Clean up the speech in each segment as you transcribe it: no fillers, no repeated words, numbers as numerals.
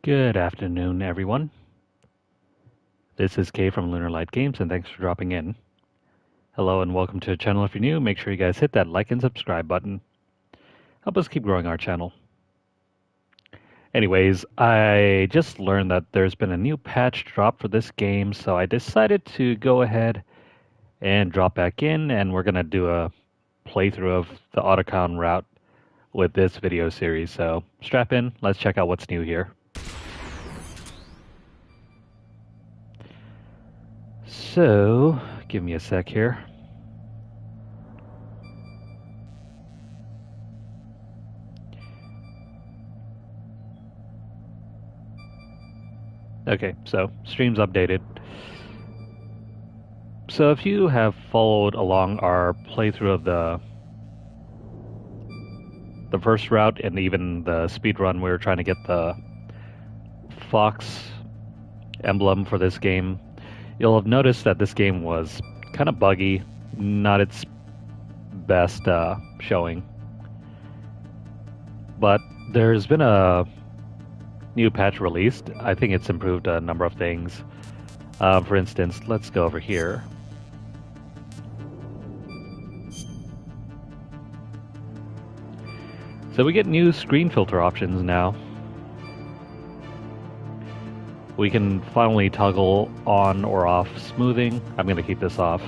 Good afternoon, everyone. This is Kay from Lunarlight Games, and thanks for dropping in. Hello and welcome to the channel. If you're new, make sure you guys hit that like and subscribe button. Help us keep growing our channel. Anyways, I just learned that there's been a new patch drop for this game, so I decided to go ahead and drop back in, and we're going to do a playthrough of the Otacon route with this video series. So strap in, let's check out what's new here. So, give me a sec here. Okay, so stream's updated. So if you have followed along our playthrough of the first route and even the speed run, we were trying to get the fox emblem for this game. You'll have noticed that this game was kind of buggy, not its best showing. But there's been a new patch released. I think it's improved a number of things. For instance, let's go over here. So we get new screen filter options now. We can finally toggle on or off smoothing. I'm going to keep this off.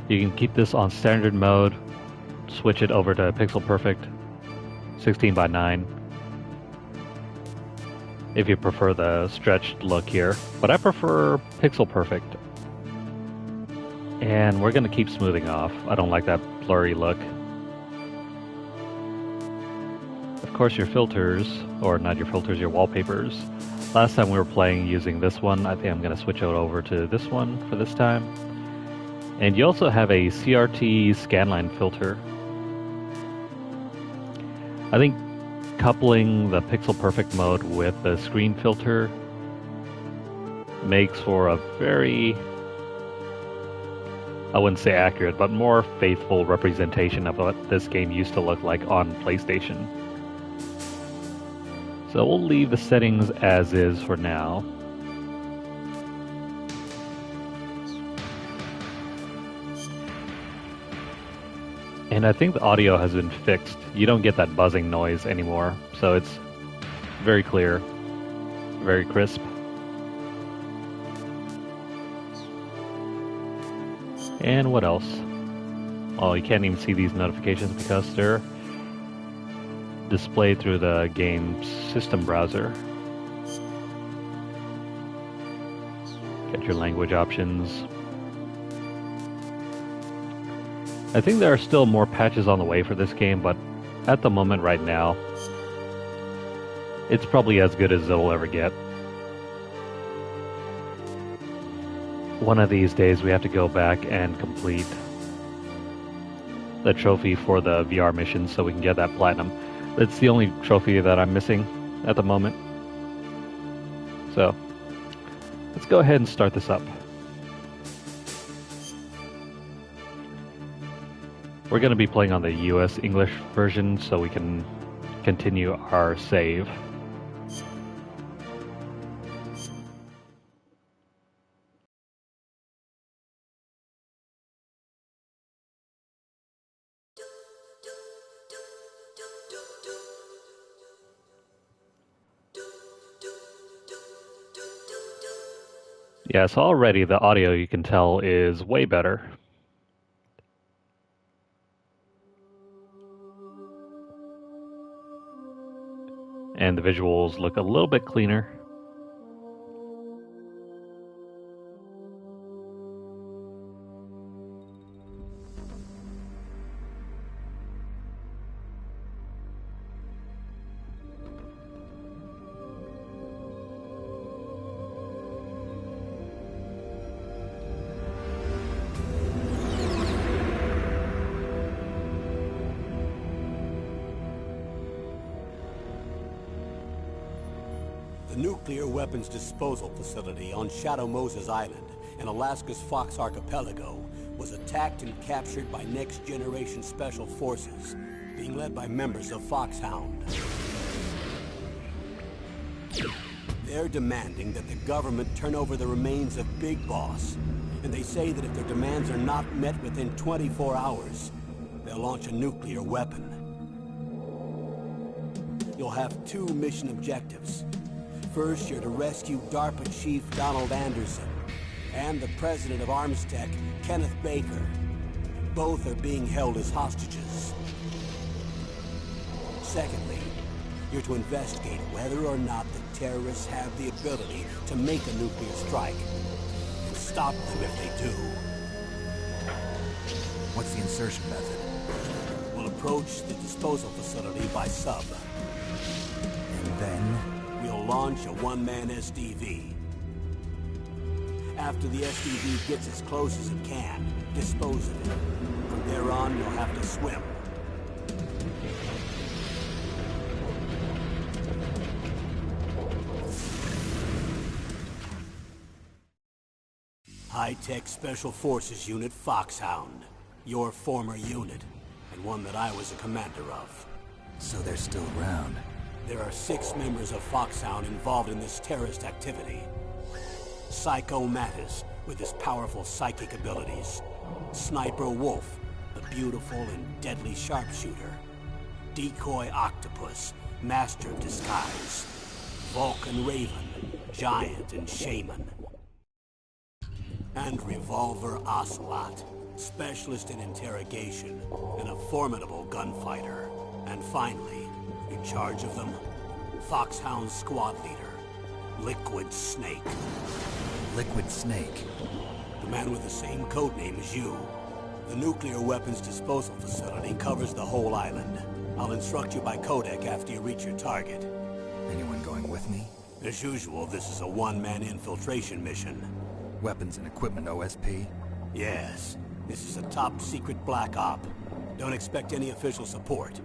You can keep this on standard mode, switch it over to pixel perfect, 16:9, if you prefer the stretched look here. But I prefer pixel perfect. And we're going to keep smoothing off. I don't like that blurry look. Of course, your filters, or not your filters, your wallpapers. Last time we were playing using this one. I think I'm going to switch it over to this one for this time. And you also have a CRT scanline filter. I think coupling the pixel perfect mode with the screen filter makes for a very, I wouldn't say accurate, but more faithful representation of what this game used to look like on PlayStation. So we'll leave the settings as is for now. And I think the audio has been fixed. You don't get that buzzing noise anymore, so it's very clear, very crisp. And what else? Oh, you can't even see these notifications because they're displayed through the game's system browser. Get your language options. I think there are still more patches on the way for this game, but at the moment right now, it's probably as good as it'll ever get. One of these days we have to go back and complete the trophy for the VR mission so we can get that platinum. It's the only trophy that I'm missing at the moment. So, let's go ahead and start this up. We're going to be playing on the US English version so we can continue our save. Yeah, so already the audio, you can tell, is way better. And the visuals look a little bit cleaner. The nuclear weapons disposal facility on Shadow Moses Island in Alaska's Fox Archipelago was attacked and captured by next-generation special forces, being led by members of Foxhound. They're demanding that the government turn over the remains of Big Boss. And they say that if their demands are not met within 24 hours, they'll launch a nuclear weapon. You'll have two mission objectives. First, you're to rescue DARPA Chief Donald Anderson and the president of Armstech, Kenneth Baker. Both are being held as hostages. Secondly, you're to investigate whether or not the terrorists have the ability to make a nuclear strike. And stop them if they do. What's the insertion method? We'll approach the disposal facility by sub. And then? We'll launch a one-man SDV. After the SDV gets as close as it can, dispose of it. From there on, you'll have to swim. High-tech Special Forces Unit Foxhound. Your former unit, and one that I was a commander of. So they're still around. There are 6 members of Foxhound involved in this terrorist activity. Psycho Mattis, with his powerful psychic abilities. Sniper Wolf, the beautiful and deadly sharpshooter. Decoy Octopus, master of disguise. Vulcan Raven, giant and shaman. And Revolver Ocelot, specialist in interrogation and a formidable gunfighter. And finally, in charge of them, Foxhound squad leader, Liquid Snake. Liquid Snake? The man with the same codename as you. The nuclear weapons disposal facility covers the whole island. I'll instruct you by codec after you reach your target. Anyone going with me? As usual, this is a one-man infiltration mission. Weapons and equipment OSP? Yes. This is a top-secret black op. Don't expect any official support.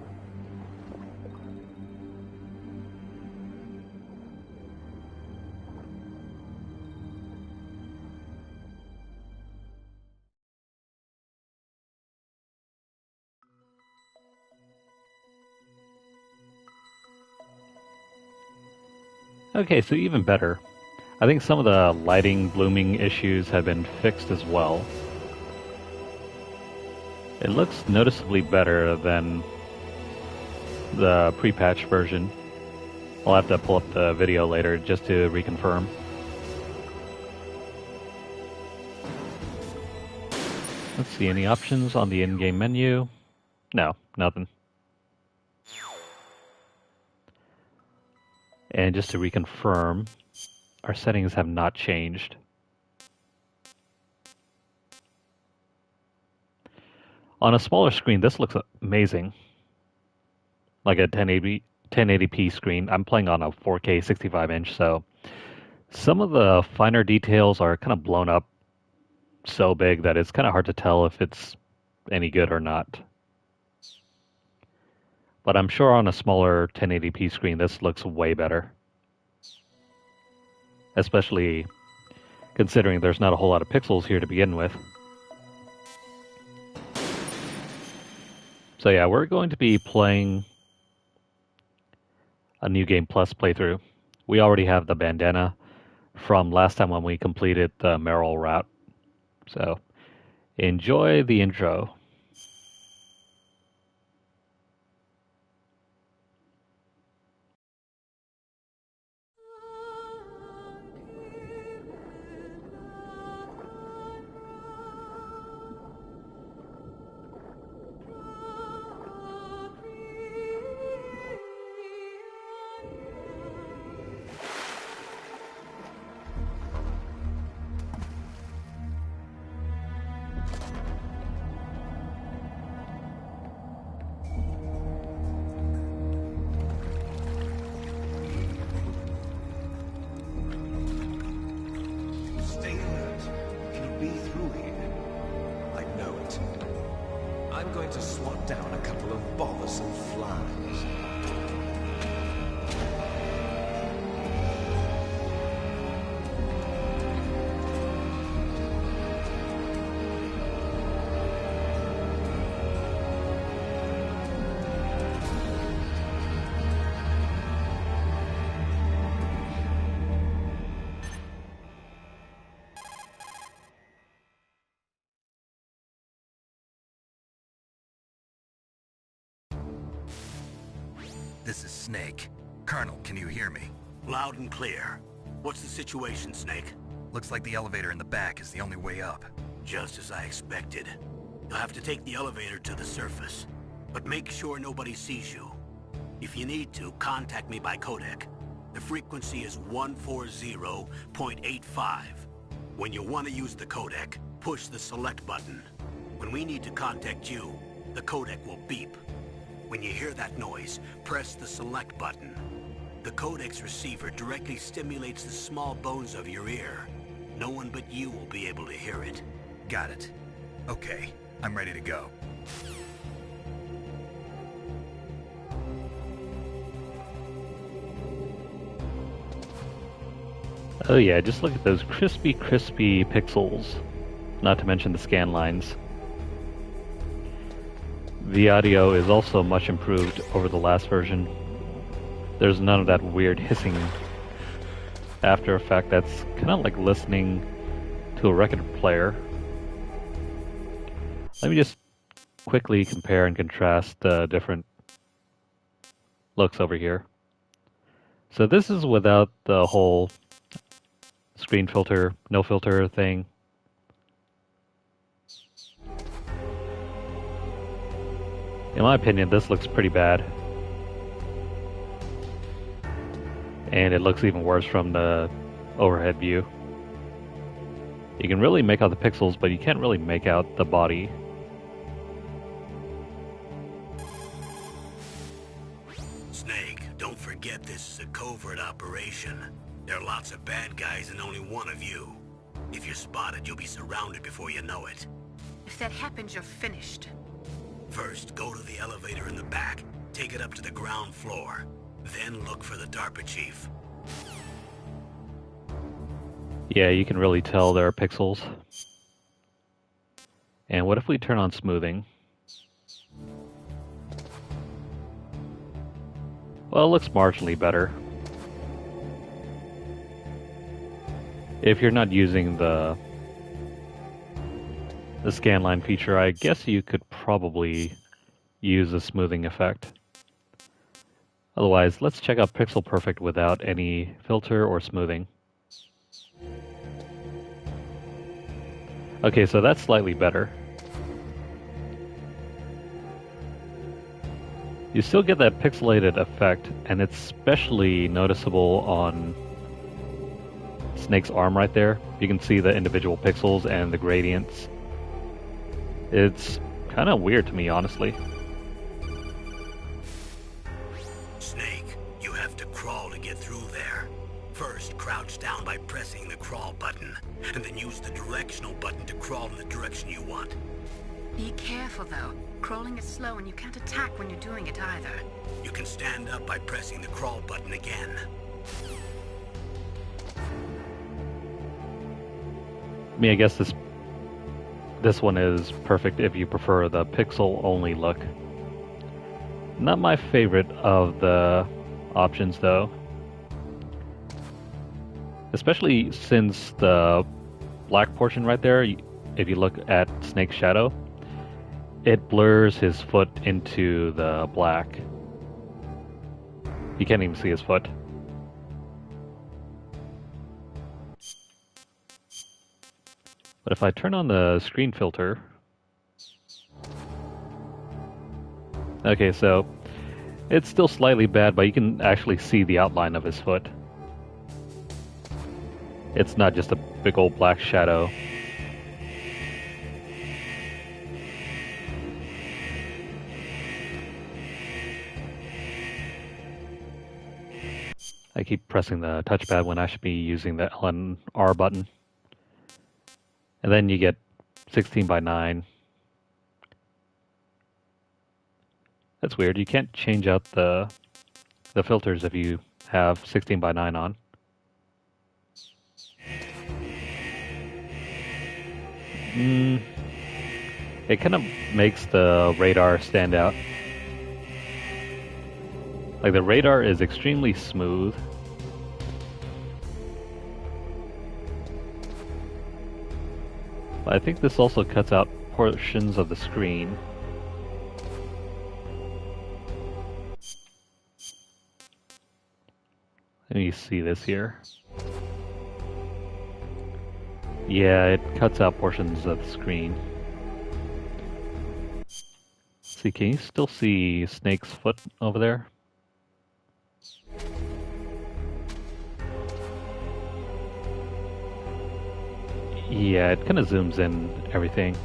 Okay, so even better. I think some of the lighting blooming issues have been fixed as well. It looks noticeably better than the pre-patch version. I'll have to pull up the video later just to reconfirm. Let's see, any options on the in-game menu? No, nothing. And just to reconfirm, our settings have not changed. On a smaller screen, this looks amazing. Like a 1080p screen. I'm playing on a 4K 65-inch, so some of the finer details are kind of blown up so big that it's kind of hard to tell if it's any good or not. But I'm sure on a smaller 1080p screen, this looks way better. Especially considering there's not a whole lot of pixels here to begin with. So yeah, we're going to be playing a New Game Plus playthrough. We already have the bandana from last time when we completed the Merrill route. So enjoy the intro. I'm going to swat down a couple of bothersome flies. This is Snake. Colonel, can you hear me? Loud and clear. What's the situation, Snake? Looks like the elevator in the back is the only way up. Just as I expected. You'll have to take the elevator to the surface. But make sure nobody sees you. If you need to, contact me by codec. The frequency is 140.85. When you want to use the codec, push the select button. When we need to contact you, the codec will beep. When you hear that noise, press the select button. The codec's receiver directly stimulates the small bones of your ear. No one but you will be able to hear it. Got it. Okay, I'm ready to go. Oh yeah, just look at those crispy pixels. Not to mention the scan lines. The audio is also much improved over the last version. There's none of that weird hissing after effect that's kind of like listening to a record player. Let me just quickly compare and contrast the different looks over here. So this is without the whole screen filter, no filter thing. In my opinion, this looks pretty bad. And it looks even worse from the overhead view. You can really make out the pixels, but you can't really make out the body. Snake, don't forget this is a covert operation. There are lots of bad guys and only one of you. If you're spotted, you'll be surrounded before you know it. If that happens, you're finished. First, go to the elevator in the back. Take it up to the ground floor. Then look for the DARPA chief. Yeah, you can really tell there are pixels. And what if we turn on smoothing? Well, it looks marginally better. If you're not using the scanline feature, I guess you could probably use a smoothing effect. Otherwise, let's check out Pixel Perfect without any filter or smoothing. Okay, so that's slightly better. You still get that pixelated effect, and it's especially noticeable on Snake's arm right there. You can see the individual pixels and the gradients. It's kind of weird to me, honestly. Snake, you have to crawl to get through there. First, crouch down by pressing the crawl button, and then use the directional button to crawl in the direction you want. Be careful, though. Crawling is slow and you can't attack when you're doing it either. You can stand up by pressing the crawl button again. I mean, I guess this one is perfect if you prefer the pixel-only look. Not my favorite of the options, though. Especially since the black portion right there, if you look at Snake's shadow, it blurs his foot into the black. You can't even see his foot. But if I turn on the screen filter... Okay, so it's still slightly bad, but you can actually see the outline of his foot. It's not just a big old black shadow. I keep pressing the touchpad when I should be using the L and R button. And then you get 16 by 9. That's weird. You can't change out the filters if you have 16 by 9 on. It kind of makes the radar stand out. Like, the radar is extremely smooth. But I think this also cuts out portions of the screen. Let me see this here. Yeah, it cuts out portions of the screen. See, can you still see Snake's foot over there? Yeah, it kind of zooms in everything.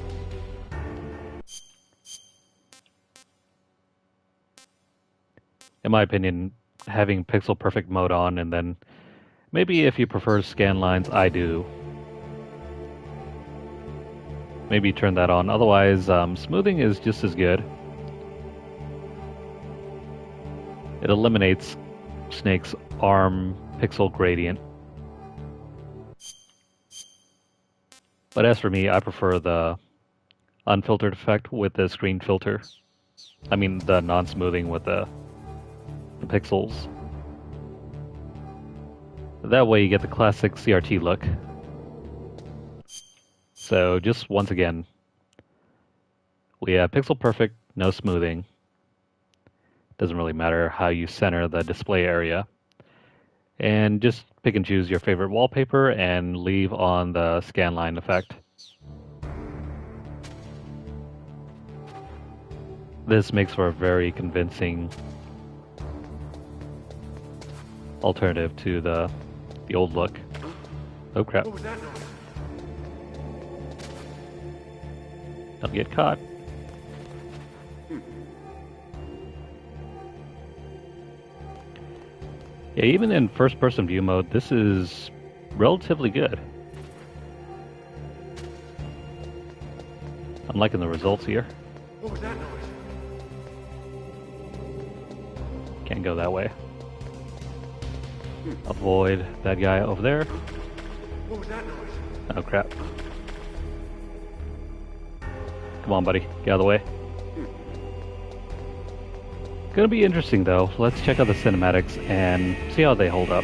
In my opinion, having pixel perfect mode on, and then maybe if you prefer scan lines, I do. Maybe turn that on. Otherwise, smoothing is just as good. It eliminates Snake's arm pixel gradient. But as for me, I prefer the unfiltered effect with the screen filter. I mean, the non-smoothing with the pixels. That way you get the classic CRT look. So just once again, we have pixel perfect, no smoothing. Doesn't really matter how you center the display area. And just pick and choose your favorite wallpaper and leave on the scanline effect. This makes for a very convincing alternative to the old look. Oh crap. What was that noise? Don't get caught. Yeah, even in first-person view mode, this is relatively good. I'm liking the results here. What was that noise? Can't go that way. Avoid that guy over there. What was that noise? Oh crap. Come on, buddy. Get out of the way. Gonna be interesting though. Let's check out the cinematics and see how they hold up.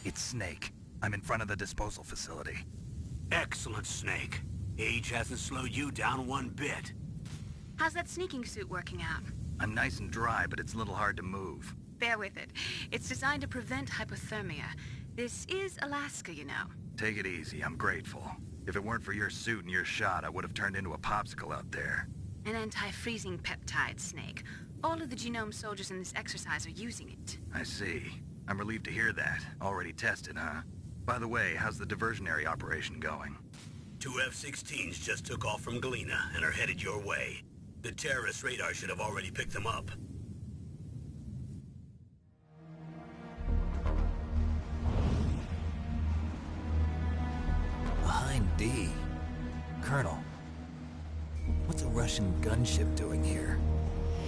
It's Snake. I'm in front of the disposal facility. Excellent, Snake. Age hasn't slowed you down one bit. How's that sneaking suit working out? I'm nice and dry, but it's a little hard to move. Bear with it. It's designed to prevent hypothermia. This is Alaska, you know. Take it easy, I'm grateful. If it weren't for your suit and your shot, I would have turned into a popsicle out there. An anti-freezing peptide, Snake. All of the genome soldiers in this exercise are using it. I see. I'm relieved to hear that. Already tested, huh? By the way, how's the diversionary operation going? 2 F-16s just took off from Galena and are headed your way. The terrorist radar should have already picked them up. Behind D. Colonel, what's a Russian gunship doing here?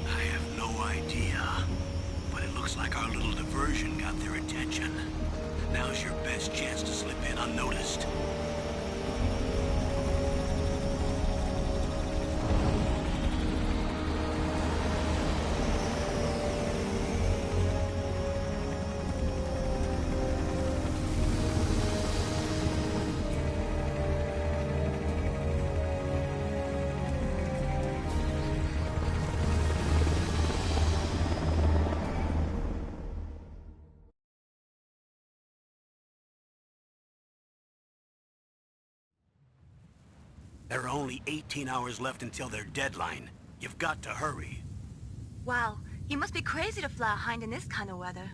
I have no idea, but it looks like our little diversion got their attention. Now's your best chance to slip in unnoticed. There are only 18 hours left until their deadline. You've got to hurry. Wow, you must be crazy to fly a hind in this kind of weather.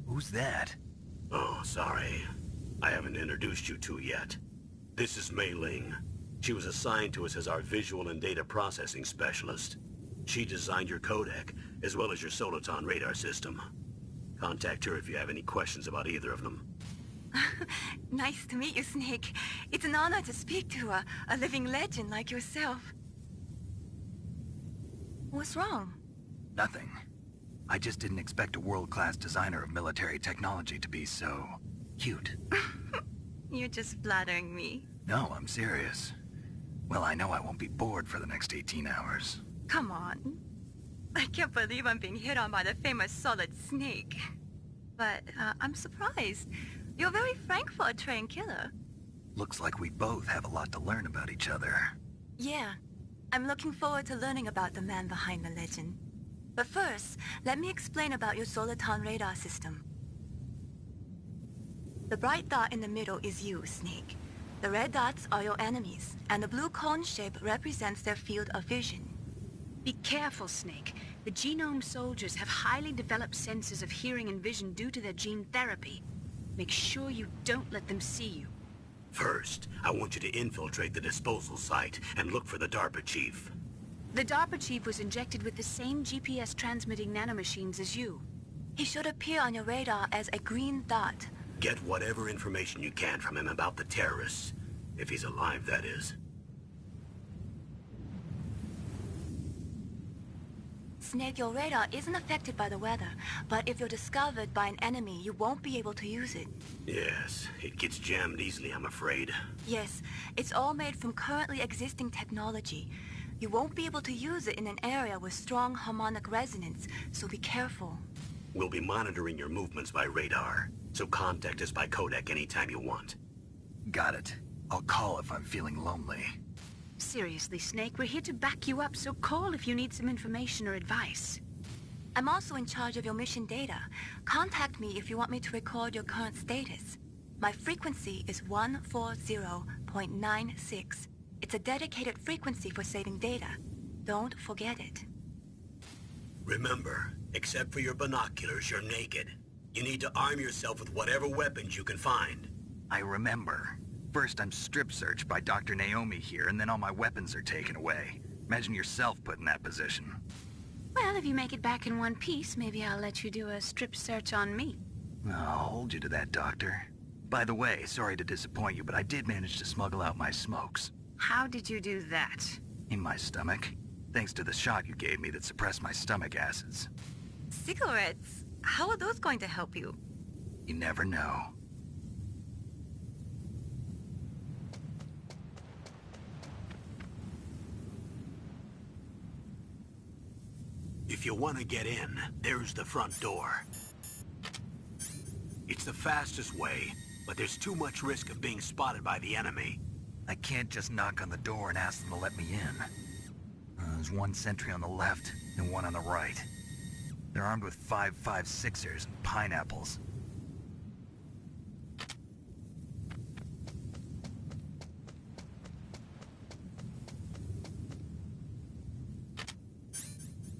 Who's that? Oh, sorry. I haven't introduced you to yet. This is Mei Ling. She was assigned to us as our visual and data processing specialist. She designed your codec, as well as your Soliton radar system. Contact her if you have any questions about either of them. Nice to meet you, Snake. It's an honor to speak to a living legend like yourself. What's wrong? Nothing. I just didn't expect a world-class designer of military technology to be so cute. You're just flattering me. No, I'm serious. Well, I know I won't be bored for the next 18 hours. Come on. I can't believe I'm being hit on by the famous Solid Snake. But I'm surprised. You're very frank for a trained killer. Looks like we both have a lot to learn about each other. Yeah. I'm looking forward to learning about the man behind the legend. But first, let me explain about your Soliton radar system. The bright dot in the middle is you, Snake. The red dots are your enemies, and the blue cone shape represents their field of vision. Be careful, Snake. The genome soldiers have highly developed senses of hearing and vision due to their gene therapy. Make sure you don't let them see you. First, I want you to infiltrate the disposal site and look for the DARPA chief. The DARPA chief was injected with the same GPS-transmitting nanomachines as you. He should appear on your radar as a green dot. Get whatever information you can from him about the terrorists. If he's alive, that is. Snake, your radar isn't affected by the weather, but if you're discovered by an enemy, you won't be able to use it. Yes, it gets jammed easily, I'm afraid. Yes, it's all made from currently existing technology. You won't be able to use it in an area with strong harmonic resonance, so be careful. We'll be monitoring your movements by radar, so contact us by codec anytime you want. Got it. I'll call if I'm feeling lonely. Seriously, Snake, we're here to back you up, so call if you need some information or advice. I'm also in charge of your mission data. Contact me if you want me to record your current status. My frequency is 140.96. It's a dedicated frequency for saving data. Don't forget it. Remember, except for your binoculars, you're naked. You need to arm yourself with whatever weapons you can find. I remember. First, I'm strip searched by Dr. Naomi here, and then all my weapons are taken away. Imagine yourself put in that position. Well, if you make it back in one piece, maybe I'll let you do a strip search on me. I'll hold you to that, Doctor. By the way, sorry to disappoint you, but I did manage to smuggle out my smokes. How did you do that? In my stomach. Thanks to the shot you gave me that suppressed my stomach acids. Cigarettes? How are those going to help you? You never know. If you want to get in, there's the front door. It's the fastest way, but there's too much risk of being spotted by the enemy. I can't just knock on the door and ask them to let me in. There's one sentry on the left and one on the right. They're armed with 5.56ers and pineapples.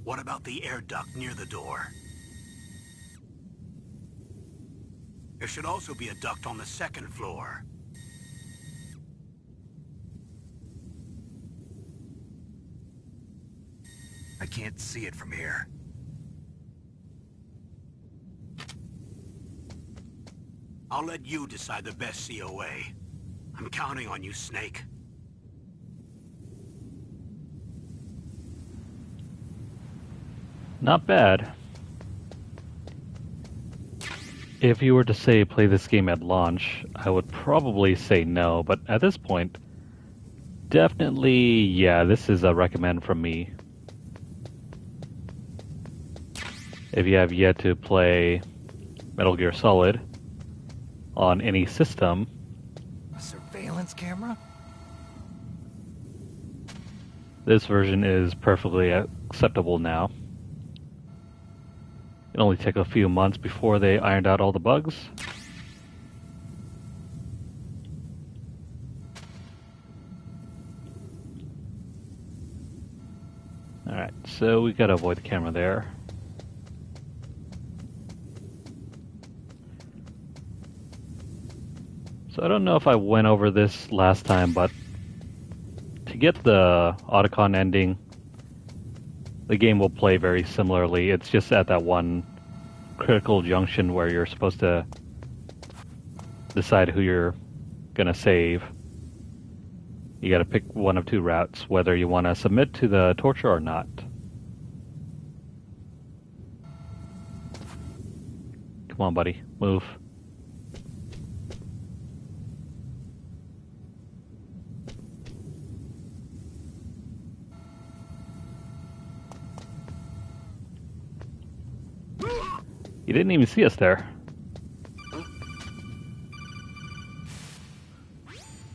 What about the air duct near the door? There should also be a duct on the second floor. I can't see it from here. I'll let you decide the best COA. I'm counting on you, Snake. Not bad. If you were to say play this game at launch, I would probably say no, but at this point, definitely, yeah, this is a recommend from me. If you have yet to play Metal Gear Solid on any system, A surveillance camera? this version is perfectly acceptable now. It only took a few months before they ironed out all the bugs. so we gotta avoid the camera there. So I don't know if I went over this last time, but to get the Otacon ending, the game will play very similarly. It's just at that one critical junction where you're supposed to decide who you're gonna save. You gotta pick one of two routes, whether you want to submit to the torture or not. Come on, buddy, move. You didn't even see us there.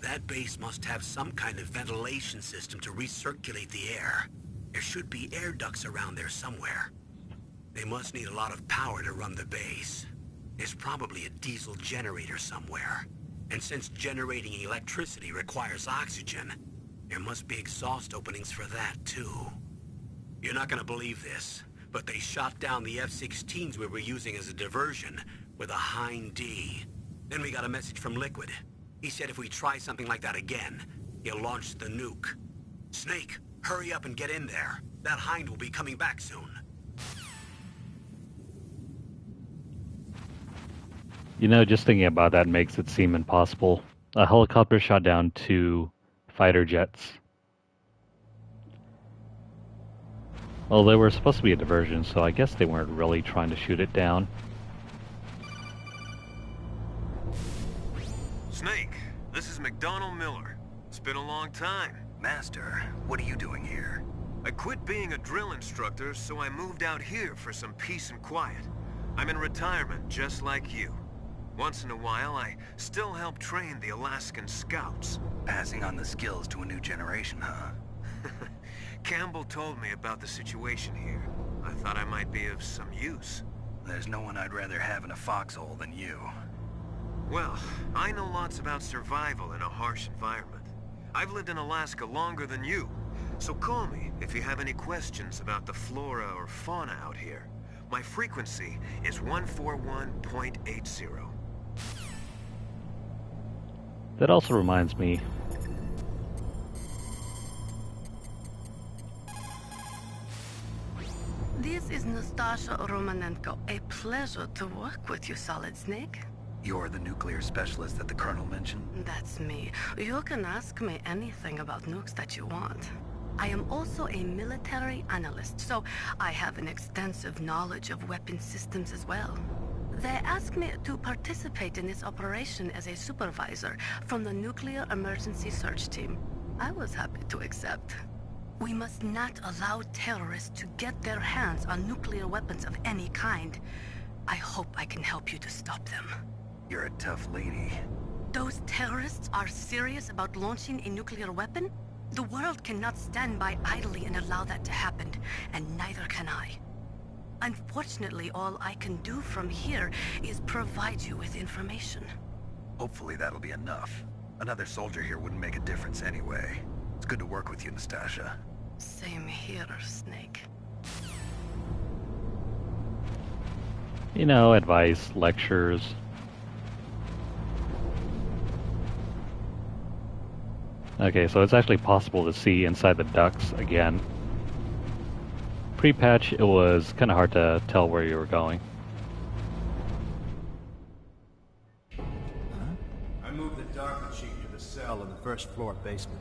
That base must have some kind of ventilation system to recirculate the air. There should be air ducts around there somewhere. They must need a lot of power to run the base. There's probably a diesel generator somewhere. And since generating electricity requires oxygen, there must be exhaust openings for that too. You're not gonna believe this, but they shot down the F-16s we were using as a diversion with a Hind D. Then we got a message from Liquid. He said if we try something like that again, he'll launch the nuke. Snake, hurry up and get in there. That Hind will be coming back soon. You know, just thinking about that makes it seem impossible. A helicopter shot down 2 fighter jets. Well, they were supposed to be a diversion, so I guess they weren't really trying to shoot it down. Snake, this is McDonald Miller. It's been a long time. Master, what are you doing here? I quit being a drill instructor, so I moved out here for some peace and quiet. I'm in retirement, just like you. Once in a while, I still help train the Alaskan Scouts. Passing on the skills to a new generation, huh? Campbell told me about the situation here. I thought I might be of some use. There's no one I'd rather have in a foxhole than you. Well, I know lots about survival in a harsh environment. I've lived in Alaska longer than you, so call me if you have any questions about the flora or fauna out here. My frequency is 141.80. That also reminds me. This is Nastasha Romanenko. A pleasure to work with you, Solid Snake. You're the nuclear specialist that the Colonel mentioned? That's me. You can ask me anything about nukes that you want. I am also a military analyst, so I have an extensive knowledge of weapon systems as well. They asked me to participate in this operation as a supervisor from the Nuclear Emergency Search Team. I was happy to accept. We must not allow terrorists to get their hands on nuclear weapons of any kind. I hope I can help you to stop them. You're a tough lady. Those terrorists are serious about launching a nuclear weapon? The world cannot stand by idly and allow that to happen, and neither can I. Unfortunately, all I can do from here is provide you with information. Hopefully that'll be enough. Another soldier here wouldn't make a difference anyway. It's good to work with you, Nastasha. Same here, Snake. You know, advice, lectures. Okay, so it's actually possible to see inside the ducts again. Pre-patch, it was kind of hard to tell where you were going. I moved the dark machine to the cell in the first floor basement.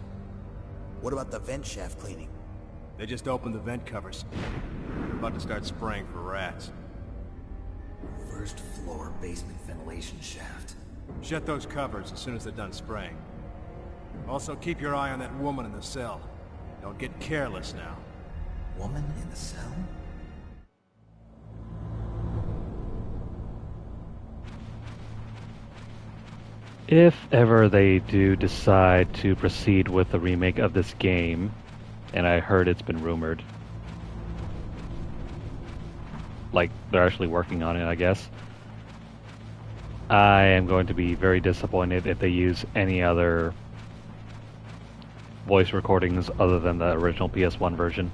What about the vent shaft cleaning? They just opened the vent covers. They're about to start spraying for rats. First floor basement ventilation shaft. Shut those covers as soon as they're done spraying. Also, keep your eye on that woman in the cell. Don't get careless now. Woman in the cell? If ever they do decide to proceed with the remake of this game, and I heard it's been rumored, like they're actually working on it, I guess, I am going to be very disappointed if they use any other voice recordings other than the original PS1 version.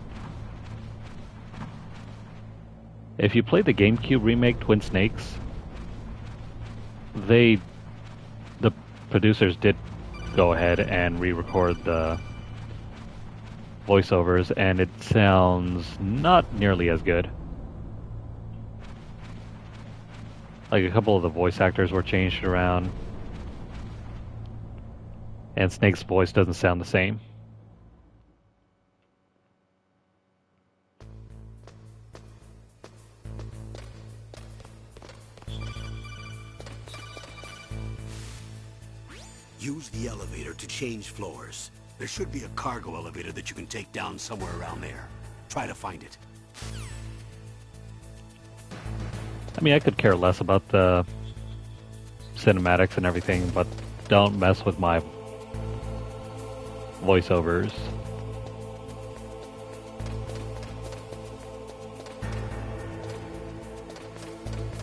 If you play the GameCube remake Twin Snakes, the producers did go ahead and re-record the voiceovers, and it sounds not nearly as good. Like, a couple of the voice actors were changed around, and Snake's voice doesn't sound the same. Use the elevator to change floors. There should be a cargo elevator that you can take down somewhere around there. Try to find it. I mean, I could care less about the cinematics and everything, but don't mess with my voiceovers.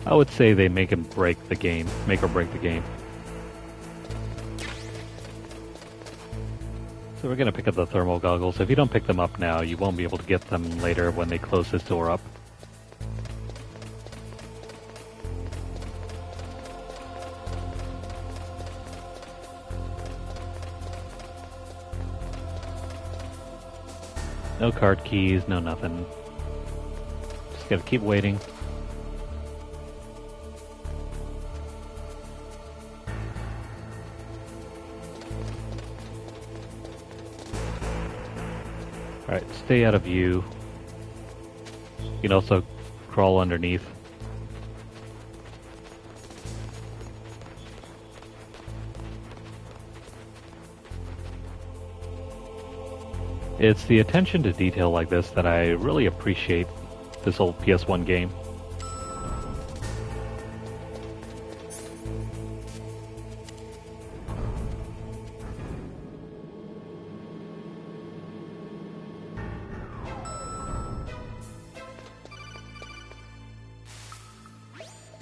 I would say they make or break the game. So we're gonna pick up the thermal goggles. If you don't pick them up now, you won't be able to get them later when they close this door up. No card keys, no nothing. Just gotta keep waiting. Alright, stay out of view. You can also crawl underneath. It's the attention to detail like this that I really appreciate this old PS1 game.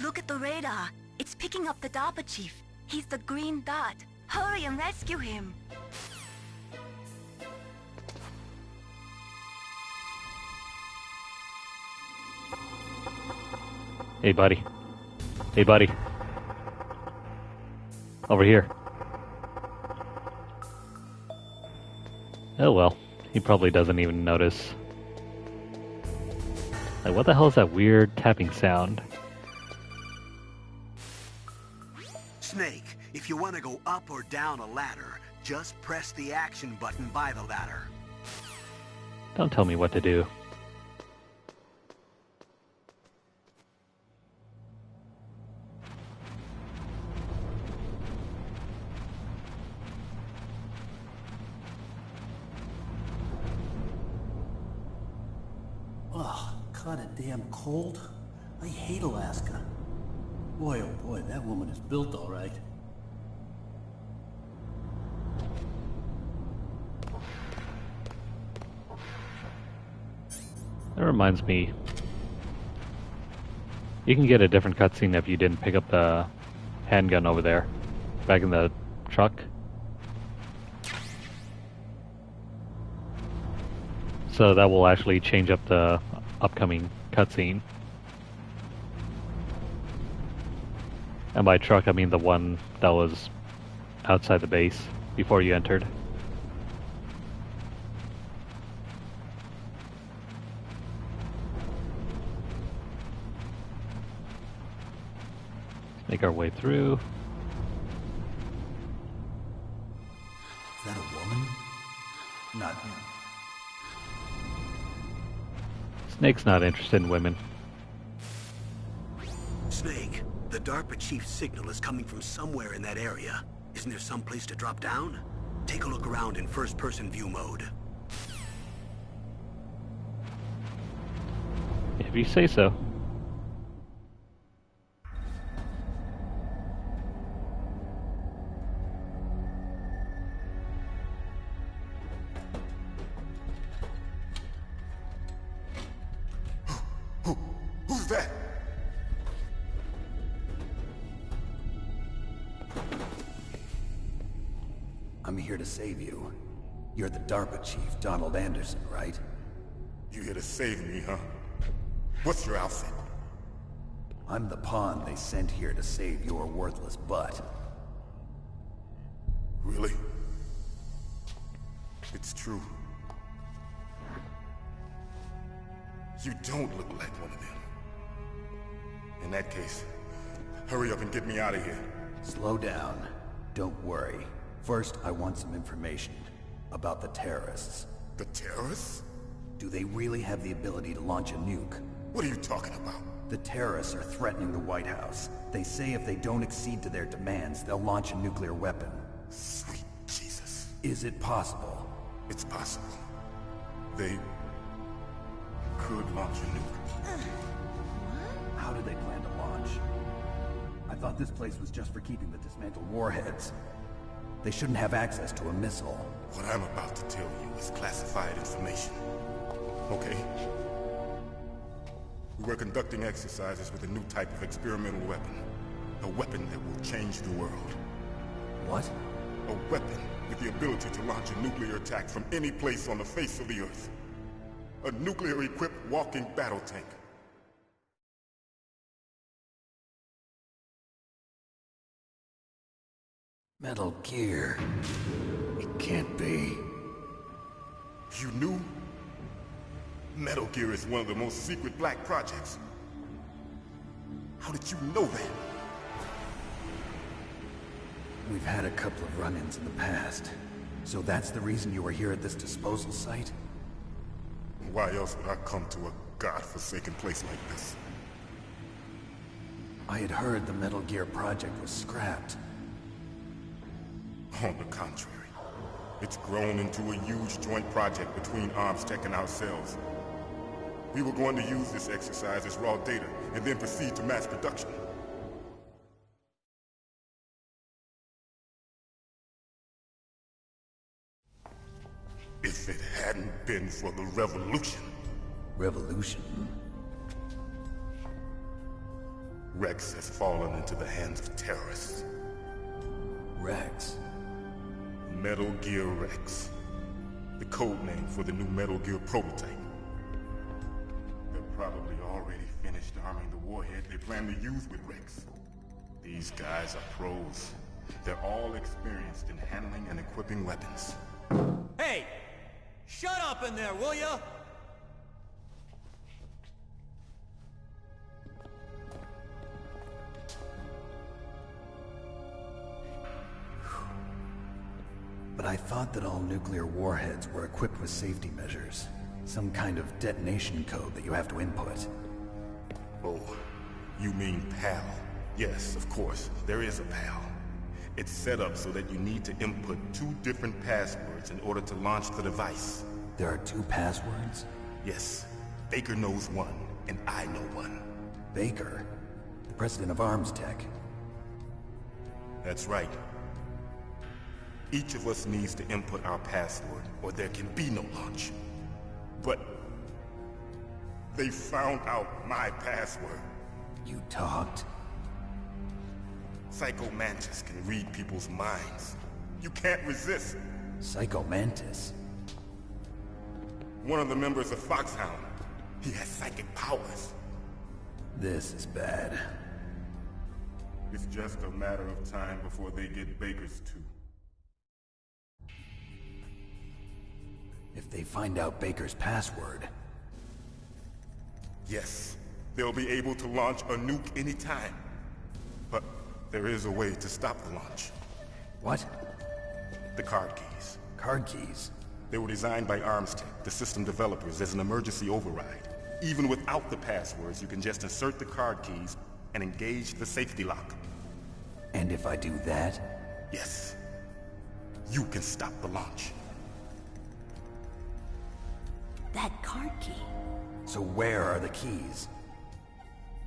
Look at the radar. It's picking up the DARPA chief. He's the green dot. Hurry and rescue him. Hey buddy. Hey buddy. Over here. Oh well, he probably doesn't even notice. Like, what the hell is that weird tapping sound? Snake, if you want to go up or down a ladder, just press the action button by the ladder. Don't tell me what to do. Oh, kinda damn cold. I hate Alaska. Boy, oh boy, that woman is built all right. That reminds me. You can get a different cutscene if you didn't pick up the handgun over there, back in the truck. So that will actually change up the upcoming cutscene. And by truck, I mean the one that was outside the base before you entered. Make our way through. Is that a woman? Not him. Snake's not interested in women. Snake, the DARPA chief's signal is coming from somewhere in that area. Isn't there some place to drop down? Take a look around in first-person view mode. If you say so. Who's that? I'm here to save you. You're the DARPA chief, Donald Anderson, right? You here to save me, huh? What's your outfit? I'm the pawn they sent here to save your worthless butt. Really? It's true. You don't look like one of them. In that case, hurry up and get me out of here. Slow down. Don't worry. First, I want some information about the terrorists. The terrorists? Do they really have the ability to launch a nuke? What are you talking about? The terrorists are threatening the White House. They say if they don't accede to their demands, they'll launch a nuclear weapon. Sweet Jesus. Is it possible? It's possible. They could launch a nuke. How do they plan to launch? I thought this place was just for keeping the dismantled warheads. They shouldn't have access to a missile. What I'm about to tell you is classified information. Okay? We were conducting exercises with a new type of experimental weapon. A weapon that will change the world. What? A weapon with the ability to launch a nuclear attack from any place on the face of the Earth. A nuclear-equipped walking battle tank. Metal Gear. It can't be. You knew? Metal Gear is one of the most secret black projects. How did you know that? We've had a couple of run-ins in the past. So that's the reason you were here at this disposal site? Why else would I come to a godforsaken place like this? I had heard the Metal Gear project was scrapped. On the contrary, it's grown into a huge joint project between Armstech and ourselves. We were going to use this exercise as raw data and then proceed to mass production. If it hadn't been for the revolution. Revolution? Rex has fallen into the hands of terrorists. Rex? Metal Gear Rex. The code name for the new Metal Gear prototype. They're probably already finished arming the warhead they plan to use with Rex. These guys are pros. They're all experienced in handling and equipping weapons. Hey! Shut up in there, will ya? But I thought that all nuclear warheads were equipped with safety measures. Some kind of detonation code that you have to input. Oh, you mean PAL? Yes, of course, there is a PAL. It's set up so that you need to input 2 different passwords in order to launch the device. There are 2 passwords? Yes. Baker knows one, and I know one. Baker? The president of Armstech? That's right. Each of us needs to input our password, or there can be no launch. But they found out my password. You talked? Psycho Mantis can read people's minds. You can't resist. Psycho Mantis? One of the members of Foxhound. He has psychic powers. This is bad. It's just a matter of time before they get Baker's too. If they find out Baker's password... Yes, they'll be able to launch a nuke anytime. But there is a way to stop the launch. What? The card keys. Card keys? They were designed by Armstech, the system developers, as an emergency override. Even without the passwords, you can just insert the card keys and engage the safety lock. And if I do that? Yes. You can stop the launch. That card key. So where are the keys?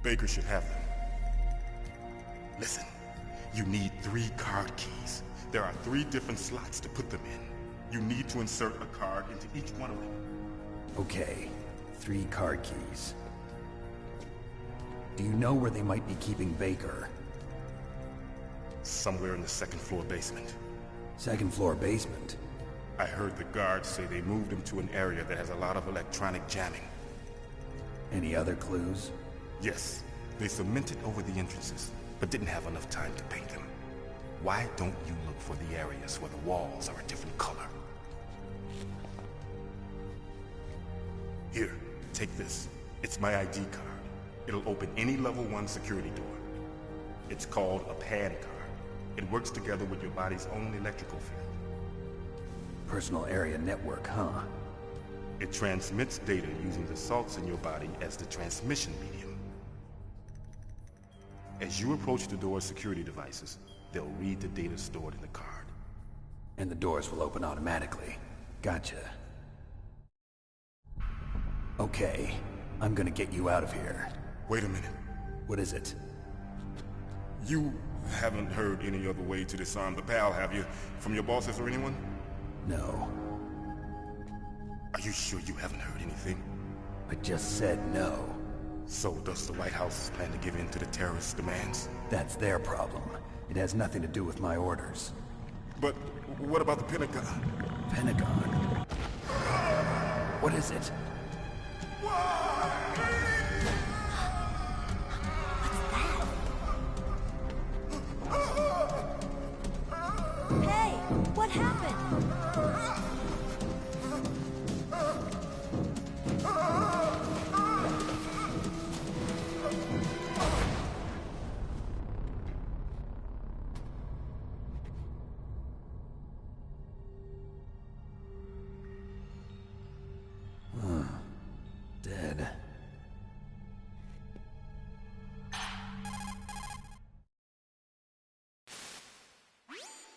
Baker should have them. Listen, you need 3 card keys. There are 3 different slots to put them in. You need to insert a card into each one of them. Okay, 3 card keys. Do you know where they might be keeping Baker? Somewhere in the 2nd floor basement. 2nd floor basement? I heard the guards say they moved him to an area that has a lot of electronic jamming. Any other clues? Yes. They cemented over the entrances, but didn't have enough time to paint them. Why don't you look for the areas where the walls are a different color? Here, take this. It's my ID card. It'll open any level 1 security door. It's called a PAN card. It works together with your body's own electrical field. Personal area network, huh? It transmits data using the salts in your body as the transmission medium. As you approach the door's security devices, they'll read the data stored in the card. And the doors will open automatically. Gotcha. Okay, I'm gonna get you out of here. Wait a minute. What is it? You haven't heard any other way to disarm the PAL, have you? From your bosses or anyone? No. Are you sure you haven't heard anything? I just said no. So does the White House plan to give in to the terrorists' demands? That's their problem. It has nothing to do with my orders. But what about the Pentagon? Pentagon? What is it? Hey, what happened? Dead.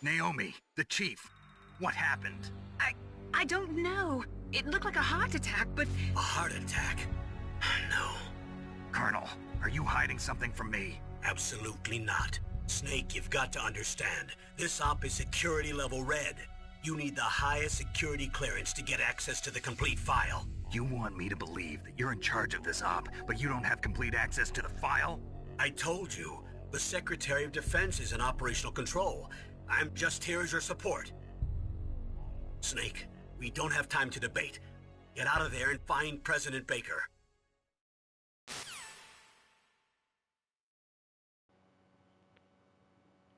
Naomi, the chief. What happened? I don't know. It looked like a heart attack, but... A heart attack? No. Colonel, are you hiding something from me? Absolutely not. Snake, you've got to understand. This op is security level red. You need the highest security clearance to get access to the complete file. You want me to believe that you're in charge of this op, but you don't have complete access to the file? I told you. The Secretary of Defense is in operational control. I'm just here as your support. Snake, we don't have time to debate. Get out of there and find President Baker.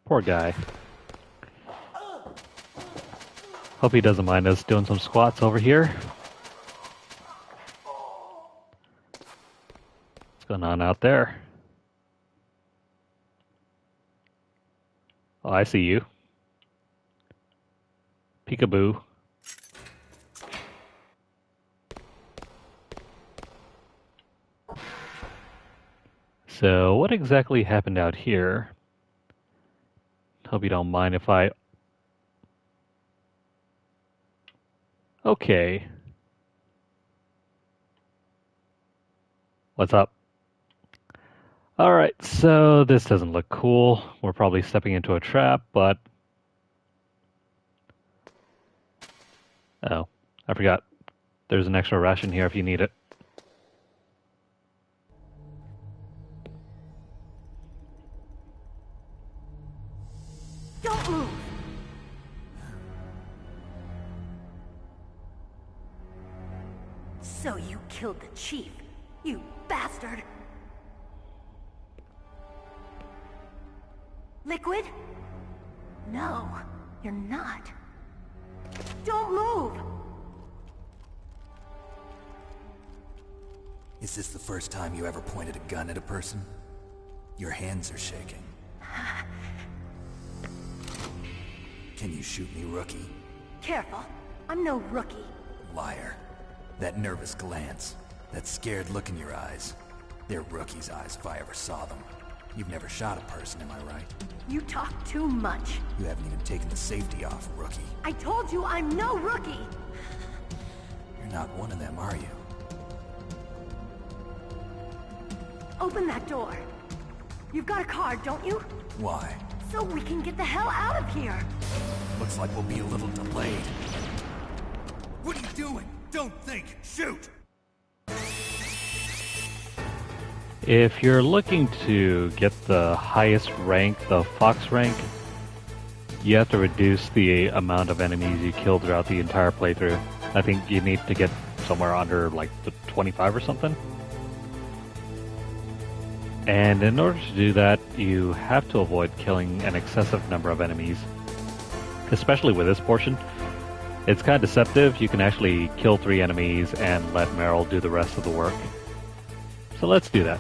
Poor guy. Hope he doesn't mind us doing some squats over here. What's going on out there? Oh, I see you. Peekaboo. So, what exactly happened out here? Hope you don't mind if I... Okay. What's up? Alright, so this doesn't look cool. We're probably stepping into a trap, but... Oh, I forgot. There's an extra ration here if you need it. Don't move! So you killed the chief, you bastard! Liquid? No, you're not. Don't move! Is this the first time you ever pointed a gun at a person? Your hands are shaking. Can you shoot me, rookie? Careful, I'm no rookie. Liar. That nervous glance, that scared look in your eyes. They're rookie's eyes if I ever saw them. You've never shot a person, am I right? You talk too much. You haven't even taken the safety off, rookie. I told you I'm no rookie! You're not one of them, are you? Open that door. You've got a card, don't you? Why? So we can get the hell out of here! Looks like we'll be a little delayed. What are you doing? Don't think! Shoot! If you're looking to get the highest rank, the Fox rank, you have to reduce the amount of enemies you kill throughout the entire playthrough. I think you need to get somewhere under like the 25 or something. And in order to do that, you have to avoid killing an excessive number of enemies. Especially with this portion. It's kind of deceptive. You can actually kill 3 enemies and let Meryl do the rest of the work. So let's do that.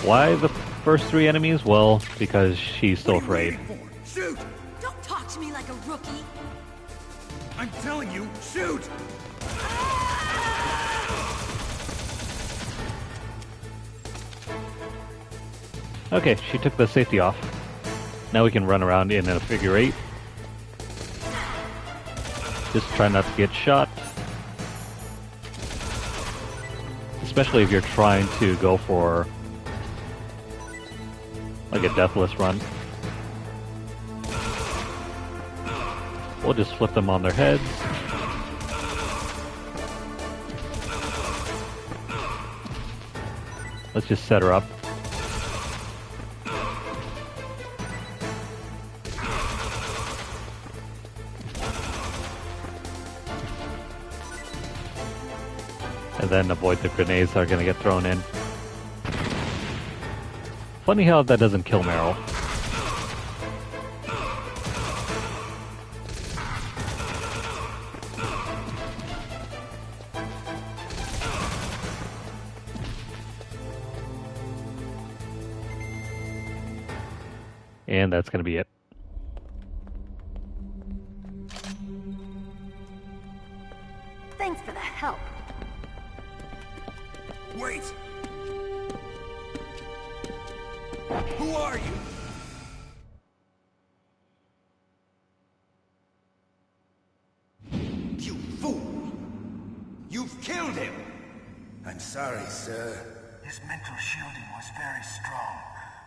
Why the first 3 enemies? Well, because she's still afraid. Shoot! Don't talk to me like a rookie. I'm telling you, shoot! Okay, she took the safety off. Now we can run around in a figure 8. Just try not to get shot. Especially if you're trying to go for like a deathless run. We'll just flip them on their heads. Let's just set her up. And then avoid the grenades that are going to get thrown in. Funny how that doesn't kill Meryl. And that's going to be it. Thanks for the help. Wait! Who are you? You fool! You've killed him! I'm sorry, sir. His mental shielding was very strong.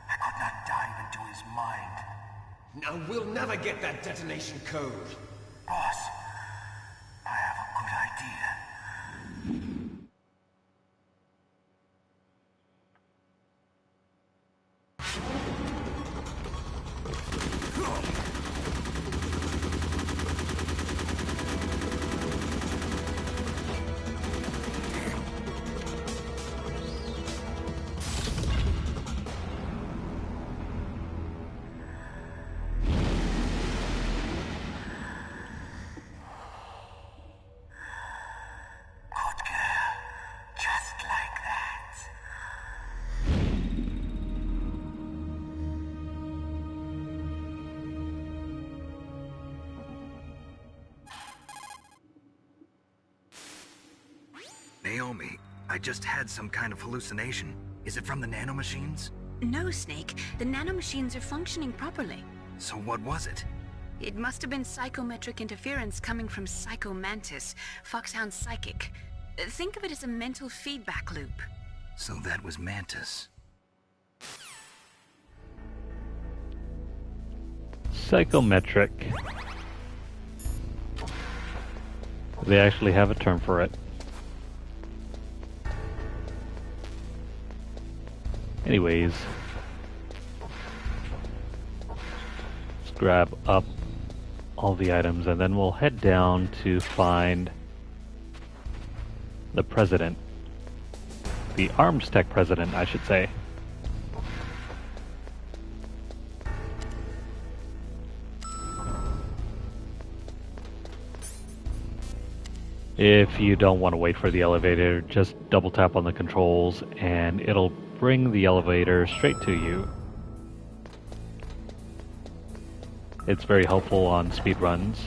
I could not dive into his mind. Now we'll never get that detonation code. Boss, I have a good idea. Naomi, I just had some kind of hallucination. Is it from the nanomachines? No, Snake. The nanomachines are functioning properly. So what was it? It must have been psychometric interference coming from Psycho Mantis, Foxhound's psychic. Think of it as a mental feedback loop. So that was Mantis. Psychometric. They actually have a term for it. Anyways, let's grab up all the items and then we'll head down to find the president. The arms tech president, I should say. If you don't want to wait for the elevator, just double tap on the controls and it'll bring the elevator straight to you. It's very helpful on speed runs.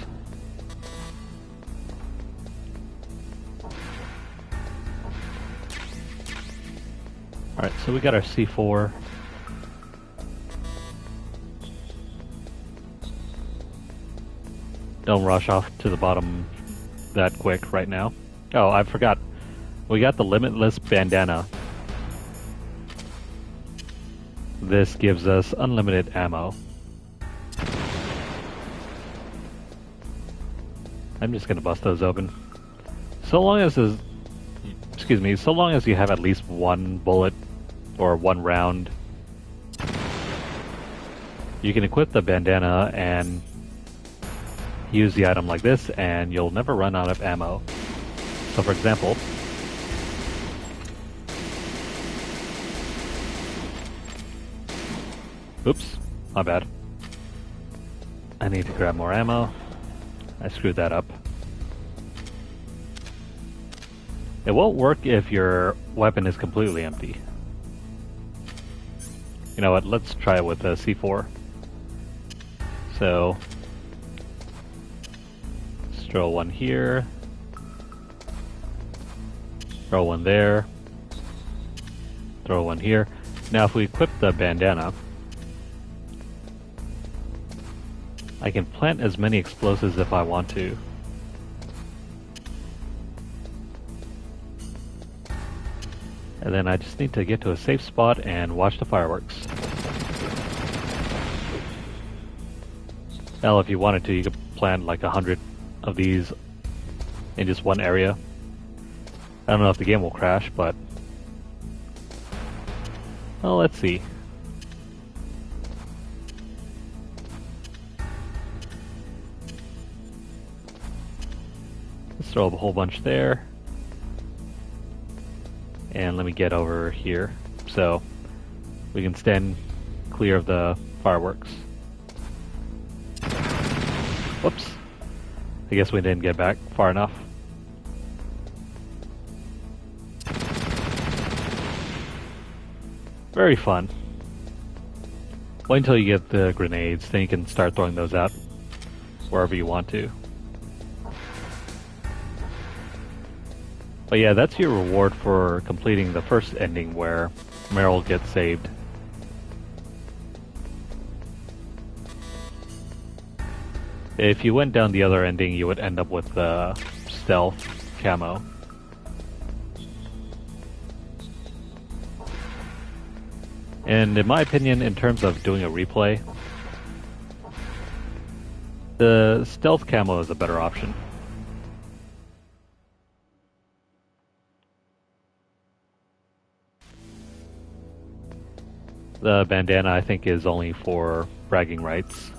Alright, so we got our C4. Don't rush off to the bottom that quick right now. Oh, I forgot. We got the limitless bandana. This gives us unlimited ammo. I'm just gonna bust those open. So long as so long as you have at least one bullet or one round, you can equip the bandana and use the item like this and you'll never run out of ammo. So for example, Oops, my bad. I need to grab more ammo. I screwed that up. It won't work if your weapon is completely empty. You know what, let's try it with a C4. So, let's throw one here. Throw one there. Throw one here. Now if we equip the bandana, I can plant as many explosives if I want to. And then I just need to get to a safe spot and watch the fireworks. Now if you wanted to, you could plant like 100 of these in just one area. I don't know if the game will crash, but... well, let's see. Let's throw up a whole bunch there. And let me get over here so we can stand clear of the fireworks. Whoops. I guess we didn't get back far enough. Very fun. Wait until you get the grenades, then you can start throwing those out wherever you want to. But yeah, that's your reward for completing the first ending where Meryl gets saved. If you went down the other ending, you would end up with the stealth camo. And in my opinion, in terms of doing a replay, the stealth camo is a better option. The bandana, I think, is only for bragging rights.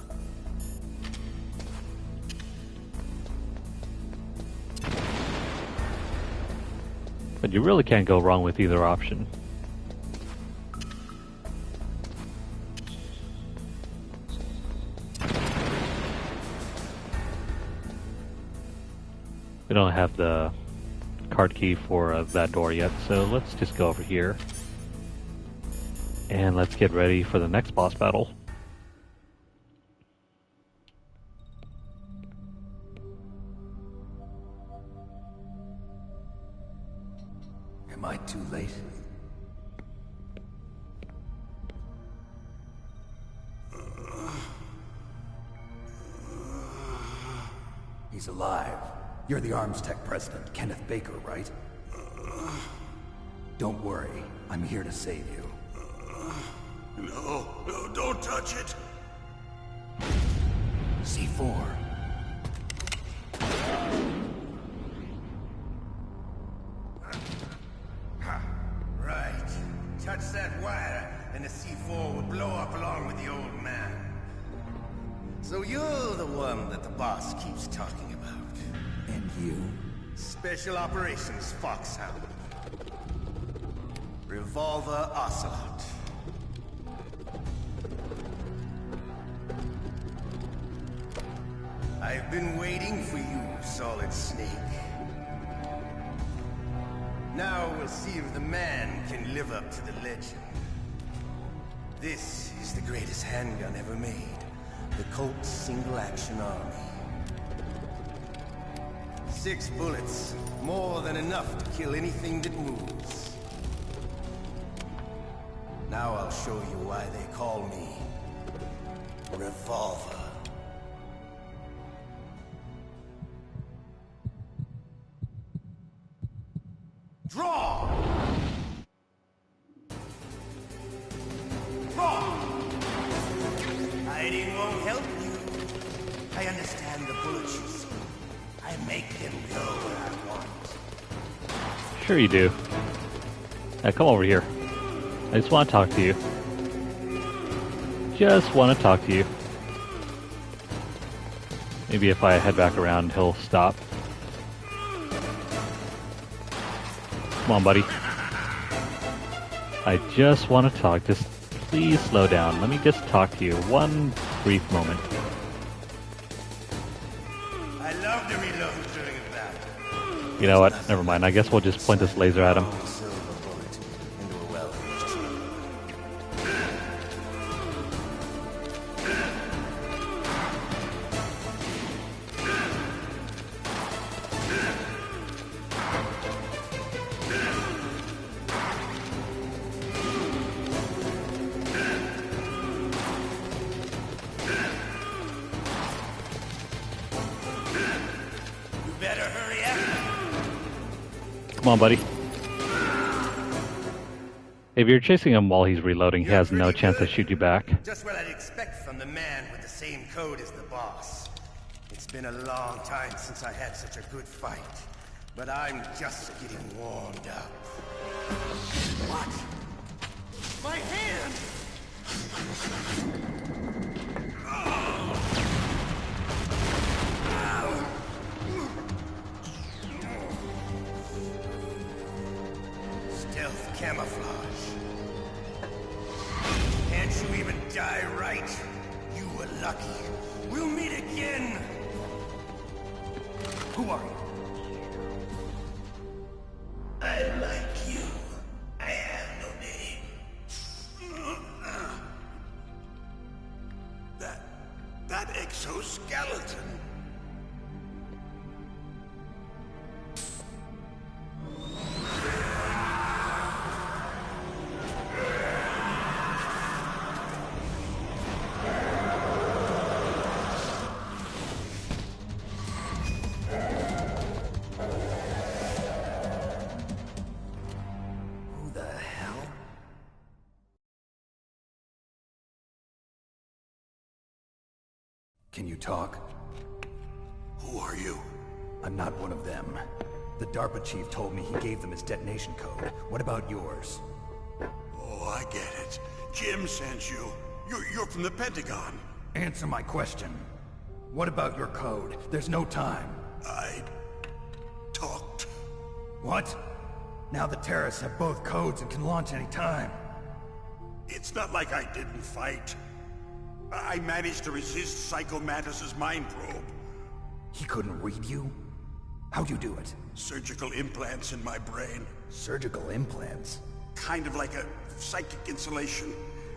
But you really can't go wrong with either option. We don't have the card key for that door yet, so let's just go over here. And let's get ready for the next boss battle. Am I too late? He's alive. You're the Arms Tech president, Kenneth Baker, right? Don't worry. I'm here to save you. No, don't touch it! C4. Right. Touch that wire, and the C4 will blow up along with the old man. So you're the one that the boss keeps talking about. And you? Special Operations Foxhound. Revolver Ocelot. I've been waiting for you, Solid Snake. Now we'll see if the man can live up to the legend. This is the greatest handgun ever made. The Colt Single Action Army. 6 bullets, more than enough to kill anything that moves. Now I'll show you why they call me Revolver. Draw! Draw! Hiding won't help you. I understand the bullets you see. I make them go where I want. Sure you do. Now come over here. I just want to talk to you. Just want to talk to you. Maybe if I head back around, he'll stop. Come on, buddy. I just want to talk. Just please slow down. Let me just talk to you one brief moment. I love to reload during a battle. You know what? Never mind. I guess we'll just point this laser at him. Come on, buddy. If you're chasing him while he's reloading, he has no chance to shoot you back. Just what I'd expect from the man with the same code as the boss. It's been a long time since I had such a good fight, but I'm just getting warmed up. What? My hand! Stealth camouflage. Can't you even die right? You were lucky. We'll meet again! Who are you? I like you. I have no name. That exoskeleton. Who the hell? Can you talk? Who are you? I'm not one of them. The DARPA chief told me he gave them his detonation code. What about yours? Oh, I get it. Jim sent you. You're from the Pentagon. Answer my question. What about your code? There's no time. I talked. What? Now the terrorists have both codes and can launch any time. It's not like I didn't fight. I managed to resist Psycho Mantis's mind probe. He couldn't read you? How'd you do it? Surgical implants in my brain. Surgical implants? Kind of like a psychic insulation.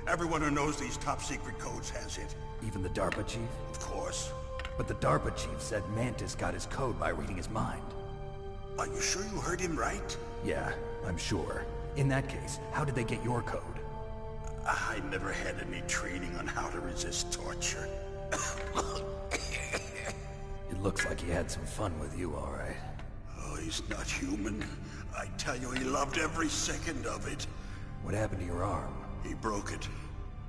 Everyone who knows these top secret codes has it. Even the DARPA chief? Of course. But the DARPA chief said Mantis got his code by reading his mind. Are you sure you heard him right? Yeah, I'm sure. In that case, how did they get your code? I never had any training on how to resist torture. It looks like he had some fun with you, all right. Oh, he's not human. I tell you, he loved every second of it. What happened to your arm? He broke it.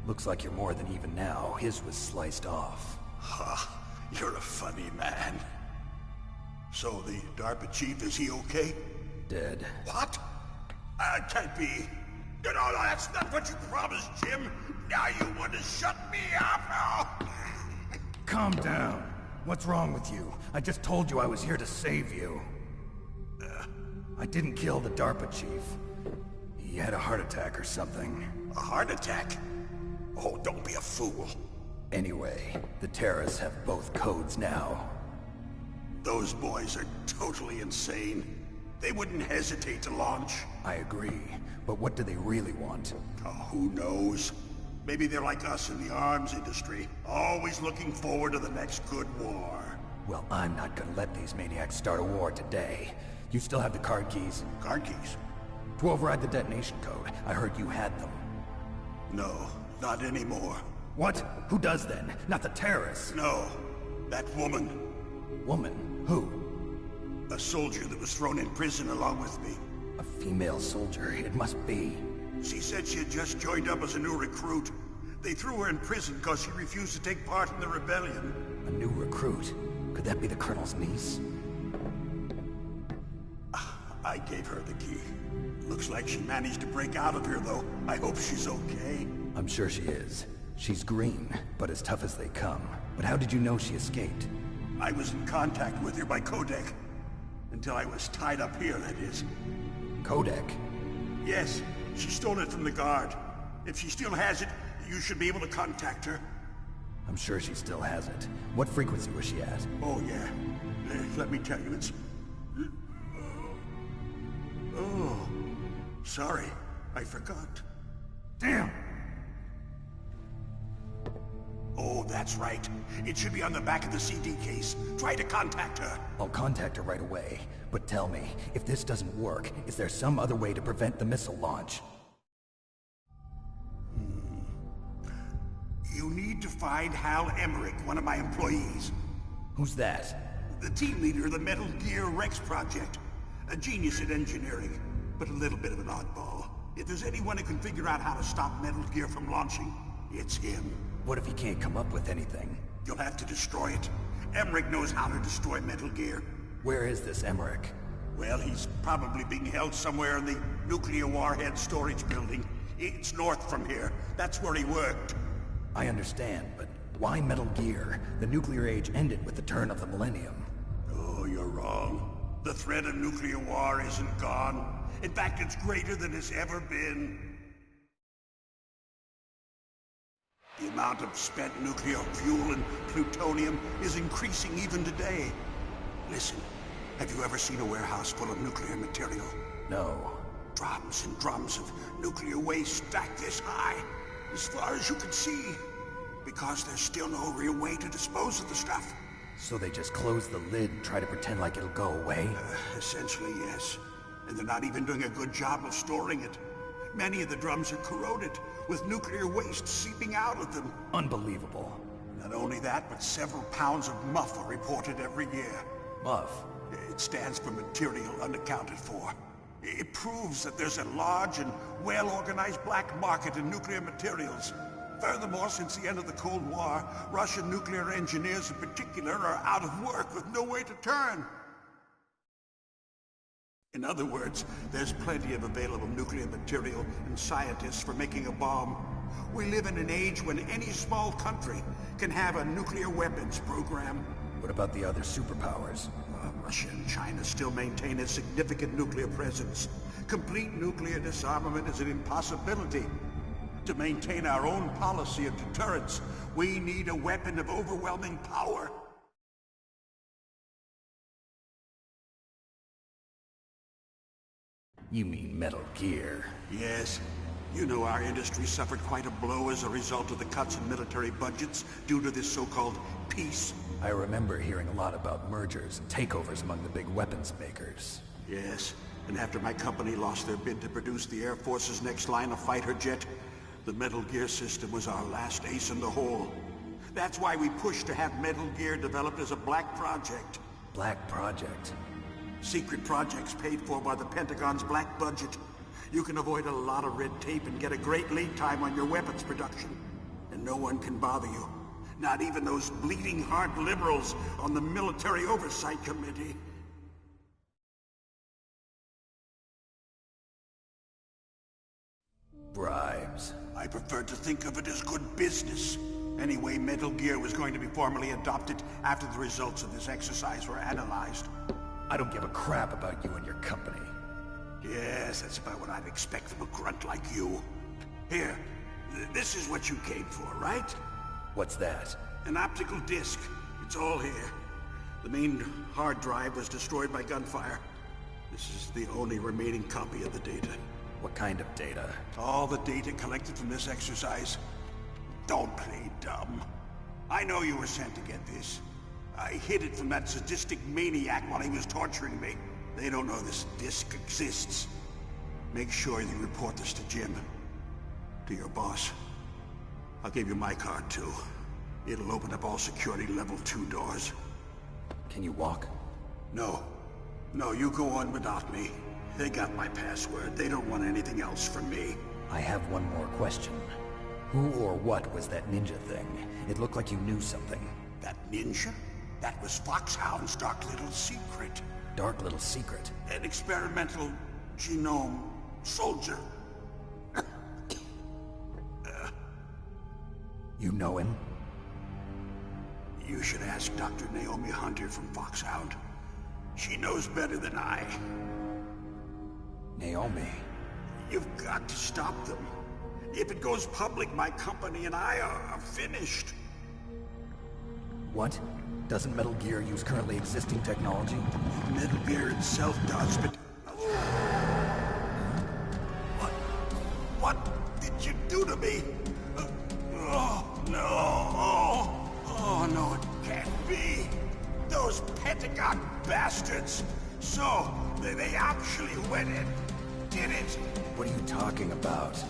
Looks like you're more than even now. His was sliced off. Ha, you're a funny man. So the DARPA chief, is he okay? Dead. What? Can't be. No, that's not what you promised, Jim. Now you want to shut me up? Oh. Calm down. What's wrong with you? I just told you I was here to save you. I didn't kill the DARPA chief. He had a heart attack or something. A heart attack? Oh, don't be a fool. Anyway, the terrorists have both codes now. Those boys are totally insane. They wouldn't hesitate to launch. I agree, but what do they really want? Oh, who knows? Maybe they're like us in the arms industry, always looking forward to the next good war. Well, I'm not gonna let these maniacs start a war today. You still have the card keys? Card keys? To override the detonation code. I heard you had them. No, not anymore. What? Who does then? Not the terrorists? No, that woman. Woman? Who? A soldier that was thrown in prison along with me. A female soldier, it must be. She said she had just joined up as a new recruit. They threw her in prison because she refused to take part in the rebellion. A new recruit? Could that be the Colonel's niece? I gave her the key. Looks like she managed to break out of here, though. I hope she's okay. I'm sure she is. She's green, but as tough as they come. But how did you know she escaped? I was in contact with her by codec. Until I was tied up here, that is. Codec? Yes, she stole it from the guard. If she still has it, you should be able to contact her. I'm sure she still has it. What frequency was she at? Oh, yeah. Let me tell you, it's... Oh, sorry. I forgot. Damn! Oh, that's right. It should be on the back of the CD case. Try to contact her. I'll contact her right away. But tell me, if this doesn't work, is there some other way to prevent the missile launch? You need to find Hal Emmerich, one of my employees. Who's that? The team leader of the Metal Gear Rex project. A genius at engineering, but a little bit of an oddball. If there's anyone who can figure out how to stop Metal Gear from launching, it's him. What if he can't come up with anything? You'll have to destroy it. Emmerich knows how to destroy Metal Gear. Where is this Emmerich? Well, he's probably being held somewhere in the nuclear warhead storage building. It's north from here. That's where he worked. I understand, but why Metal Gear? The nuclear age ended with the turn of the millennium. Oh, you're wrong. The threat of nuclear war isn't gone. In fact, it's greater than it's ever been. The amount of spent nuclear fuel and plutonium is increasing even today. Listen, have you ever seen a warehouse full of nuclear material? No. Drums and drums of nuclear waste stacked this high, as far as you can see. Because there's still no real way to dispose of the stuff. So they just close the lid and try to pretend like it'll go away? Essentially, yes. And they're not even doing a good job of storing it. Many of the drums are corroded, with nuclear waste seeping out of them. Unbelievable. Not only that, but several pounds of muff are reported every year. Muff? It stands for material unaccounted for. It proves that there's a large and well-organized black market in nuclear materials. Furthermore, since the end of the Cold War, Russian nuclear engineers in particular are out of work with no way to turn. In other words, there's plenty of available nuclear material and scientists for making a bomb. We live in an age when any small country can have a nuclear weapons program. What about the other superpowers? Russia and China still maintain a significant nuclear presence. Complete nuclear disarmament is an impossibility. To maintain our own policy of deterrence, we need a weapon of overwhelming power. You mean Metal Gear? Yes. You know our industry suffered quite a blow as a result of the cuts in military budgets due to this so-called peace. I remember hearing a lot about mergers and takeovers among the big weapons makers. Yes, and after my company lost their bid to produce the Air Force's next line of fighter jet, the Metal Gear system was our last ace in the hole. That's why we pushed to have Metal Gear developed as a black project. Black project? Secret projects paid for by the Pentagon's black budget. You can avoid a lot of red tape and get a great lead time on your weapons production. And no one can bother you. Not even those bleeding heart liberals on the Military Oversight Committee. Bribes. I prefer to think of it as good business. Anyway, Metal Gear was going to be formally adopted after the results of this exercise were analyzed. I don't give a crap about you and your company. Yes, that's about what I'd expect from a grunt like you. Here, this is what you came for, right? What's that? An optical disc. It's all here. The main hard drive was destroyed by gunfire. This is the only remaining copy of the data. What kind of data? All the data collected from this exercise. Don't play dumb. I know you were sent to get this. I hid it from that sadistic maniac while he was torturing me. They don't know this disc exists. Make sure you report this to Jim. To your boss. I'll give you my card, too. It'll open up all security level 2 doors. Can you walk? No. No, you go on without me. They got my password. They don't want anything else from me. I have one more question. Who or what was that ninja thing? It looked like you knew something. That ninja? That was Foxhound's dark little secret. Dark little secret? An experimental genome soldier. You know him? You should ask Dr. Naomi Hunter from Foxhound. She knows better than I. Naomi? You've got to stop them. If it goes public, my company and I are finished. What? Doesn't Metal Gear use currently existing technology? Metal Gear itself does, but... What did you do to me? Oh, no. Oh, no, it can't be. Those Pentagon bastards. So, they actually went and did it. What are you talking about?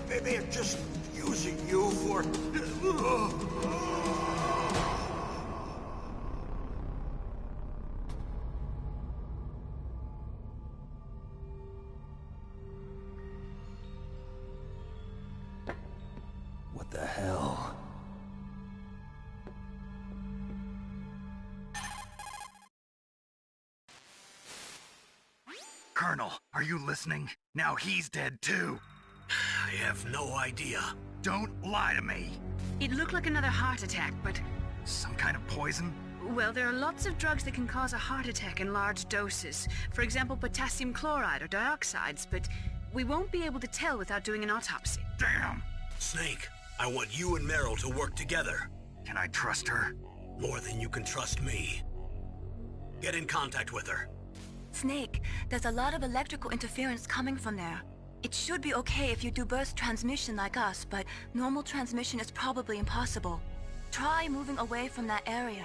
They're just using you for... What the hell? Colonel, are you listening? Now he's dead too. I have no idea. Don't lie to me. It looked like another heart attack, but... Some kind of poison? Well, there are lots of drugs that can cause a heart attack in large doses. For example, potassium chloride or dioxides, but we won't be able to tell without doing an autopsy. Damn! Snake, I want you and Meryl to work together. Can I trust her? More than you can trust me. Get in contact with her. Snake, there's a lot of electrical interference coming from there. It should be okay if you do burst transmission like us, but normal transmission is probably impossible. Try moving away from that area.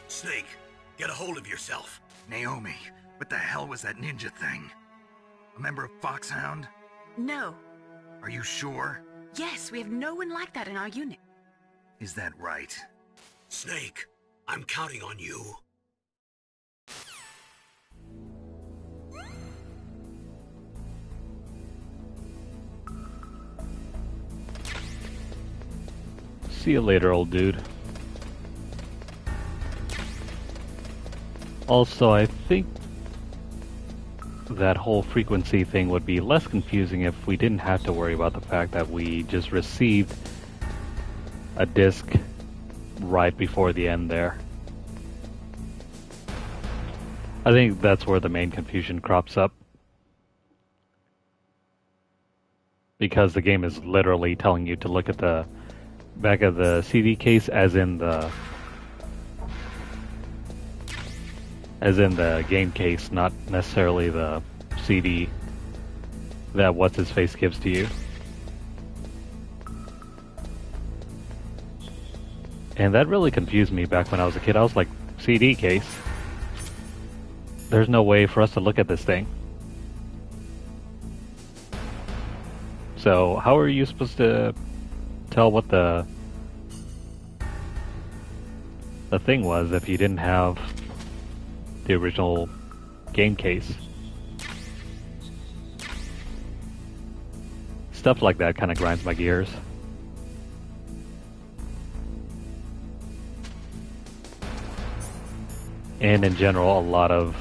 Snake, get a hold of yourself. Naomi, what the hell was that ninja thing? A member of Foxhound? No. Are you sure? Yes, we have no one like that in our unit. Is that right? Snake, I'm counting on you. See you later, old dude. Also, I think that whole frequency thing would be less confusing if we didn't have to worry about the fact that we just received a disc right before the end there. I think that's where the main confusion crops up. Because the game is literally telling you to look at the back of the CD case as in the game case, not necessarily the CD that what's-his-face gives to you. And that really confused me back when I was a kid. I was like, CD case? There's no way for us to look at this thing. So, how are you supposed to tell what the thing was if you didn't have the original game case? Stuff like that kind of grinds my gears. And in general, a lot of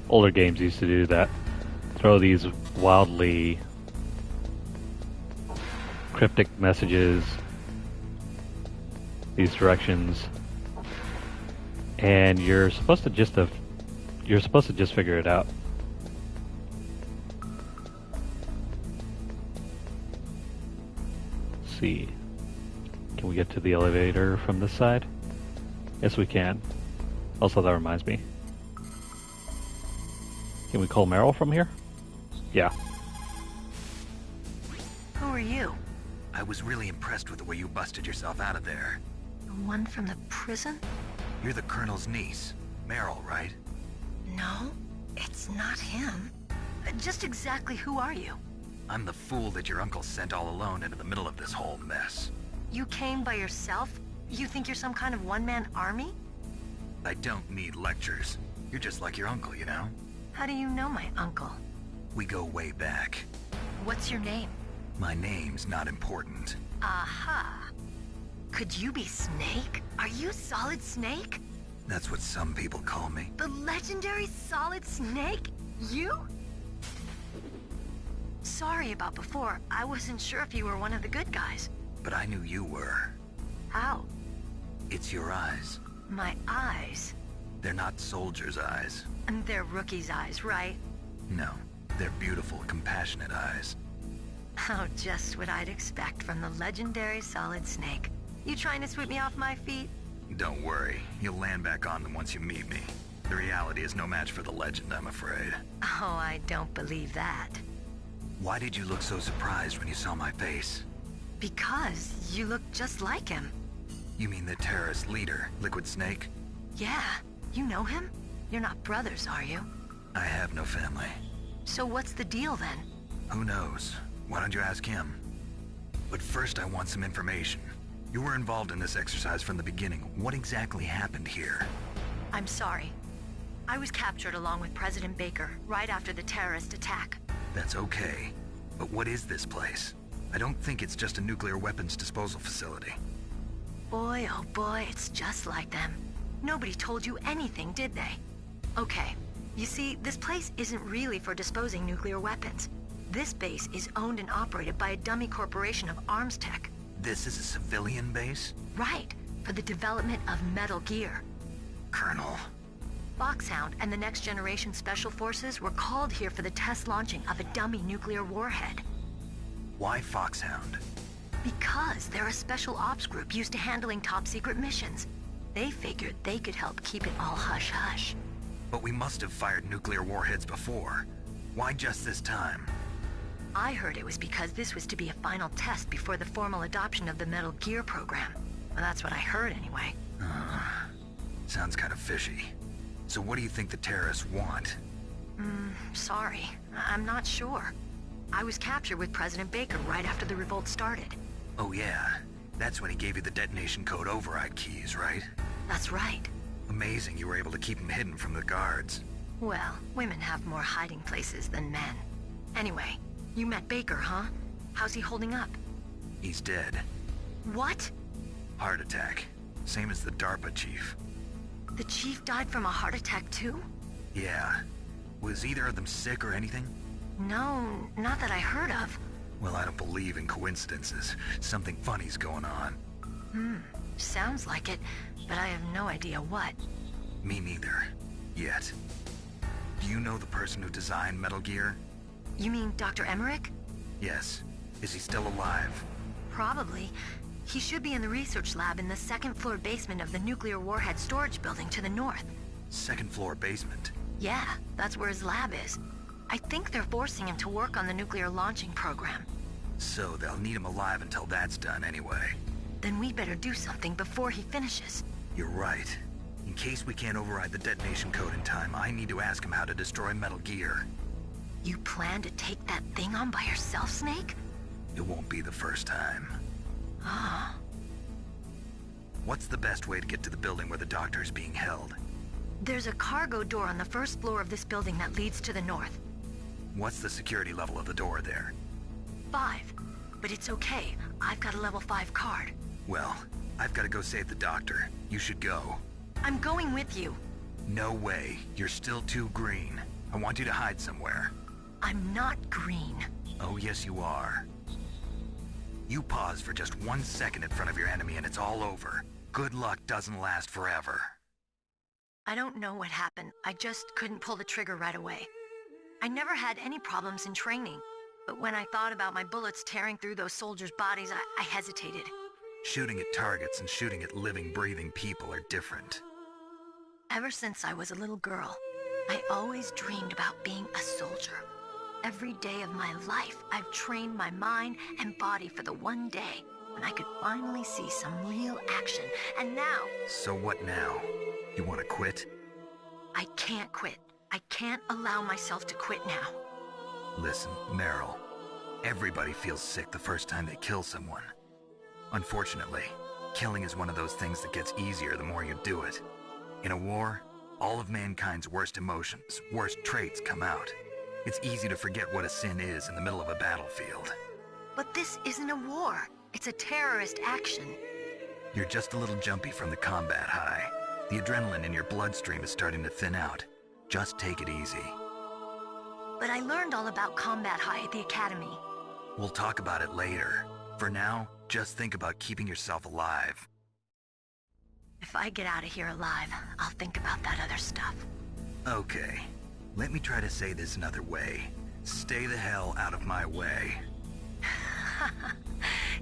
older games used to do that. Throw these wildly cryptic messages, these directions, and you're supposed to just figure it out. Let's see. Can we get to the elevator from this side? Yes, we can. Also, that reminds me. Can we call Meryl from here? Yeah. Who are you? I was really impressed with the way you busted yourself out of there. The one from the prison? You're the Colonel's niece, Meryl, right? No, it's not him. Just exactly who are you? I'm the fool that your uncle sent all alone into the middle of this whole mess. You came by yourself? You think you're some kind of one-man army? I don't need lectures. You're just like your uncle, you know? How do you know my uncle? We go way back. What's your name? My name's not important. Aha. Could you be Snake? Are you Solid Snake? That's what some people call me. The legendary Solid Snake? You? Sorry about before. I wasn't sure if you were one of the good guys. But I knew you were. How? It's your eyes. My eyes? They're not soldiers' eyes. And they're rookies' eyes, right? No, they're beautiful, compassionate eyes. Oh, just what I'd expect from the legendary Solid Snake. You trying to sweep me off my feet? Don't worry, you'll land back on them once you meet me. The reality is no match for the legend, I'm afraid. Oh, I don't believe that. Why did you look so surprised when you saw my face? Because you look just like him. You mean the terrorist leader, Liquid Snake? Yeah, you know him? You're not brothers, are you? I have no family. So what's the deal then? Who knows? Why don't you ask him? But first I want some information. You were involved in this exercise from the beginning. What exactly happened here? I'm sorry. I was captured along with President Baker right after the terrorist attack. That's okay. But what is this place? I don't think it's just a nuclear weapons disposal facility. Boy, oh boy, it's just like them. Nobody told you anything, did they? Okay, you see, this place isn't really for disposing nuclear weapons. This base is owned and operated by a dummy corporation of arms tech. This is a civilian base? Right, for the development of Metal Gear. Colonel. Foxhound and the Next Generation Special Forces were called here for the test launching of a dummy nuclear warhead. Why Foxhound? Because they're a special ops group used to handling top-secret missions. They figured they could help keep it all hush-hush. But we must have fired nuclear warheads before. Why just this time? I heard it was because this was to be a final test before the formal adoption of the Metal Gear program. Well, that's what I heard anyway. Sounds kind of fishy. So what do you think the terrorists want? Sorry. I'm not sure. I was captured with President Baker right after the revolt started. Oh yeah, that's when he gave you the detonation code override keys, right? That's right. Amazing you were able to keep him hidden from the guards. Well, women have more hiding places than men. Anyway, you met Baker, huh? How's he holding up? He's dead. What? Heart attack. Same as the DARPA chief. The chief died from a heart attack too? Yeah. Was either of them sick or anything? No, not that I heard of. Well, I don't believe in coincidences. Something funny's going on. Sounds like it, but I have no idea what. Me neither. Yet. Do you know the person who designed Metal Gear? You mean Dr. Emmerich? Yes. Is he still alive? Probably. He should be in the research lab in the second-floor basement of the nuclear warhead storage building to the north. Second-floor basement? Yeah, that's where his lab is. I think they're forcing him to work on the nuclear launching program. So they'll need him alive until that's done anyway. Then we better do something before he finishes. You're right. In case we can't override the detonation code in time, I need to ask him how to destroy Metal Gear. You plan to take that thing on by yourself, Snake? It won't be the first time. Ah. What's the best way to get to the building where the doctor is being held? There's a cargo door on the first floor of this building that leads to the north. What's the security level of the door there? 5. But it's okay. I've got a level 5 card. Well, I've got to go save the doctor. You should go. I'm going with you. No way. You're still too green. I want you to hide somewhere. I'm not green. Oh, yes you are. You pause for just 1 second in front of your enemy and it's all over. Good luck doesn't last forever. I don't know what happened. I just couldn't pull the trigger right away. I never had any problems in training, but when I thought about my bullets tearing through those soldiers' bodies, I hesitated. Shooting at targets and shooting at living, breathing people are different. Ever since I was a little girl, I always dreamed about being a soldier. Every day of my life, I've trained my mind and body for the one day when I could finally see some real action, and now... So what now? You want to quit? I can't quit. I can't allow myself to quit now. Listen, Meryl. Everybody feels sick the first time they kill someone. Unfortunately, killing is one of those things that gets easier the more you do it. In a war, all of mankind's worst emotions, worst traits come out. It's easy to forget what a sin is in the middle of a battlefield. But this isn't a war. It's a terrorist action. You're just a little jumpy from the combat high. The adrenaline in your bloodstream is starting to thin out. Just take it easy. But I learned all about combat high at the academy. We'll talk about it later. For now, just think about keeping yourself alive. If I get out of here alive, I'll think about that other stuff. Okay. Let me try to say this another way. Stay the hell out of my way.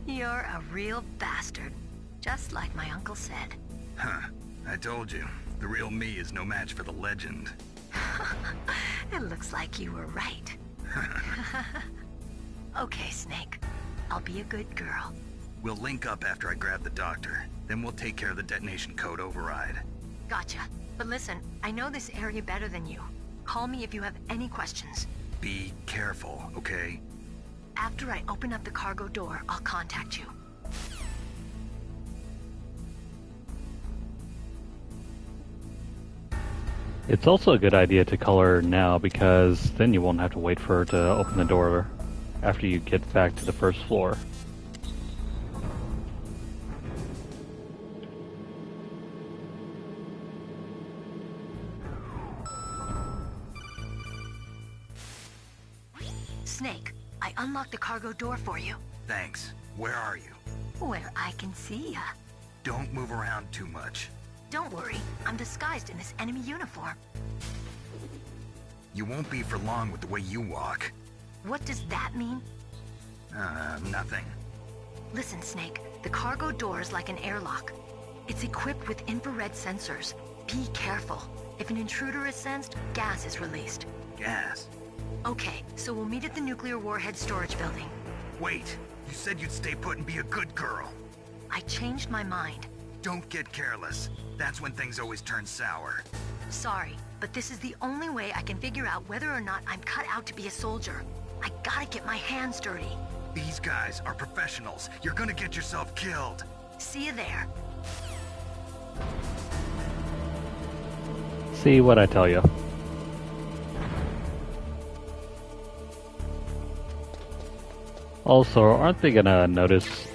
You're a real bastard. Just like my uncle said. Huh. I told you. The real me is no match for the legend. It looks like you were right. Okay, Snake. I'll be a good girl. We'll link up after I grab the doctor. Then we'll take care of the detonation code override. Gotcha. But listen, I know this area better than you. Call me if you have any questions. Be careful, okay? After I open up the cargo door, I'll contact you. It's also a good idea to color now because then you won't have to wait for her to open the door after you get back to the first floor. Snake, I unlocked the cargo door for you. Thanks. Where are you? Where I can see ya. Don't move around too much. Don't worry, I'm disguised in this enemy uniform. You won't be for long with the way you walk. What does that mean? Nothing. Listen, Snake, the cargo door is like an airlock. It's equipped with infrared sensors. Be careful. If an intruder is sensed, gas is released. Gas? Okay, so we'll meet at the nuclear warhead storage building. Wait, you said you'd stay put and be a good girl. I changed my mind. Don't get careless. That's when things always turn sour. Sorry, but this is the only way I can figure out whether or not I'm cut out to be a soldier. I gotta get my hands dirty. These guys are professionals. You're gonna get yourself killed. See you there. See what I tell you. Also, aren't they gonna notice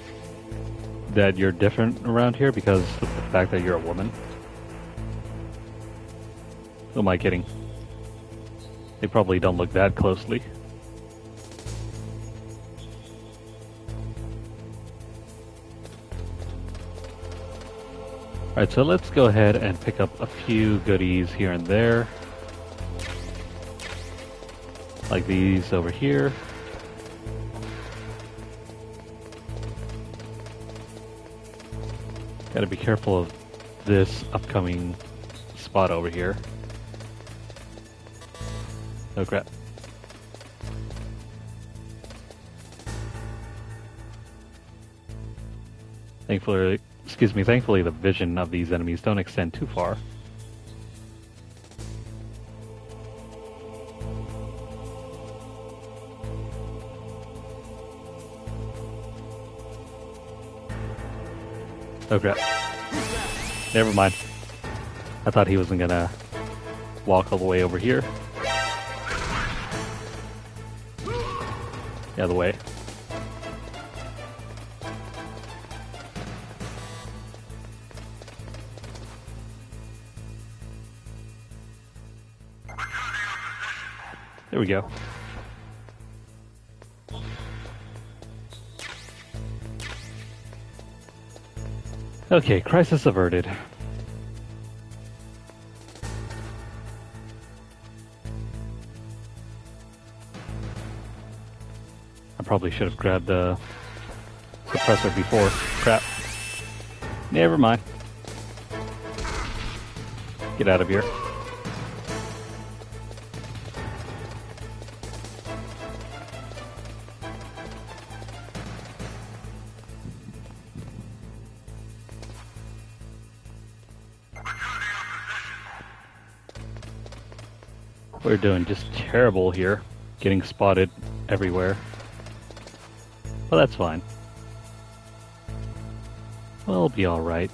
that you're different around here because of the fact that you're a woman? Who am I kidding? They probably don't look that closely. Alright, so let's go ahead and pick up a few goodies here and there. Like these over here. Gotta be careful of this upcoming spot over here. Oh crap. Thankfully the vision of these enemies don't extend too far. Oh crap. Never mind. I thought he wasn't gonna walk all the way over here. The other way. There we go. Okay, crisis averted. I probably should have grabbed the suppressor before. Crap. Never mind. Get out of here. We're doing just terrible here, getting spotted everywhere. Well, that's fine. We'll be alright.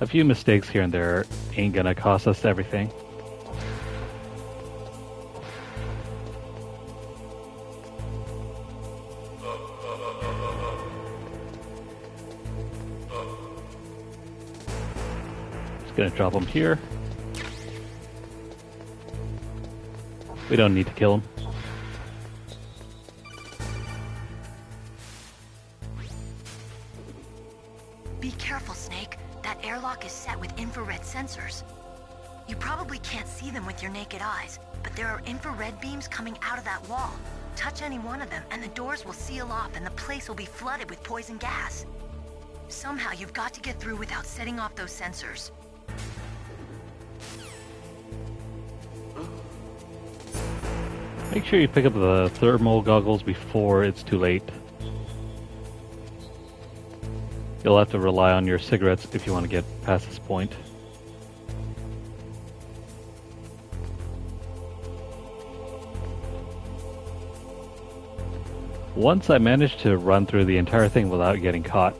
A few mistakes here and there ain't gonna cost us everything. Gonna drop him here. We don't need to kill him. Be careful, Snake. That airlock is set with infrared sensors. You probably can't see them with your naked eyes, but there are infrared beams coming out of that wall. Touch any one of them, and the doors will seal off, and the place will be flooded with poison gas. Somehow, you've got to get through without setting off those sensors. Make sure you pick up the thermal goggles before it's too late. You'll have to rely on your cigarettes if you want to get past this point. Once I managed to run through the entire thing without getting caught.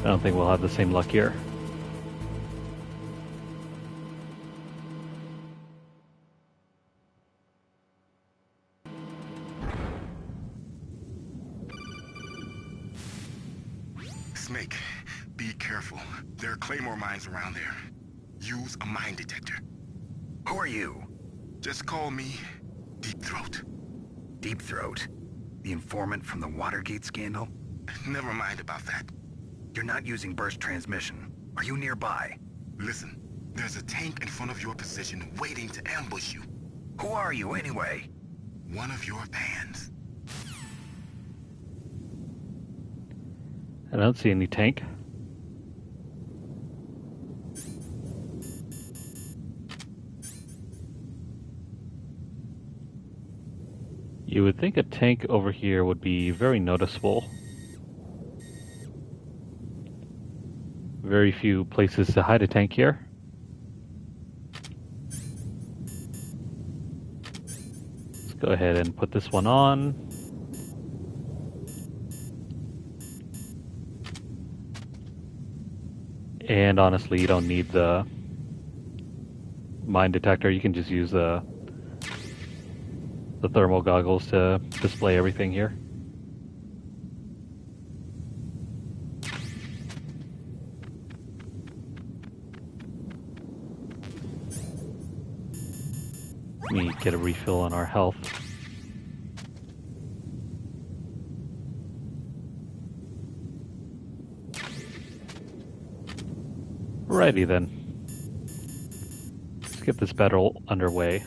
I don't think we'll have the same luck here. Snake, be careful. There are claymore mines around there. Use a mine detector. Who are you? Just call me Deep Throat. Deep Throat? The informant from the Watergate scandal? Never mind about that. You're not using burst transmission. Are you nearby? Listen, there's a tank in front of your position waiting to ambush you. Who are you anyway? One of your fans. I don't see any tank. You would think a tank over here would be very noticeable. Very few places to hide a tank here. Let's go ahead and put this one on. And honestly, you don't need the mine detector. You can just use the thermal goggles to display everything here. Let me get a refill on our health. Alrighty then. Let's get this battle underway.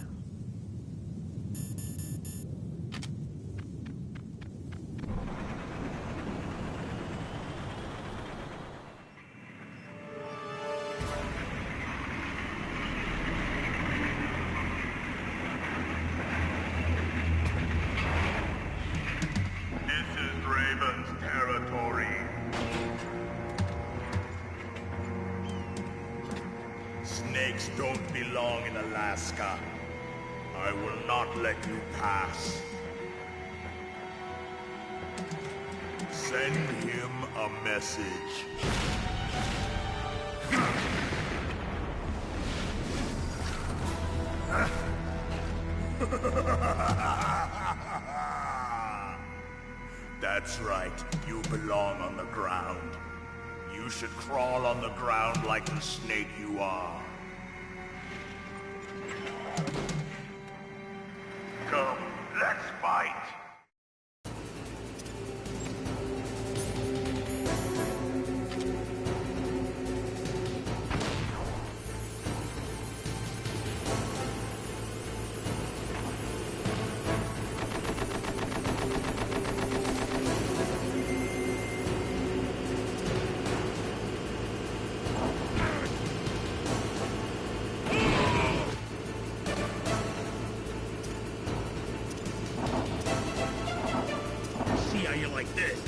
Snakes don't belong in Alaska. I will not let you pass. Send him a message. That's right, you belong on the ground. You should crawl on the ground like the snake you are. Come, let's fight! Like this.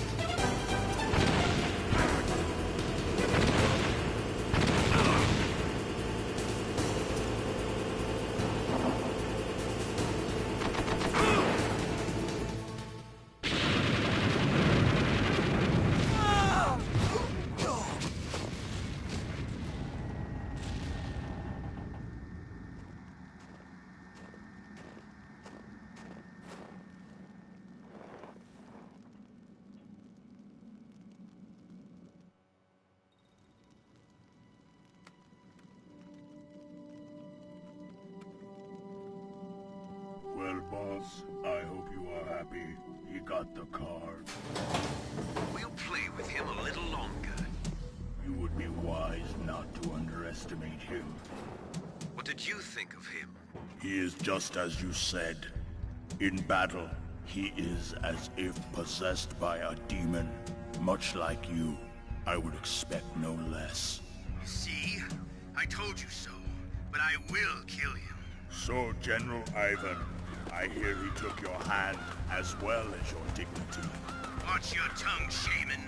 Well, boss, I hope you are happy. He got the card. We'll play with him a little longer. You would be wise not to underestimate him. What did you think of him? He is just as you said. In battle, he is as if possessed by a demon. Much like you, I would expect no less. See? I told you so. But I will kill him. So, General Ivan, I hear he took your hand as well as your dignity. Watch your tongue, shaman.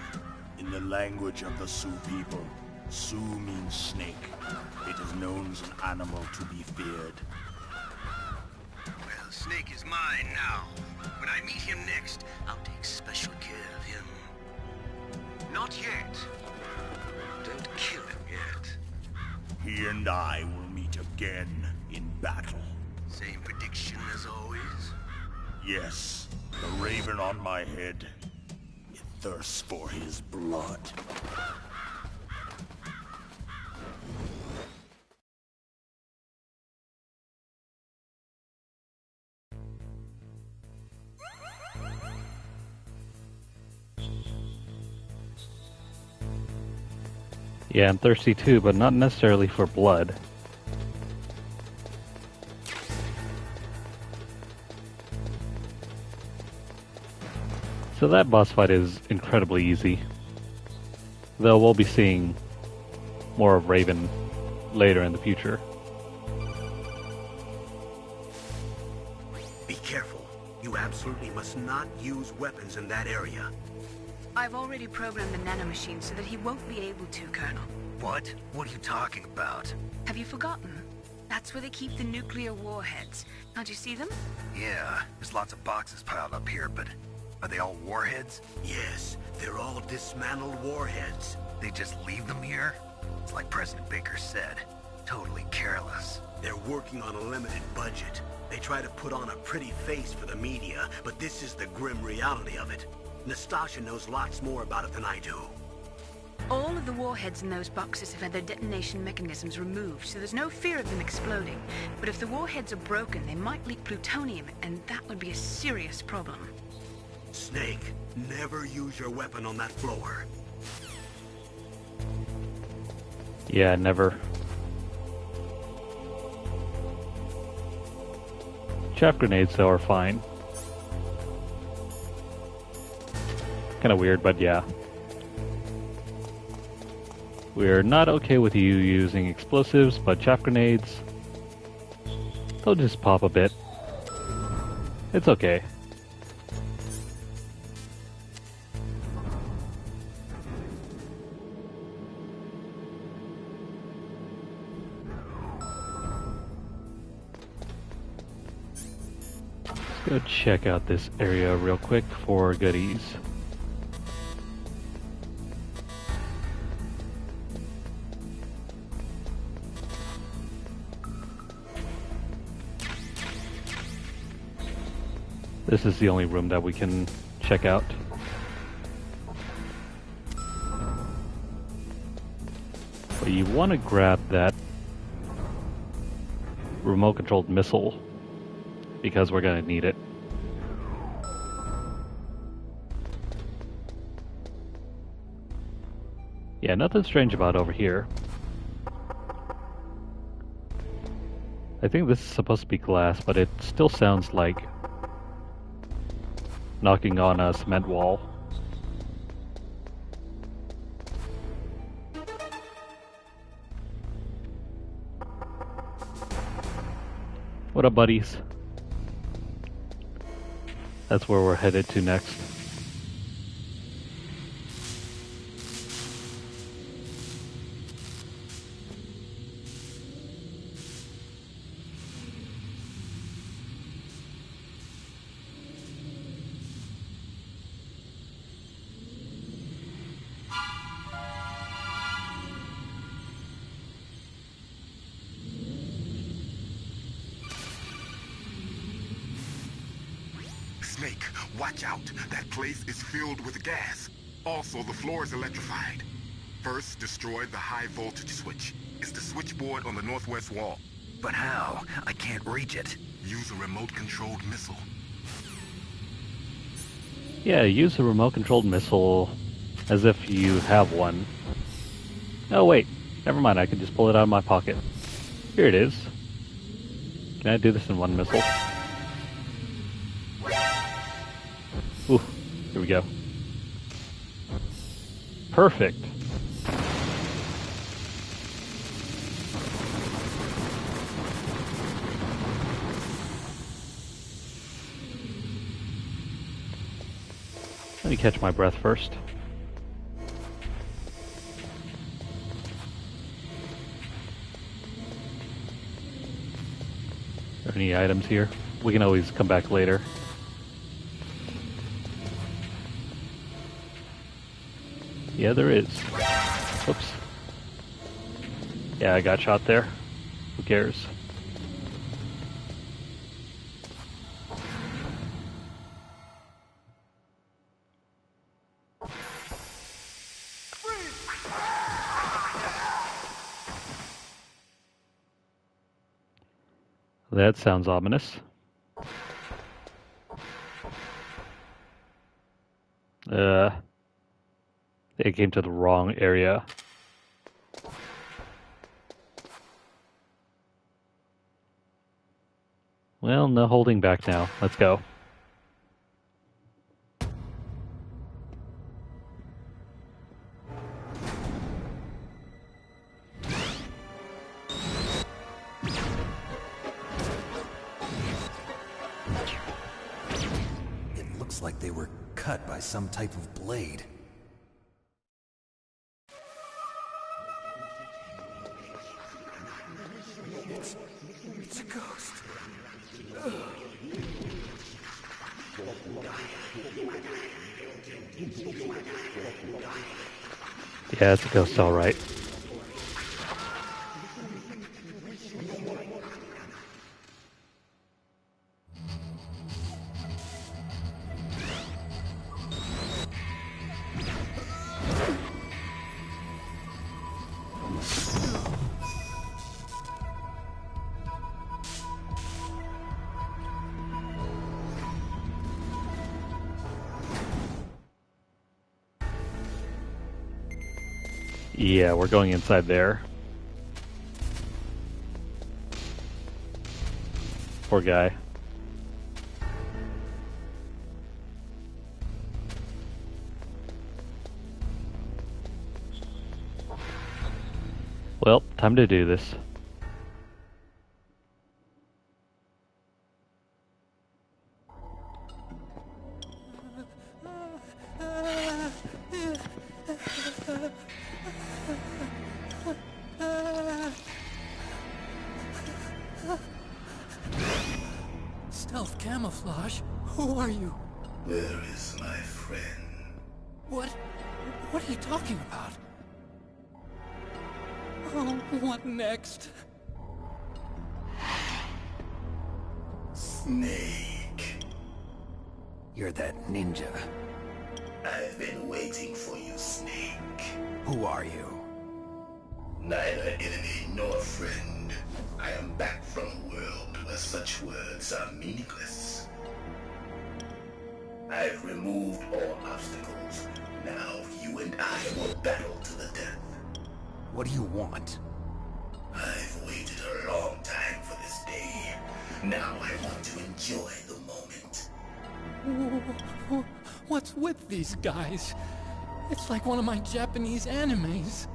In the language of the Sioux people, Sioux means snake. It is known as an animal to be feared. Well, Snake is mine now. When I meet him next, I'll take special care of him. Not yet. Don't kill him yet. He and I will meet again in battle. Same prediction as always? Yes, the raven on my head. It thirsts for his blood. Yeah, I'm thirsty too, but not necessarily for blood. So that boss fight is incredibly easy. Though we'll be seeing more of Raven later in the future. Be careful. You absolutely must not use weapons in that area. I've already programmed the nanomachine so that he won't be able to, Colonel. What? What are you talking about? Have you forgotten? That's where they keep the nuclear warheads. Can't you see them? Yeah, there's lots of boxes piled up here, but are they all warheads? Yes, they're all dismantled warheads. They just leave them here? It's like President Baker said, totally careless. They're working on a limited budget. They try to put on a pretty face for the media, but this is the grim reality of it. Nastasha knows lots more about it than I do. All of the warheads in those boxes have had their detonation mechanisms removed, so there's no fear of them exploding. But if the warheads are broken, they might leak plutonium, and that would be a serious problem. Snake, never use your weapon on that floor. Yeah, never. Chaff grenades, though, are fine. Kinda weird, but yeah. We're not okay with you using explosives, but chaff grenades, they'll just pop a bit. It's okay. Let's go check out this area real quick for goodies. This is the only room that we can check out. But you want to grab that remote-controlled missile, because we're going to need it. Yeah, nothing strange about over here. I think this is supposed to be glass, but it still sounds like knocking on a cement wall. What up, buddies? That's where we're headed to next. Snake, watch out. That place is filled with gas. Also, the floor is electrified. First, destroy the high voltage switch. It's the switchboard on the northwest wall. But how? I can't reach it. Use a remote-controlled missile. Yeah, use a remote-controlled missile as if you have one. Oh wait, never mind, I can just pull it out of my pocket. Here it is. Can I do this in one missile? Ooh, here we go. Perfect. Let me catch my breath first. Are there any items here? We can always come back later. Yeah, there is. Oops. Yeah, I got shot there. Who cares? That sounds ominous. They came to the wrong area. Well, no holding back now. Let's go. It looks like they were cut by some type of blade. It's a ghost. Yeah, it's a ghost, all right. Yeah, we're going inside there. Poor guy. Well, time to do this. Stealth camouflage? Who are you? Where is my friend? What are you talking about? Oh, what next? Snake. You're that ninja. I've been waiting for you, Snake. Who are you? Neither enemy nor friend. I am back from a world where such words are meaningless. I've removed all obstacles. Now you and I will battle to the death. What do you want? I've waited a long time for this day. Now I want to enjoy the moment. What's with these guys? It's like one of my Japanese animes.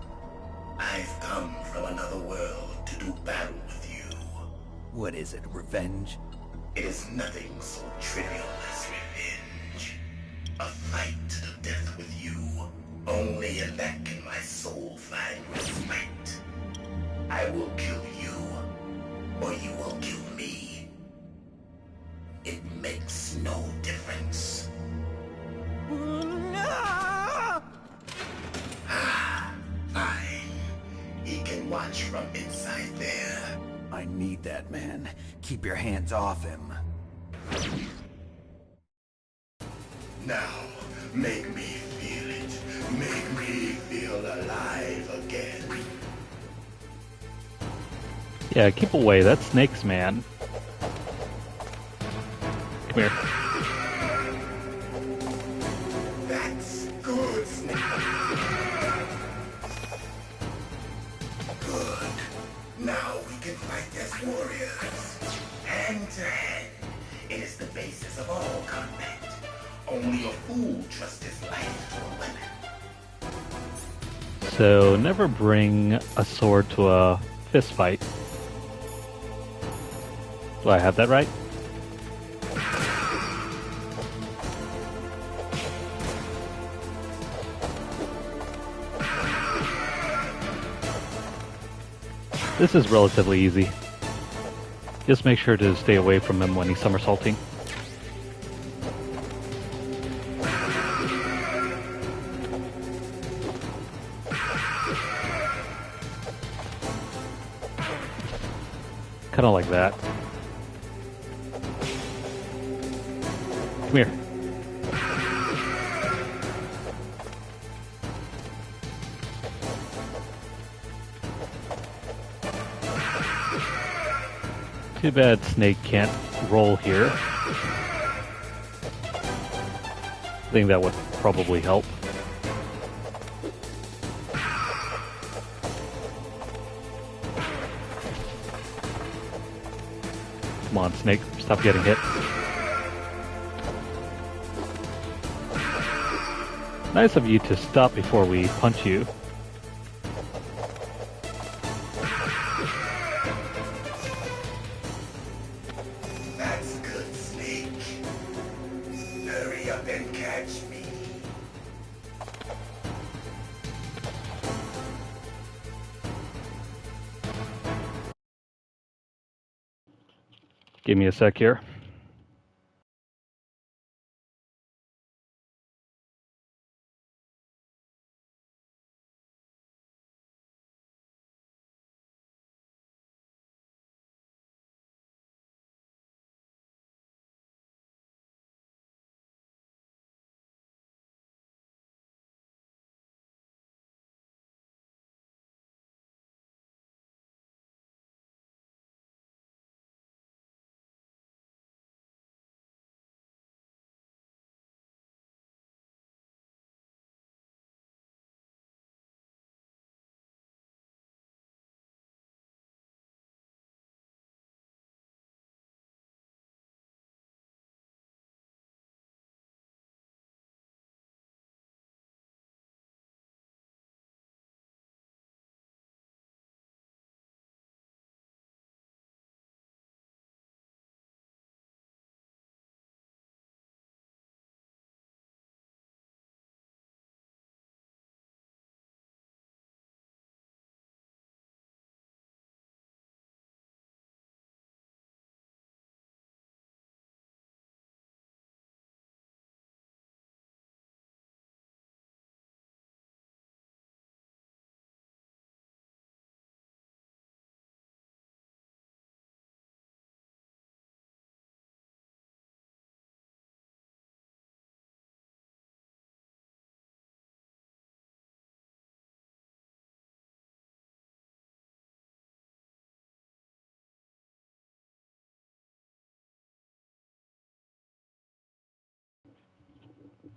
I've come from another world to do battle with you. What is it, revenge? It is nothing so trivial as revenge. A fight to the death with you. Only in that can my soul find respite. I will kill you, or you will kill me. It makes no difference. Fine. He can watch from inside there. I need that man. Keep your hands off him. Now, make me feel it. Make me feel alive again. Yeah, keep away. That's Snake's man. Come here. That's good, Snake. Now we can fight as warriors. Hand to hand. It is the basis of all combat. Only a fool trusts his life to a weapon. So never bring a sword to a fist fight. Do I have that right? This is relatively easy. Just make sure to stay away from him when he's somersaulting. Kind of like that. Come here. Too bad Snake can't roll here. I think that would probably help. Come on, Snake, stop getting hit. Nice of you to stop before we punch you. That's good, Snake. Hurry up and catch me. Give me a sec here.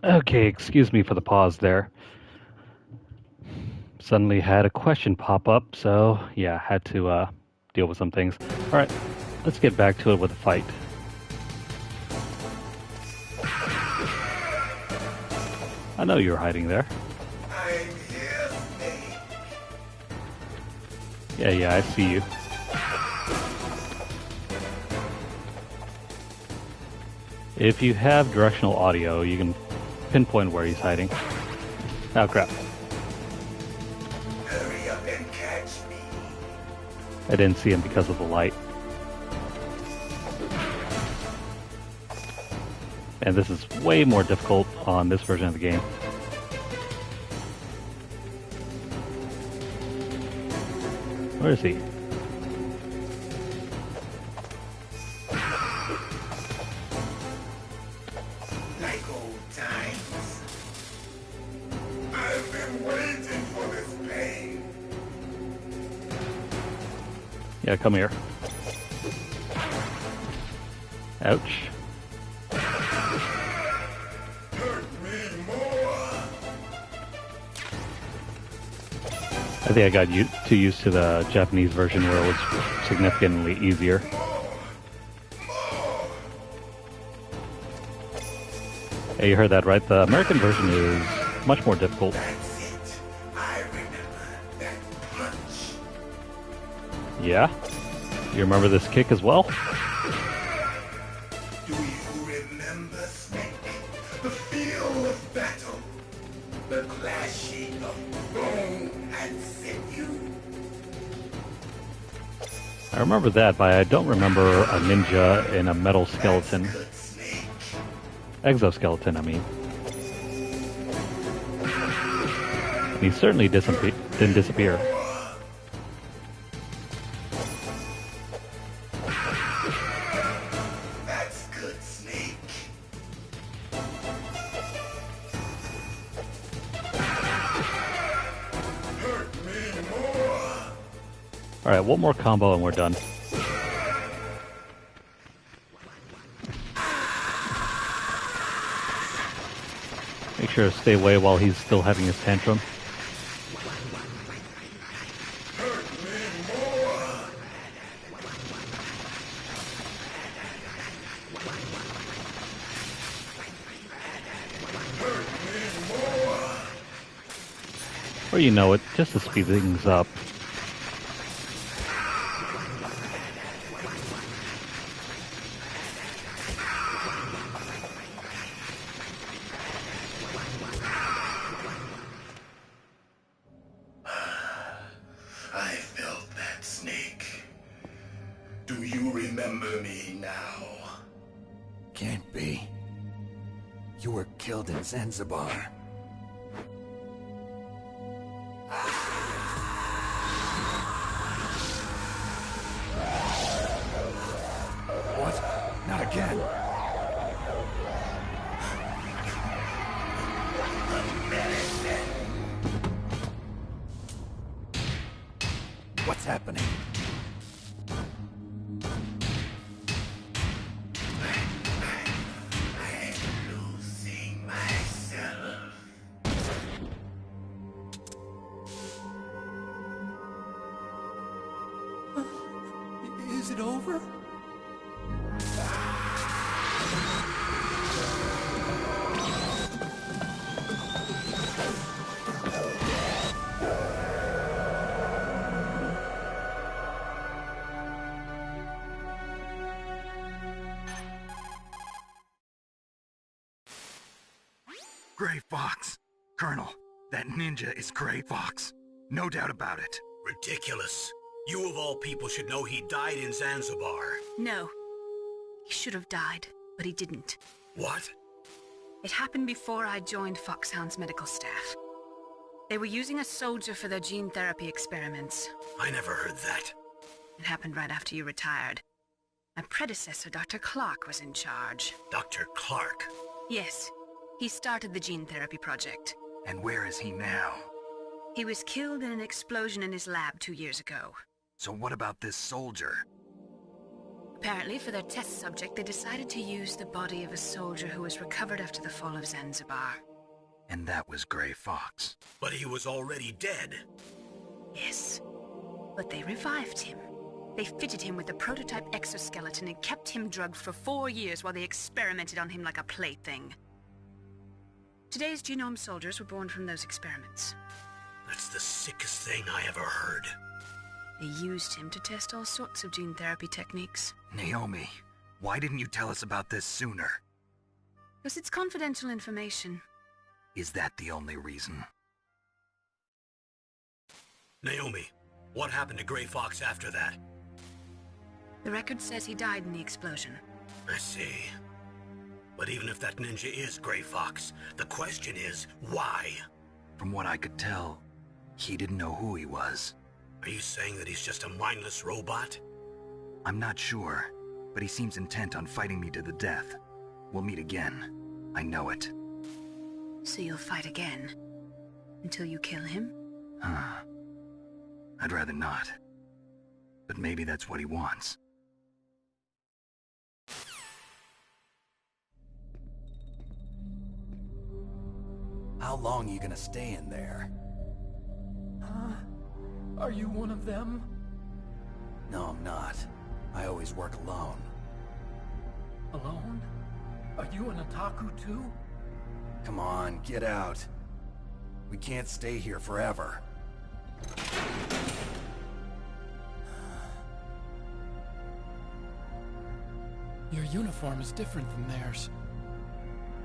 Okay, excuse me for the pause there. Suddenly had a question pop up, so yeah, had to deal with some things. Alright, let's get back to it with the fight. I know you're hiding there. I'm here, Snake. Yeah, I see you. If you have directional audio, you can pinpoint where he's hiding. Oh crap. Hurry up and catch me. I didn't see him because of the light. And this is way more difficult on this version of the game. Where is he? Like old times. I've been waiting for this pain. Yeah, come here. Ouch. I I think I got too used to the Japanese version where it was significantly easier. Hey, you heard that right? The American version is much more difficult. Yeah? You remember this kick as well? Do you remember, Snake? The feel of battle. The clashing of bone and sinew. I remember that, but I don't remember a ninja in a metal skeleton. Exoskeleton, I mean. And he certainly didn't disappear. That's good, Snake. Hurt me more. Alright, one more combo and we're done. Make sure to stay away while he's still having his tantrum. Or you know it, just to speed things up. I felt that, Snake. Do you remember me now? Can't be. You were killed in Zanzibar. What? Not again. What's happening? I'm losing myself. Is it over? Gray Fox. Colonel, that ninja is Gray Fox. No doubt about it. Ridiculous. You of all people should know he died in Zanzibar. No. He should have died, but he didn't. What? It happened before I joined Foxhound's medical staff. They were using a soldier for their gene therapy experiments. I never heard that. It happened right after you retired. My predecessor, Dr. Clark, was in charge. Dr. Clark? Yes. He started the gene therapy project. And where is he now? He was killed in an explosion in his lab 2 years ago. So what about this soldier? Apparently, for their test subject, they decided to use the body of a soldier who was recovered after the fall of Zanzibar. And that was Gray Fox. But he was already dead. Yes. But they revived him. They fitted him with a prototype exoskeleton and kept him drugged for 4 years while they experimented on him like a plaything. Today's genome soldiers were born from those experiments. That's the sickest thing I ever heard. They used him to test all sorts of gene therapy techniques. Naomi, why didn't you tell us about this sooner? Because it's confidential information. Is that the only reason? Naomi, what happened to Gray Fox after that? The record says he died in the explosion. I see. But even if that ninja is Gray Fox, the question is, why? From what I could tell, he didn't know who he was. Are you saying that he's just a mindless robot? I'm not sure, but he seems intent on fighting me to the death. We'll meet again. I know it. So you'll fight again? Until you kill him? I'd rather not. But maybe that's what he wants. How long are you gonna stay in there? Are you one of them? No, I'm not. I always work alone. Alone? Are you an otaku too? Come on, get out. We can't stay here forever. Your uniform is different than theirs.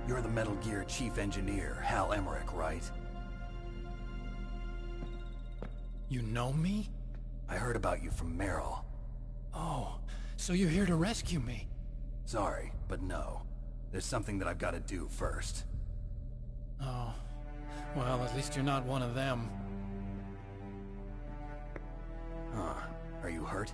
You're the Metal Gear Chief Engineer, Hal Emmerich, right? You know me? I heard about you from Meryl. Oh, so you're here to rescue me? Sorry, but no. There's something that I've got to do first. Oh. Well, at least you're not one of them. Huh. Are you hurt?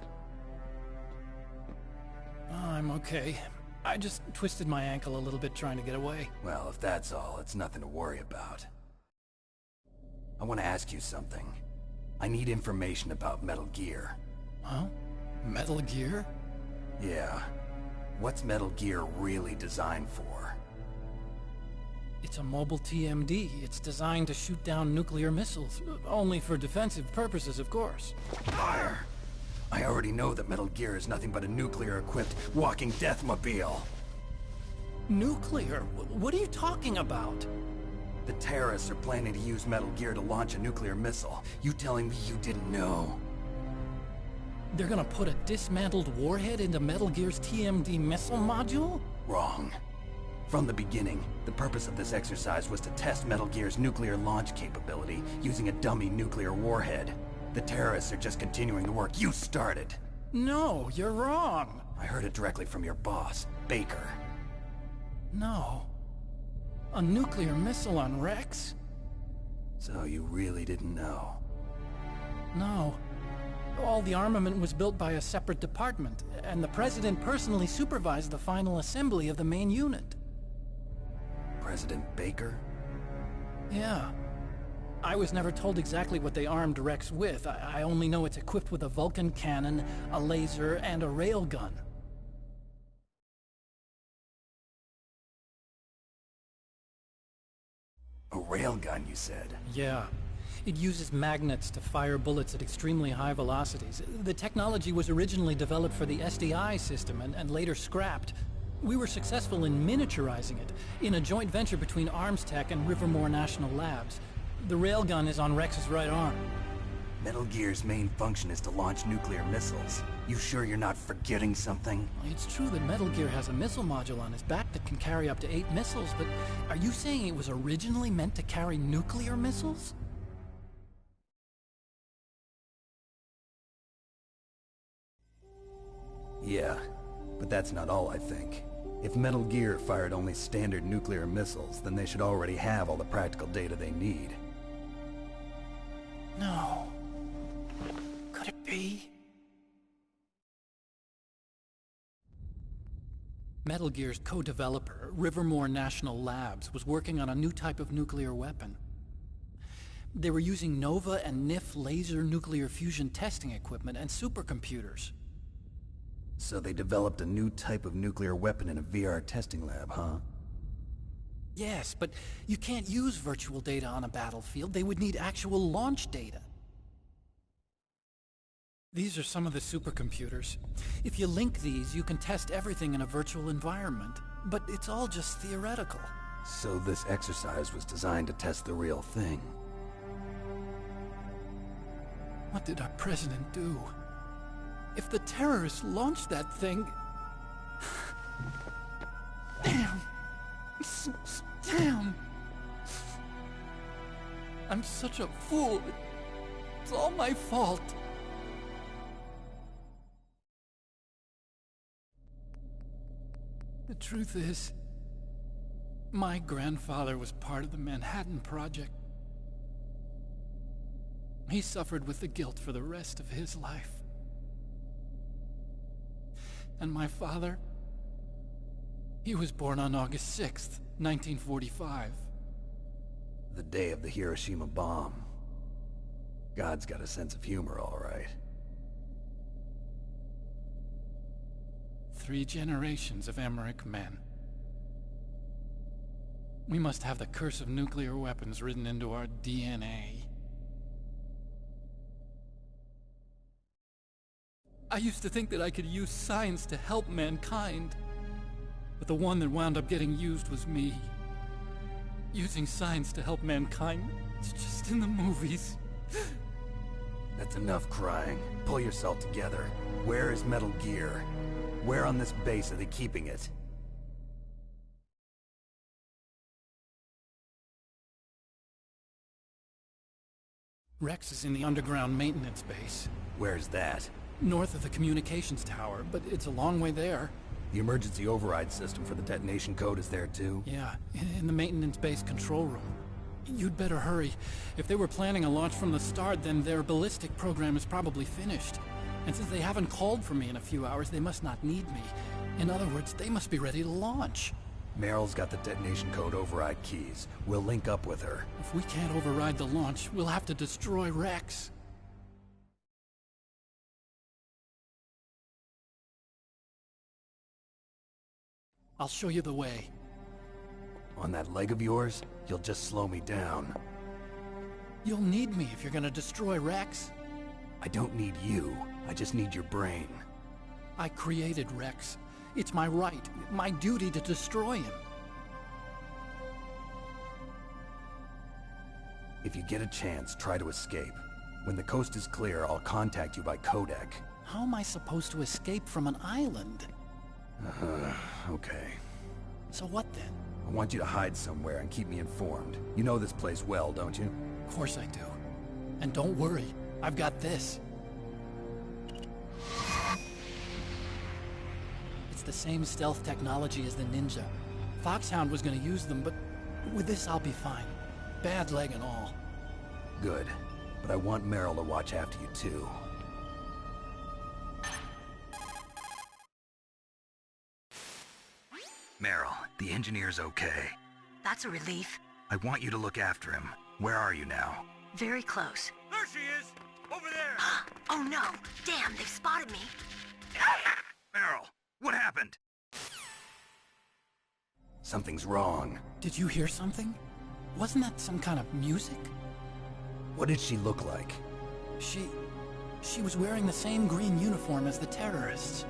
I'm okay. I just twisted my ankle a little bit trying to get away. Well, if that's all, it's nothing to worry about. I want to ask you something. I need information about Metal Gear. Huh? Metal Gear? Yeah. What's Metal Gear really designed for? It's a mobile TMD. It's designed to shoot down nuclear missiles. Only for defensive purposes, of course. Fire! I already know that Metal Gear is nothing but a nuclear-equipped walking deathmobile. Nuclear? What are you talking about? The terrorists are planning to use Metal Gear to launch a nuclear missile. You telling me you didn't know? They're gonna put a dismantled warhead into Metal Gear's TMD missile module? Wrong. From the beginning, the purpose of this exercise was to test Metal Gear's nuclear launch capability using a dummy nuclear warhead. The terrorists are just continuing the work you started. No, you're wrong. I heard it directly from your boss, Baker. No. A nuclear missile on Rex? So you really didn't know? No. All the armament was built by a separate department, and the President personally supervised the final assembly of the main unit. President Baker? Yeah. I was never told exactly what they armed Rex with. I only know it's equipped with a Vulcan cannon, a laser, and a railgun. A railgun, you said? Yeah. It uses magnets to fire bullets at extremely high velocities. The technology was originally developed for the SDI system and later scrapped. We were successful in miniaturizing it, in a joint venture between ArmsTech and Rivermore National Labs. The railgun is on Rex's right arm. Metal Gear's main function is to launch nuclear missiles. You sure you're not forgetting something? It's true that Metal Gear has a missile module on his back that can carry up to 8 missiles, but are you saying it was originally meant to carry nuclear missiles? Yeah, but that's not all I think. If Metal Gear fired only standard nuclear missiles, then they should already have all the practical data they need. No. Could it be? Metal Gear's co-developer, Rivermore National Labs, was working on a new type of nuclear weapon. They were using NOVA and NIF laser nuclear fusion testing equipment and supercomputers. So they developed a new type of nuclear weapon in a VR testing lab, huh? Yes, but you can't use virtual data on a battlefield. They would need actual launch data. These are some of the supercomputers. If you link these, you can test everything in a virtual environment. But it's all just theoretical. So this exercise was designed to test the real thing. What did our president do? If the terrorists launched that thing... Damn! Damn! I'm such a fool. It's all my fault. The truth is, my grandfather was part of the Manhattan Project. He suffered with the guilt for the rest of his life. And my father, he was born on August 6th, 1945. The day of the Hiroshima bomb. God's got a sense of humor, all right. 3 generations of Emmerich men. We must have the curse of nuclear weapons written into our DNA. I used to think that I could use science to help mankind. But the one that wound up getting used was me. Using science to help mankind, it's just in the movies. That's enough crying. Pull yourself together. Where is Metal Gear? Where on this base are they keeping it? Rex is in the underground maintenance base. Where's that? North of the communications tower, but it's a long way there. The emergency override system for the detonation code is there too? Yeah, in the maintenance base control room. You'd better hurry. If they were planning a launch from the start, then their ballistic program is probably finished. And since they haven't called for me in a few hours, they must not need me. In other words, they must be ready to launch. Meryl's got the detonation code override keys. We'll link up with her. If we can't override the launch, we'll have to destroy Rex. I'll show you the way. On that leg of yours, you'll just slow me down. You'll need me if you're gonna destroy Rex. I don't need you. I just need your brain. I created Rex. It's my right, my duty to destroy him. If you get a chance, try to escape. When the coast is clear, I'll contact you by codec. How am I supposed to escape from an island? Okay. So what then? I want you to hide somewhere and keep me informed. You know this place well, don't you? Of course I do. And don't worry, I've got this. It's the same stealth technology as the Ninja. Foxhound was gonna use them, but with this I'll be fine. Bad leg and all. Good. But I want Meryl to watch after you too. Meryl, the engineer's okay. That's a relief. I want you to look after him. Where are you now? Very close. There she is! Over there! Oh no! Damn, they've spotted me! Meryl, what happened? Something's wrong. Did you hear something? Wasn't that some kind of music? What did she look like? She was wearing the same green uniform as the terrorists.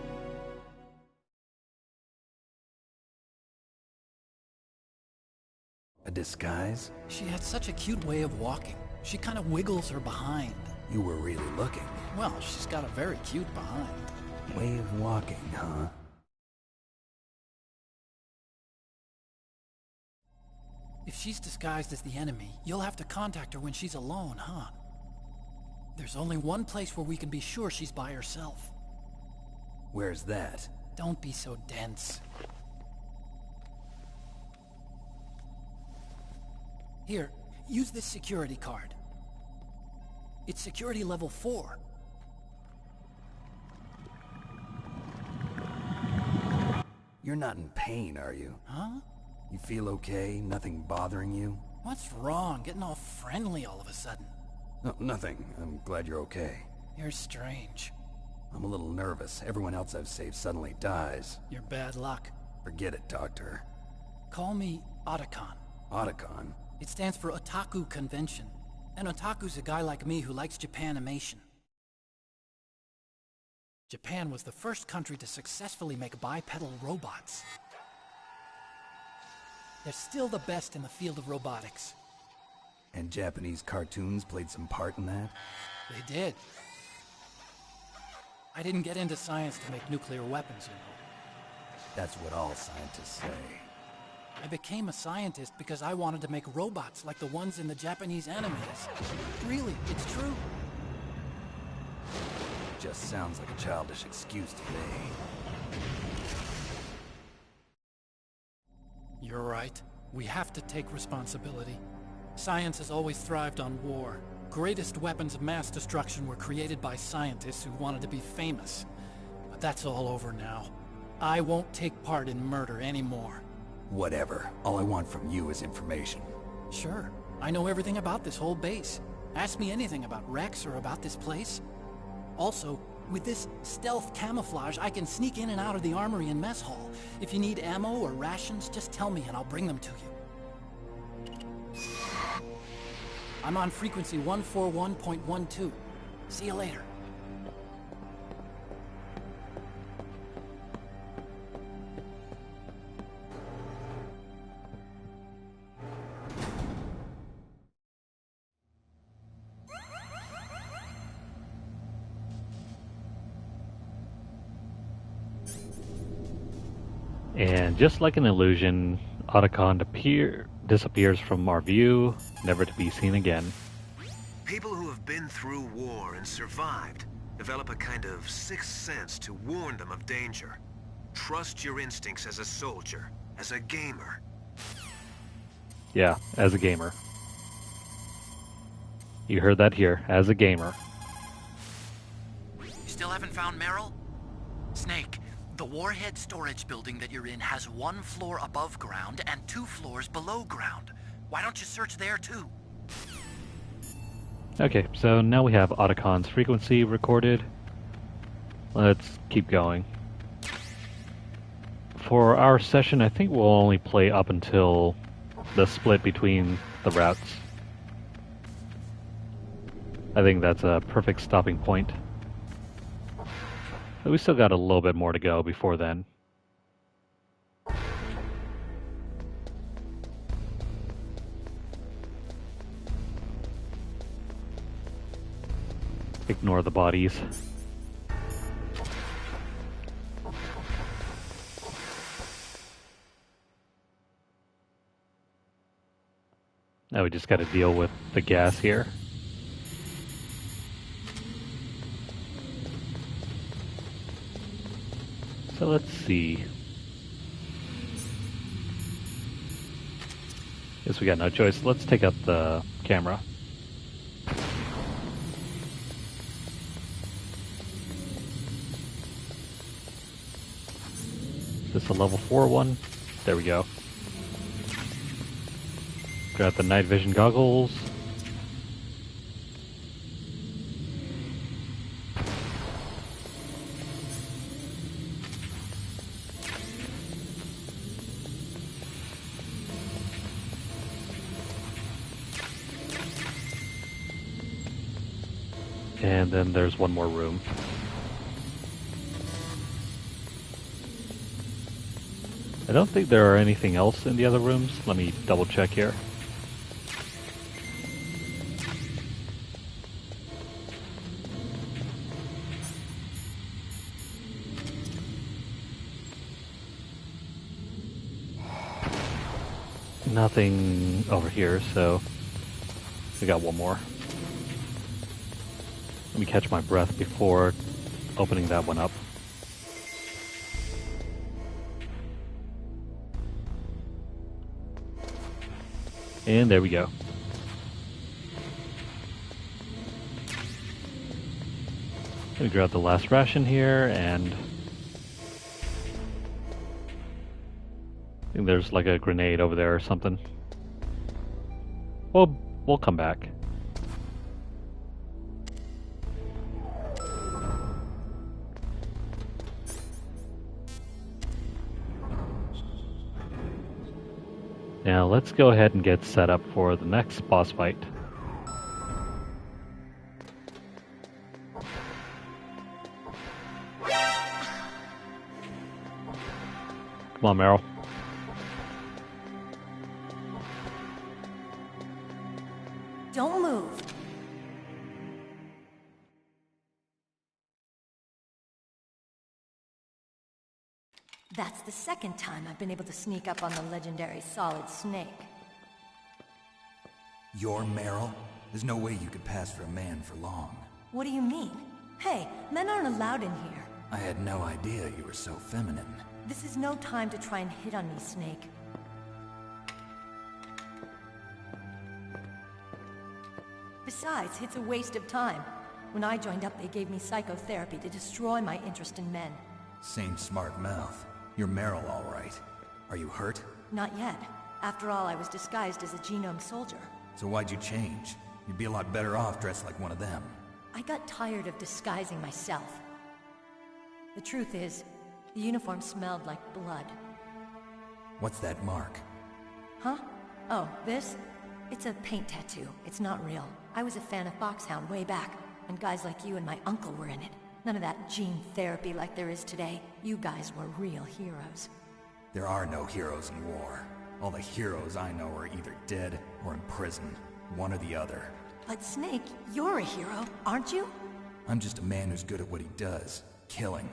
A disguise? She had such a cute way of walking. She kind of wiggles her behind. You were really looking. Well, she's got a very cute behind. Way of walking, huh? If she's disguised as the enemy, you'll have to contact her when she's alone, huh? There's only one place where we can be sure she's by herself. Where's that? Don't be so dense. Here, use this security card. It's security level 4. You're not in pain, are you? Huh? You feel okay? Nothing bothering you? What's wrong? Getting all friendly all of a sudden. No, nothing. I'm glad you're okay. You're strange. I'm a little nervous. Everyone else I've saved suddenly dies. You're bad luck. Forget it, Doctor. Call me Otacon. Otacon? It stands for Otaku Convention. An otaku's a guy like me who likes Japanimation. Japan was the first country to successfully make bipedal robots. They're still the best in the field of robotics. And Japanese cartoons played some part in that? They did. I didn't get into science to make nuclear weapons, you know. That's what all scientists say. I became a scientist because I wanted to make robots like the ones in the Japanese animes. Really, it's true. Just sounds like a childish excuse to me. You're right. We have to take responsibility. Science has always thrived on war. Greatest weapons of mass destruction were created by scientists who wanted to be famous. But that's all over now. I won't take part in murder anymore. Whatever. All I want from you is information. Sure. I know everything about this whole base. Ask me anything about Rex or about this place. Also, with this stealth camouflage, I can sneak in and out of the armory and mess hall. If you need ammo or rations, just tell me and I'll bring them to you. I'm on frequency 141.12. See you later. And just like an illusion, Otacon disappears from our view, never to be seen again. People who have been through war and survived develop a kind of sixth sense to warn them of danger. Trust your instincts as a soldier, as a gamer. Yeah, as a gamer. You heard that here, as a gamer. You still haven't found Meryl? Snake, the warhead storage building that you're in has 1 floor above ground and 2 floors below ground. Why don't you search there too? Okay, so now we have Otacon's frequency recorded. Let's keep going. For our session, I think we'll only play up until the split between the routes. I think that's a perfect stopping point. But we still got a little bit more to go before then. Ignore the bodies. Now we just got to deal with the gas here. So let's see. Guess we got no choice. Let's take out the camera. Is this a level 4 one? There we go. Grab the night vision goggles. And then there's one more room. I don't think there are anything else in the other rooms. Let me double check here. Nothing over here, so we got one more. Let me catch my breath before opening that one up. And there we go. Let me grab the last ration here, and I think there's like a grenade over there or something. Well, we'll come back. Now let's go ahead and get set up for the next boss fight. Come on, Meryl. Don't move. That's the second time I've been able to sneak up on the legendary Solid Snake. You're Meryl? There's no way you could pass for a man for long. What do you mean? Hey, men aren't allowed in here. I had no idea you were so feminine. This is no time to try and hit on me, Snake. Besides, it's a waste of time. When I joined up, they gave me psychotherapy to destroy my interest in men. Same smart mouth. You're Meryl, all right. Are you hurt? Not yet. After all, I was disguised as a genome soldier. So why'd you change? You'd be a lot better off dressed like one of them. I got tired of disguising myself. The truth is, the uniform smelled like blood. What's that mark? Huh? Oh, this? It's a paint tattoo. It's not real. I was a fan of Foxhound way back, when guys like you and my uncle were in it. None of that gene therapy like there is today. You guys were real heroes. There are no heroes in war. All the heroes I know are either dead or in prison. One or the other. But Snake, you're a hero, aren't you? I'm just a man who's good at what he does. Killing.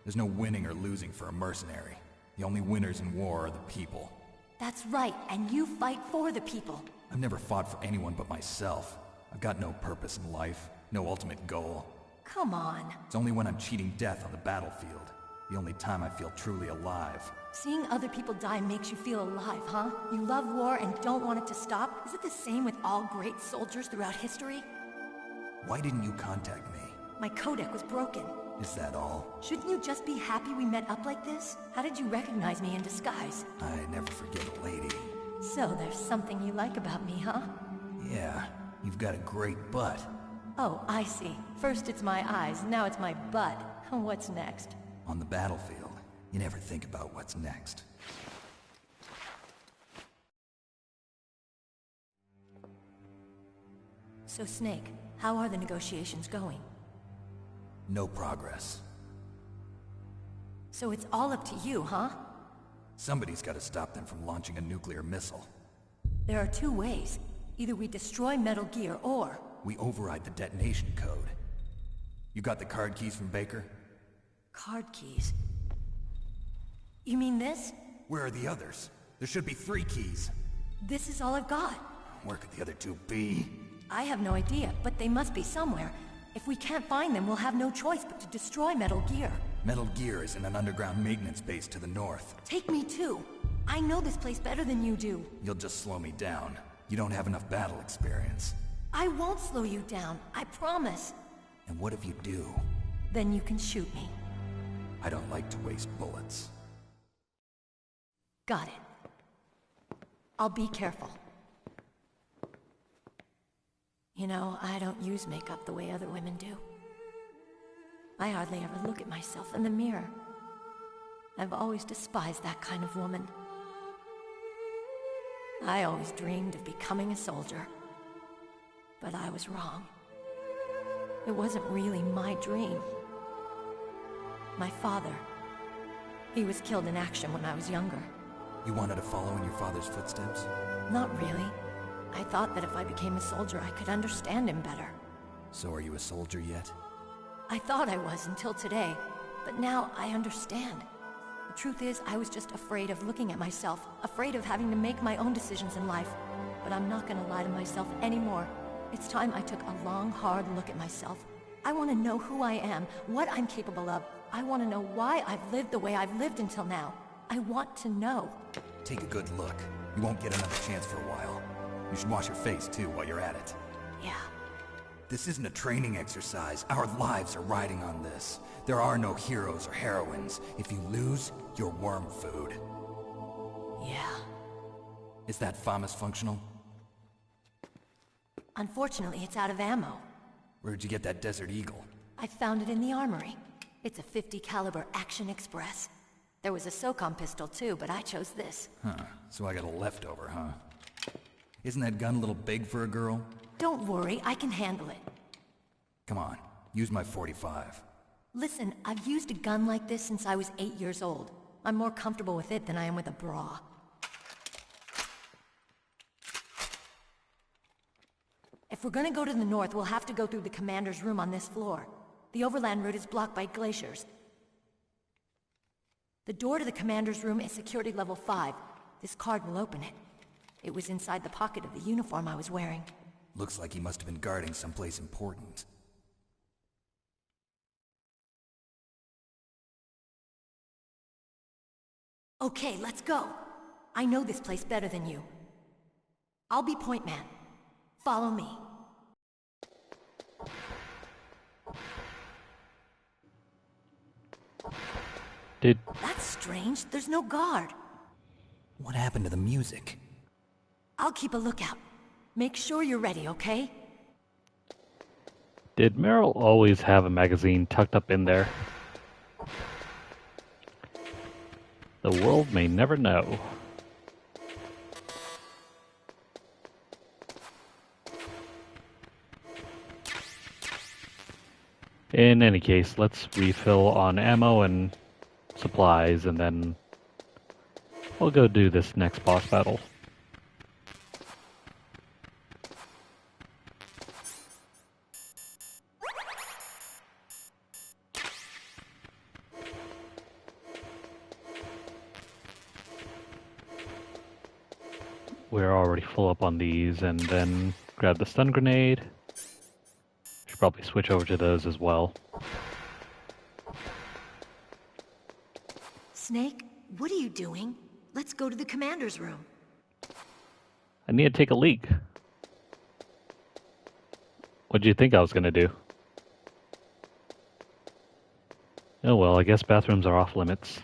There's no winning or losing for a mercenary. The only winners in war are the people. That's right, and you fight for the people. I've never fought for anyone but myself. I've got no purpose in life, no ultimate goal. Come on. It's only when I'm cheating death on the battlefield. The only time I feel truly alive. Seeing other people die makes you feel alive, huh? You love war and don't want it to stop? Is it the same with all great soldiers throughout history? Why didn't you contact me? My codec was broken. Is that all? Shouldn't you just be happy we met up like this? How did you recognize me in disguise? I never forget a lady. So there's something you like about me, huh? Yeah, you've got a great butt. Oh, I see. First it's my eyes, now it's my butt. What's next? On the battlefield, you never think about what's next. So Snake, how are the negotiations going? No progress. So it's all up to you, huh? Somebody's got to stop them from launching a nuclear missile. There are two ways. Either we destroy Metal Gear, or... we override the detonation code. You got the card keys from Baker? Card keys? You mean this? Where are the others? There should be 3 keys. This is all I've got. Where could the other 2 be? I have no idea, but they must be somewhere. If we can't find them, we'll have no choice but to destroy Metal Gear. Metal Gear is in an underground maintenance base to the north. Take me too. I know this place better than you do. You'll just slow me down. You don't have enough battle experience. I won't slow you down, I promise. And what if you do? Then you can shoot me. I don't like to waste bullets. Got it. I'll be careful. You know, I don't use makeup the way other women do. I hardly ever look at myself in the mirror. I've always despised that kind of woman. I always dreamed of becoming a soldier. But I was wrong. It wasn't really my dream. My father, he was killed in action when I was younger. You wanted to follow in your father's footsteps? Not really. I thought that if I became a soldier, I could understand him better. So are you a soldier yet? I thought I was until today, but now I understand. The truth is, I was just afraid of looking at myself, afraid of having to make my own decisions in life. But I'm not gonna lie to myself anymore. It's time I took a long, hard look at myself. I want to know who I am, what I'm capable of. I want to know why I've lived the way I've lived until now. I want to know. Take a good look. You won't get another chance for a while. You should wash your face, too, while you're at it. Yeah. This isn't a training exercise. Our lives are riding on this. There are no heroes or heroines. If you lose, you're worm food. Yeah. Is that FAMAS functional? Unfortunately, it's out of ammo. Where'd you get that Desert Eagle? I found it in the armory. It's a .50 caliber Action Express. There was a SOCOM pistol too, but I chose this. Huh, so I got a leftover, huh? Isn't that gun a little big for a girl? Don't worry, I can handle it. Come on, use my .45. Listen, I've used a gun like this since I was 8 years old. I'm more comfortable with it than I am with a bra. If we're gonna go to the north, we'll have to go through the commander's room on this floor. The overland route is blocked by glaciers. The door to the commander's room is security level 5. This card will open it. It was inside the pocket of the uniform I was wearing. Looks like he must have been guarding someplace important. Okay, let's go. I know this place better than you. I'll be point man. Follow me. That's strange. There's no guard. What happened to the music? I'll keep a lookout. Make sure you're ready, okay? Did Meryl always have a magazine tucked up in there? The world may never know. In any case, let's refill on ammo and supplies, and then we'll go do this next boss battle. We're already full up on these, and then grab the stun grenade. Should probably switch over to those as well. Snake, what are you doing? Let's go to the commander's room. I need to take a leak. What do you think I was gonna do? Oh well, I guess bathrooms are off limits.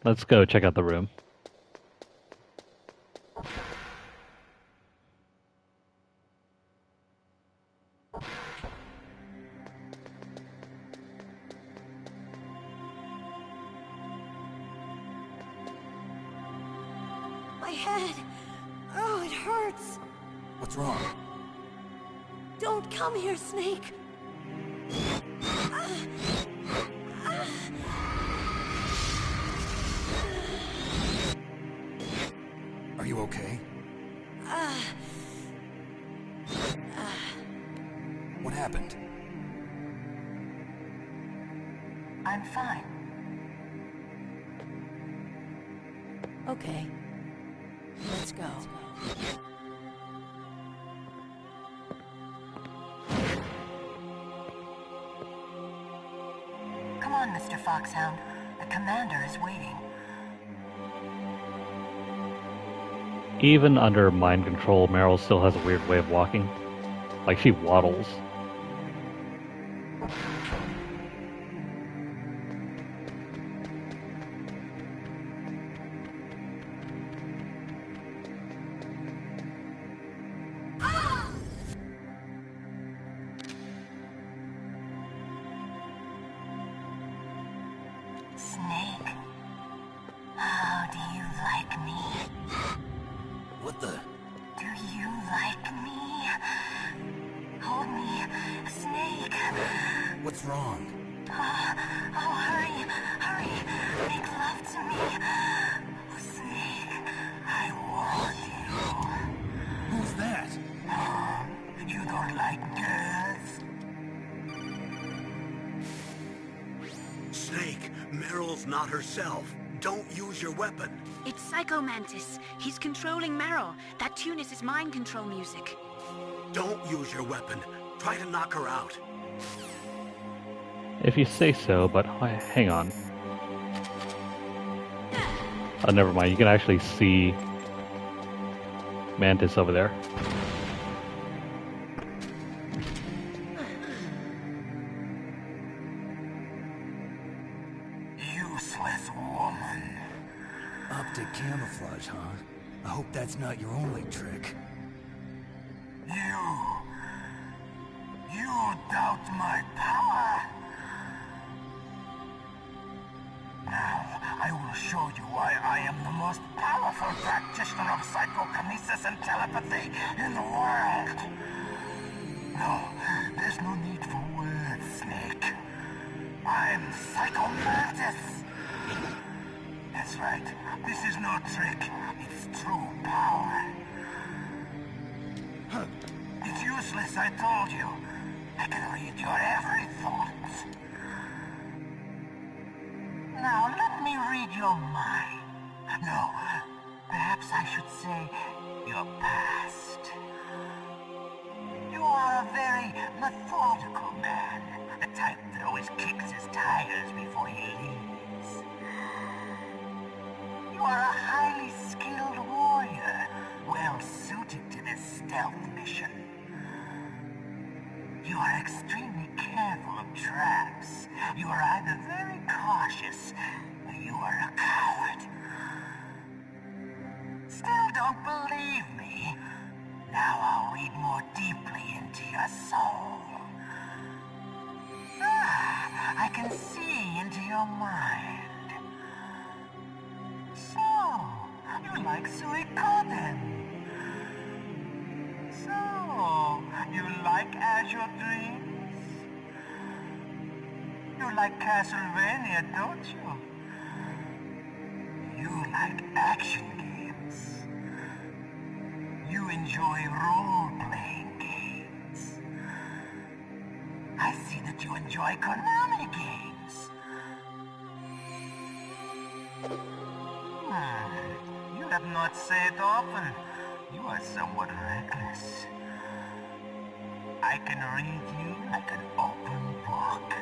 Let's go check out the room. My head! Oh, it hurts! What's wrong? Don't come here, Snake! Are you okay? What happened? I'm fine. Okay. Let's go. Come on, Mr. Foxhound. The commander is waiting. Even under mind control, Meryl still has a weird way of walking. Like she waddles. Snake, how do you like me? What the? Do you like me? Hold me, Snake. What's wrong? Oh, hurry, hurry. Make love to me. Snake, I want you. Who's that? You don't like girls? Snake, Meryl's not herself. Don't use your weapon. It's Psycho Mantis. He's controlling Meryl. That tune is his mind control music. Don't use your weapon. Try to knock her out. If you say so, but hang on. Oh, never mind. You can actually see Mantis over there. Useless woman. Optic camouflage, huh? I hope that's not your only trick. You doubt my power? Now, I will show you why I am the most powerful practitioner of psychokinesis and telepathy in the world. No, there's no need for words, Snake. I'm Psycho Mantis. That's right. This is no trick. It's true power. It's useless, I told you. I can read your every thought. Now, let me read your mind. No, perhaps I should say your past. You are a very methodical man. The type that always kicks his tires before he leaves. You are a highly skilled warrior, well suited to this stealth mission. You are extremely careful of traps. You are either very cautious, or you are a coward. Still don't believe me? Now I'll read more deeply into your soul. I can see into your mind. So, you like Suikoden? So, you like Azure Dreams? You like Castlevania, don't you? You like action games. You enjoy role-playing games. I see that you enjoy Konami games. You have not said often, You are somewhat reckless. I can read you like an open book.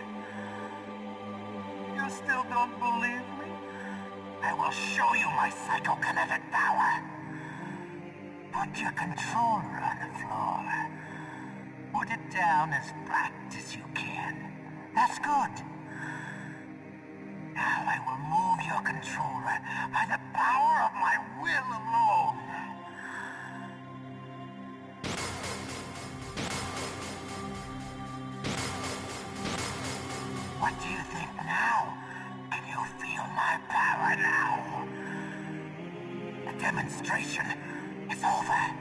You still don't believe me? I will show you my psychokinetic power. Put your controller on the floor. Put it down as flat as you can. That's good. Now I will move your controller by the power of my will alone. What do you think now? Can you feel my power now? The demonstration is over.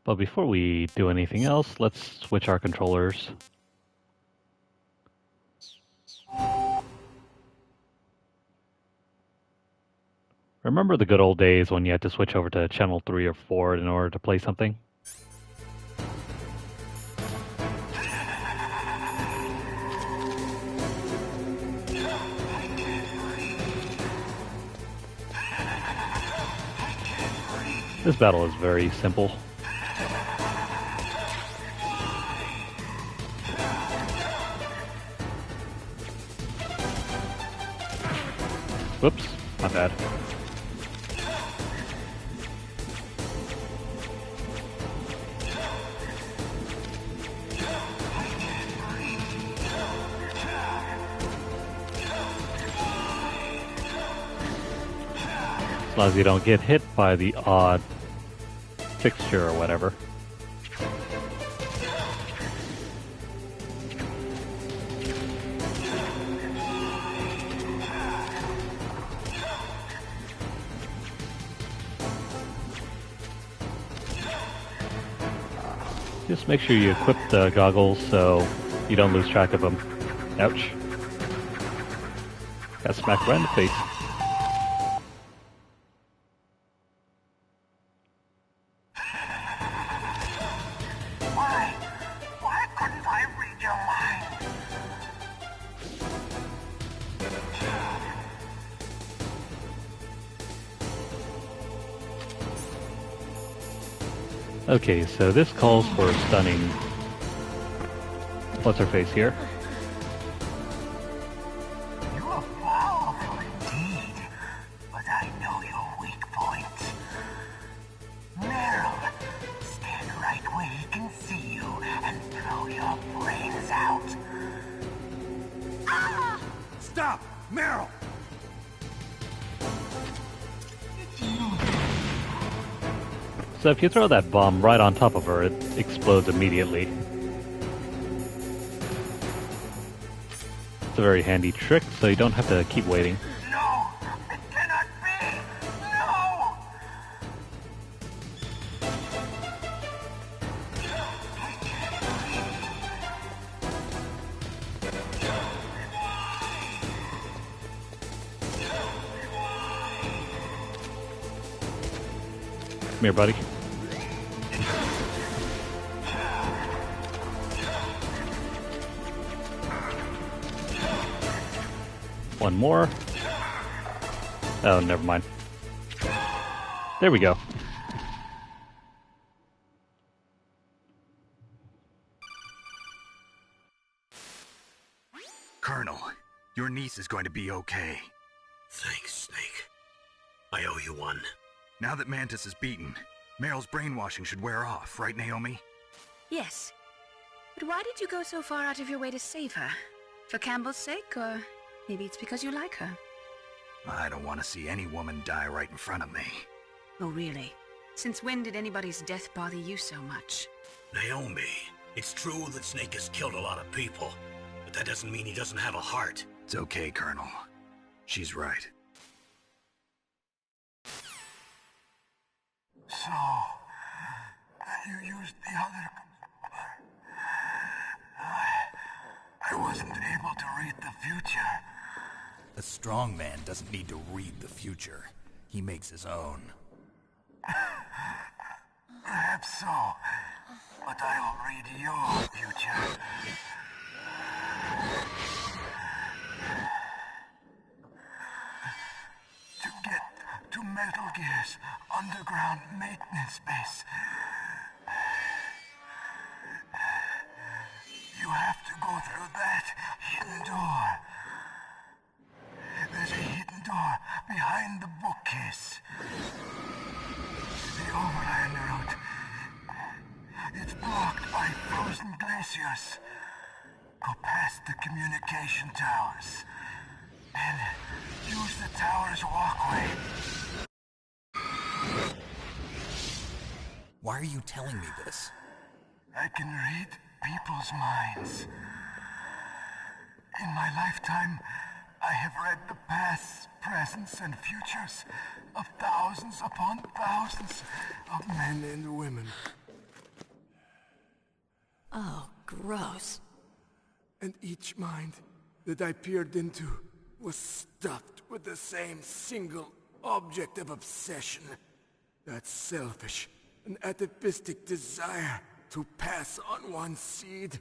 But before we do anything else, let's switch our controllers. Remember the good old days when you had to switch over to channel 3 or 4 in order to play something? This battle is very simple. Whoops, my bad. As long as you don't get hit by the odd fixture or whatever. Just make sure you equip the goggles so you don't lose track of them. Ouch. Got smacked right in the face. Why couldn't I read your mind? Okay, so this calls for stunning. What's her face here? You are powerful indeed, but I know your weak point. Meryl, stand right where he can see you and throw your brains out. Ah! Stop! Meryl! So if you throw that bomb right on top of her, it explodes immediately. It's a very handy trick, so you don't have to keep waiting. No! It cannot be! No! Come here, buddy. One more. Oh, never mind. There we go. Colonel, your niece is going to be okay. Thanks, Snake. I owe you one. Now that Mantis is beaten, Meryl's brainwashing should wear off, right, Naomi? Yes. But why did you go so far out of your way to save her? For Campbell's sake, or maybe it's because you like her? I don't want to see any woman die right in front of me. Oh, really? Since when did anybody's death bother you so much? Naomi, it's true that Snake has killed a lot of people, but that doesn't mean he doesn't have a heart. It's okay, Colonel. She's right. So, you used the other... I wasn't able to read the future. A strong man doesn't need to read the future. He makes his own. Perhaps so, but I'll read your future. Metal Gear's underground maintenance base. You have to go through that hidden door. There's a hidden door behind the bookcase. The overland route. It's blocked by frozen glaciers. Go past the communication towers. And use the tower's walkway. Why are you telling me this? I can read people's minds. In my lifetime, I have read the pasts, presents, and futures of thousands upon thousands of men and women. Oh, gross. And each mind that I peered into was stuffed with the same single object of obsession. That selfish and atavistic desire to pass on one's seed.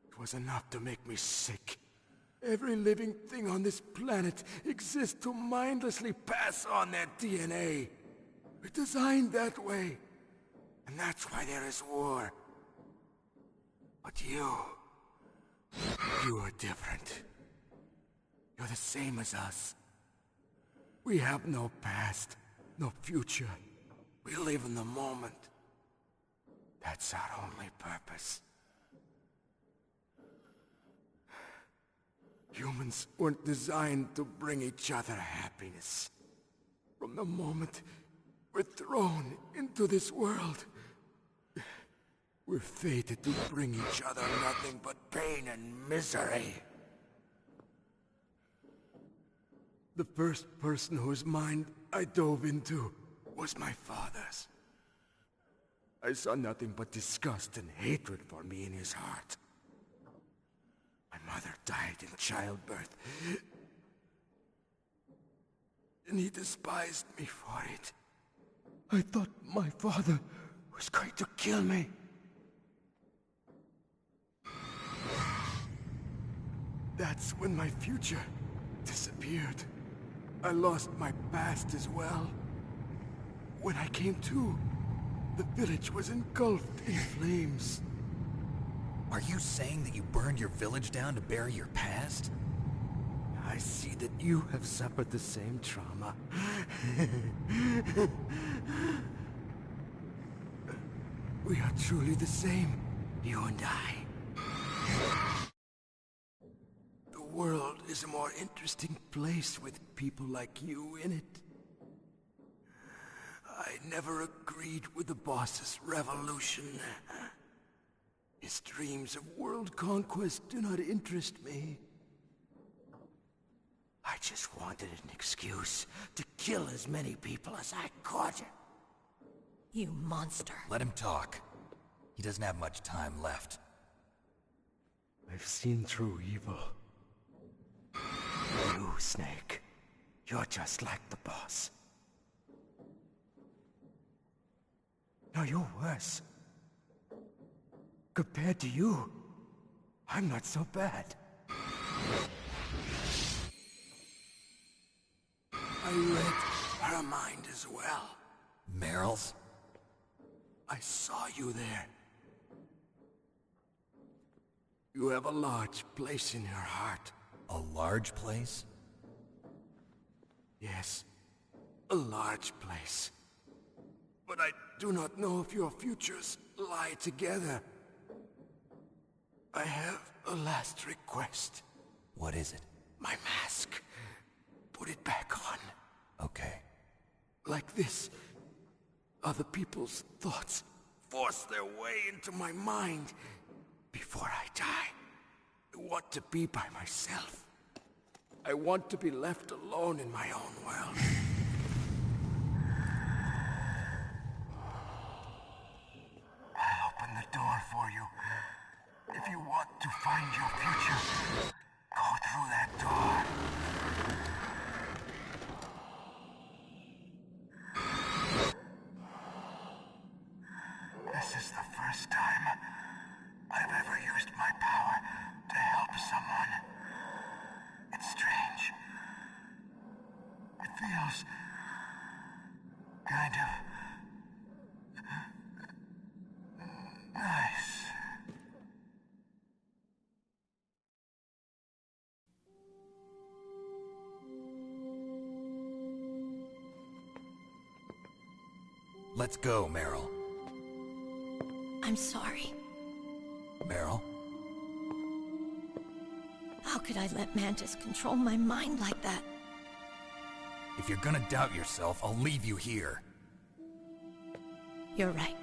It was enough to make me sick. Every living thing on this planet exists to mindlessly pass on their DNA. We're designed that way. And that's why there is war. But you are different. You're the same as us. We have no past, no future. We live in the moment. That's our only purpose. Humans weren't designed to bring each other happiness. From the moment we're thrown into this world, we're fated to bring each other nothing but pain and misery. The first person whose mind I dove into was my father's. I saw nothing but disgust and hatred for me in his heart. My mother died in childbirth, and he despised me for it. I thought my father was going to kill me. That's when my future disappeared. I lost my past as well. When I came to, the village was engulfed in flames. Are you saying that you burned your village down to bury your past? I see that you have suffered the same trauma. We are truly the same, you and I. The world is a more interesting place with people like you in it. I never agreed with the boss's revolution. His dreams of world conquest do not interest me. I just wanted an excuse to kill as many people as I could. You monster. Let him talk. He doesn't have much time left. I've seen through evil. You, Snake, you're just like the boss. No, you're worse. Compared to you, I'm not so bad. I read her mind as well. Meryl's? I saw you there. You have a large place in her heart. A large place? Yes, a large place. But I do not know if your futures lie together. I have a last request. What is it? My mask. Put it back on. Okay. Like this, other people's thoughts force their way into my mind. Before I die, I want to be by myself. I want to be left alone in my own world. I'll open the door for you. If you want to find your future, go through that door. This is the first time I've ever used my power to help someone. It's strange. It feels kind of nice. Let's go, Meryl. I'm sorry. Meryl? How could I let Mantis control my mind like that? If you're gonna doubt yourself, I'll leave you here. You're right.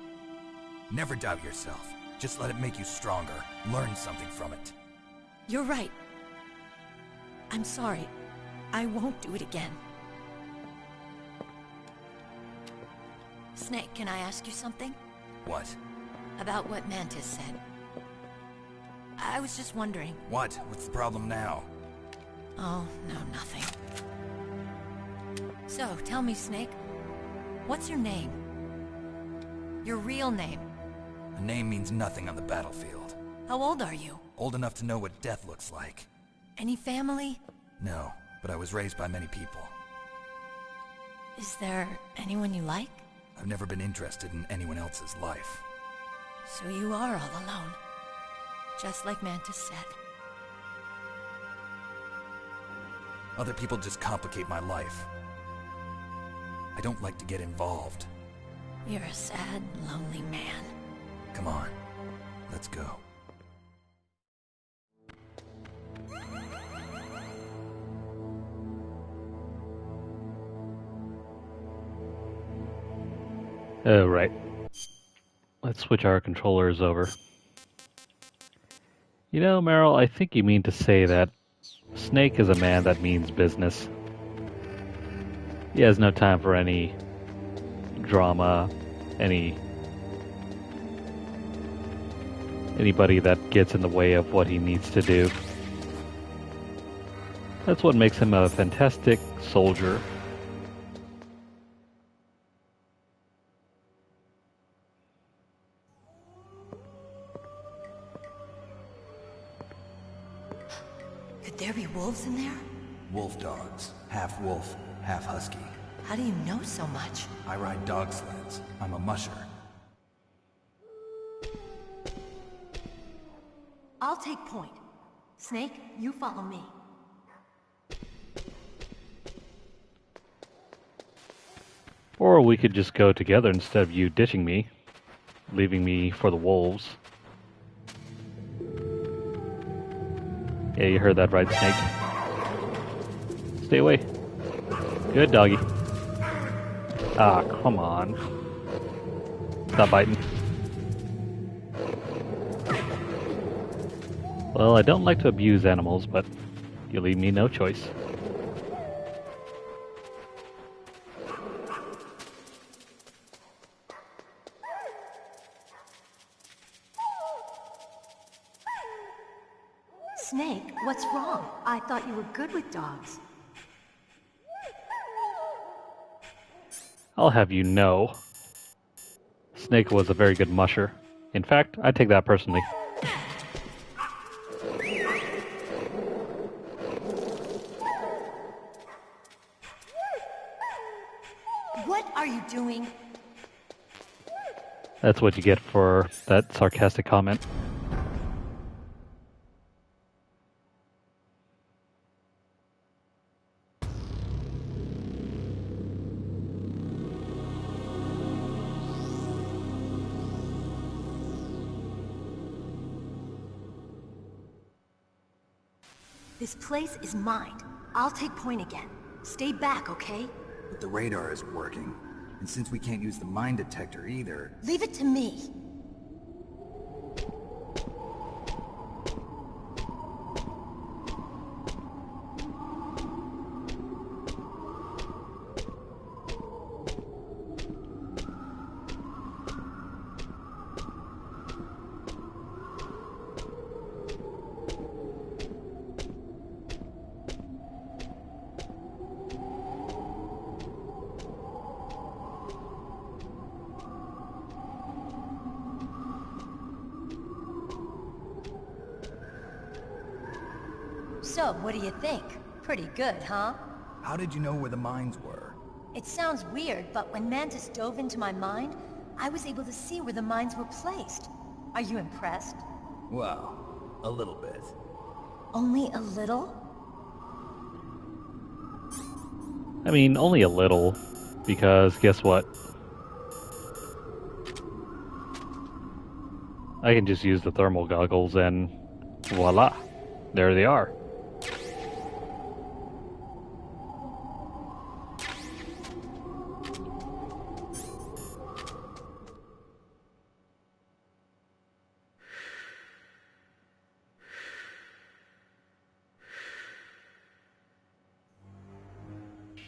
Never doubt yourself. Just let it make you stronger. Learn something from it. You're right. I'm sorry. I won't do it again. Snake, can I ask you something? What? About what Mantis said. I was just wondering. What? What's the problem now? Oh, no, nothing. So, tell me, Snake. What's your name? Your real name? A name means nothing on the battlefield. How old are you? Old enough to know what death looks like. Any family? No, but I was raised by many people. Is there anyone you like? I've never been interested in anyone else's life. So you are all alone. Just like Mantis said. Other people just complicate my life. I don't like to get involved. You're a sad, lonely man. Come on, let's go. Oh, right. Let's switch our controllers over. You know, Meryl, I think you mean to say that Snake is a man that means business. He has no time for any drama, anybody that gets in the way of what he needs to do. That's what makes him a fantastic soldier. Could there be wolves in there? Wolf dogs. Half wolf, half husky. How do you know so much? I ride dog sleds. I'm a musher. I'll take point. Snake, you follow me. Or we could just go together instead of you ditching me, leaving me for the wolves. Yeah, you heard that right, Snake. Stay away. Good doggy. Ah, come on. Stop biting. Well, I don't like to abuse animals, but you leave me no choice. Snake, what's wrong? I thought you were good with dogs. I'll have you know, Snake was a very good musher. In fact, I take that personally. What are you doing? That's what you get for that sarcastic comment. This place is mine. I'll take point again. Stay back, okay? But the radar isn't working. And since we can't use the mine detector either... Leave it to me. So, what do you think? Pretty good, huh? How did you know where the mines were? It sounds weird, but when Mantis dove into my mind, I was able to see where the mines were placed. Are you impressed? Well, a little bit. Only a little? I mean, only a little, because guess what? I can just use the thermal goggles and voila, there they are.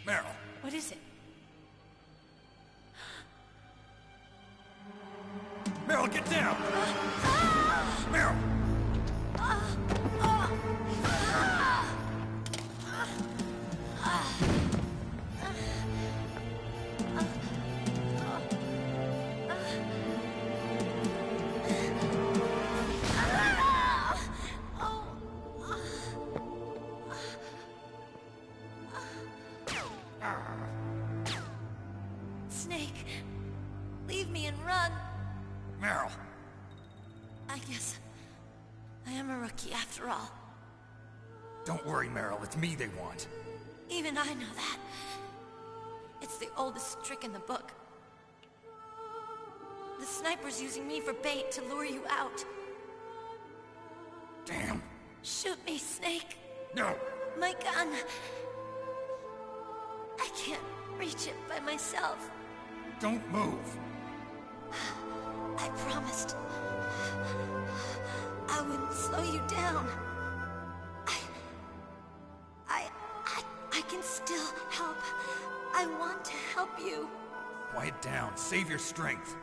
Meryl. What is it? Meryl, get down! Meryl! Snake, leave me and run. Meryl! I guess I am a rookie after all. Don't worry, Meryl. It's me they want. Even I know that. It's the oldest trick in the book. The sniper's using me for bait to lure you out. Damn. Shoot me, Snake. No. My gun. I can't reach it by myself. Don't move. I promised I wouldn't slow you down. I can still help. I want to help you. Quiet down. Save your strength.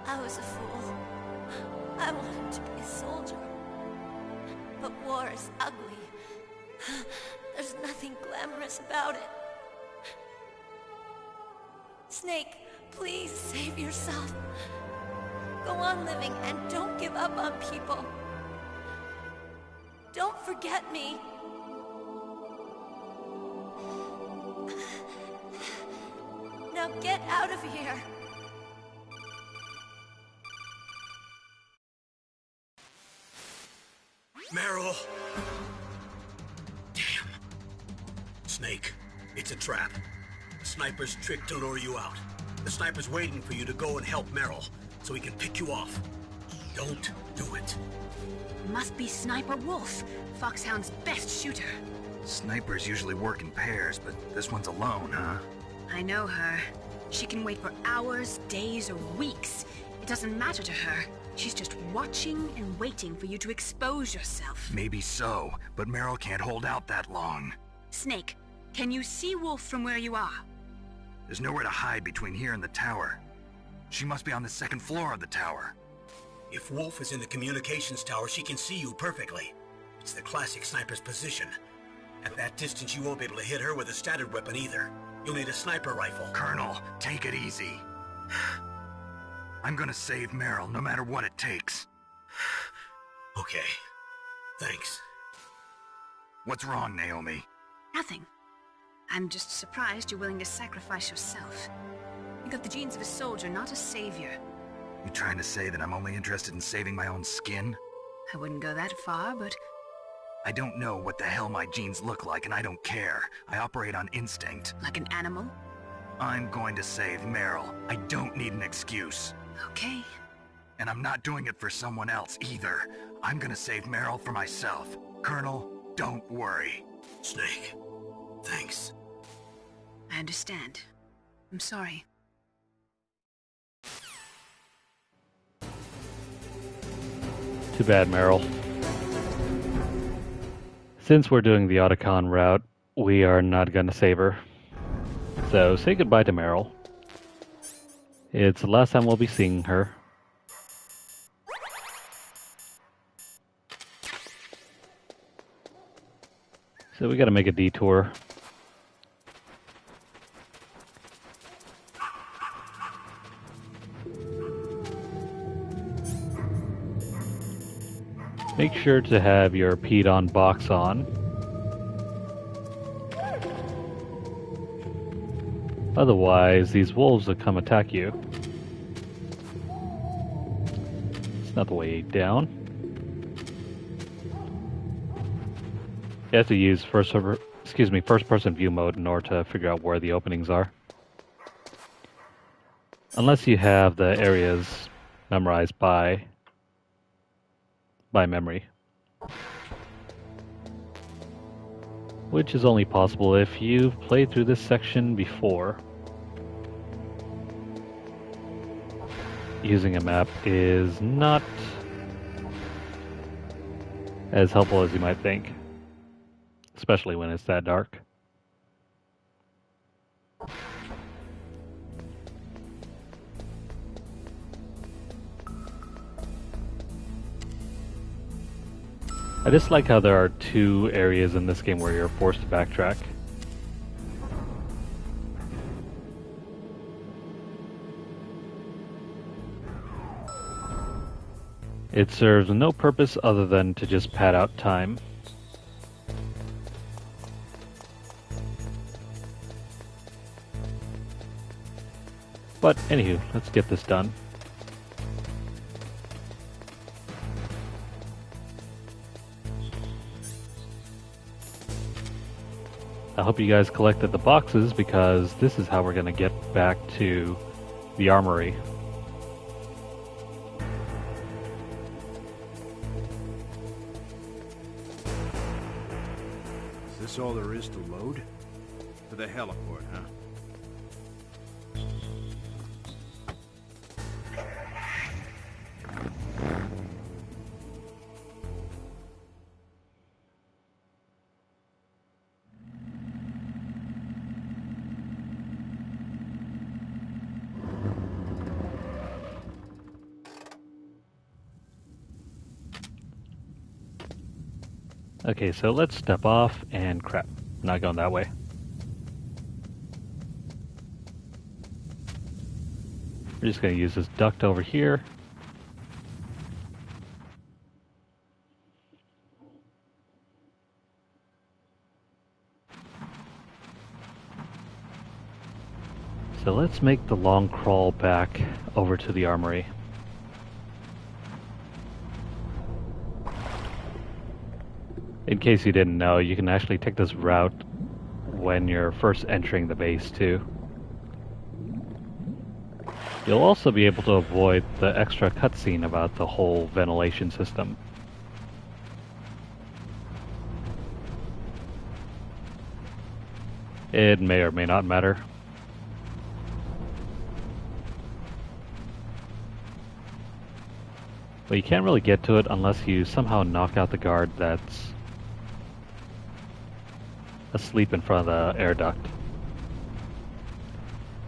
I was a fool. I wanted to be a soldier. But war is ugly. There's nothing glamorous about it. Snake, please save yourself. Go on living and don't give up on people. Don't forget me. Now get out of here. Meryl! Damn. Snake, it's a trap. The sniper's trick to lure you out. The sniper's waiting for you to go and help Meryl, so he can pick you off. Don't do it. Must be Sniper Wolf, Foxhound's best shooter. Snipers usually work in pairs, but this one's alone, huh? I know her. She can wait for hours, days, or weeks. It doesn't matter to her. She's just watching and waiting for you to expose yourself. Maybe so, but Meryl can't hold out that long. Snake, can you see Wolf from where you are? There's nowhere to hide between here and the tower. She must be on the second floor of the tower. If Wolf is in the communications tower, she can see you perfectly. It's the classic sniper's position. At that distance, you won't be able to hit her with a standard weapon either. You'll need a sniper rifle. Colonel, take it easy. I'm gonna save Meryl, no matter what it takes. Okay. Thanks. What's wrong, Naomi? Nothing. I'm just surprised you're willing to sacrifice yourself. You got the genes of a soldier, not a savior. You trying to say that I'm only interested in saving my own skin? I wouldn't go that far, but... I don't know what the hell my genes look like, and I don't care. I operate on instinct. Like an animal? I'm going to save Meryl. I don't need an excuse. Okay. And I'm not doing it for someone else, either. I'm gonna save Meryl for myself. Colonel, don't worry. Snake, thanks. I understand. I'm sorry. Too bad, Meryl. Since we're doing the Otacon route, we are not going to save her. So say goodbye to Meryl. It's the last time we'll be seeing her. So we got to make a detour. Make sure to have your peed-on box on. Otherwise, these wolves will come attack you. It's not the way down. You have to use first-person view mode in order to figure out where the openings are. Unless you have the areas memorized by memory. Which is only possible if you've played through this section before. Using a map is not as helpful as you might think. Especially when it's that dark. I just like how there are two areas in this game where you're forced to backtrack. It serves no purpose other than to just pad out time. But anywho, let's get this done. I hope you guys collected the boxes because this is how we're going to get back to the armory. Is this all there is to load? To the heliport, huh? Okay, so let's step off and crap, not going that way. We're just going to use this duct over here. So let's make the long crawl back over to the armory. In case you didn't know, you can actually take this route when you're first entering the base too. You'll also be able to avoid the extra cutscene about the whole ventilation system. It may or may not matter. But you can't really get to it unless you somehow knock out the guard that's asleep in front of the air duct.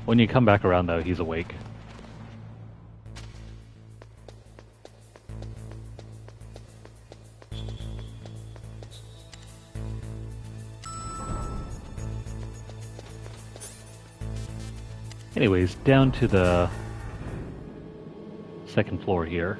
When you come back around though, he's awake. Anyways, down to the second floor here.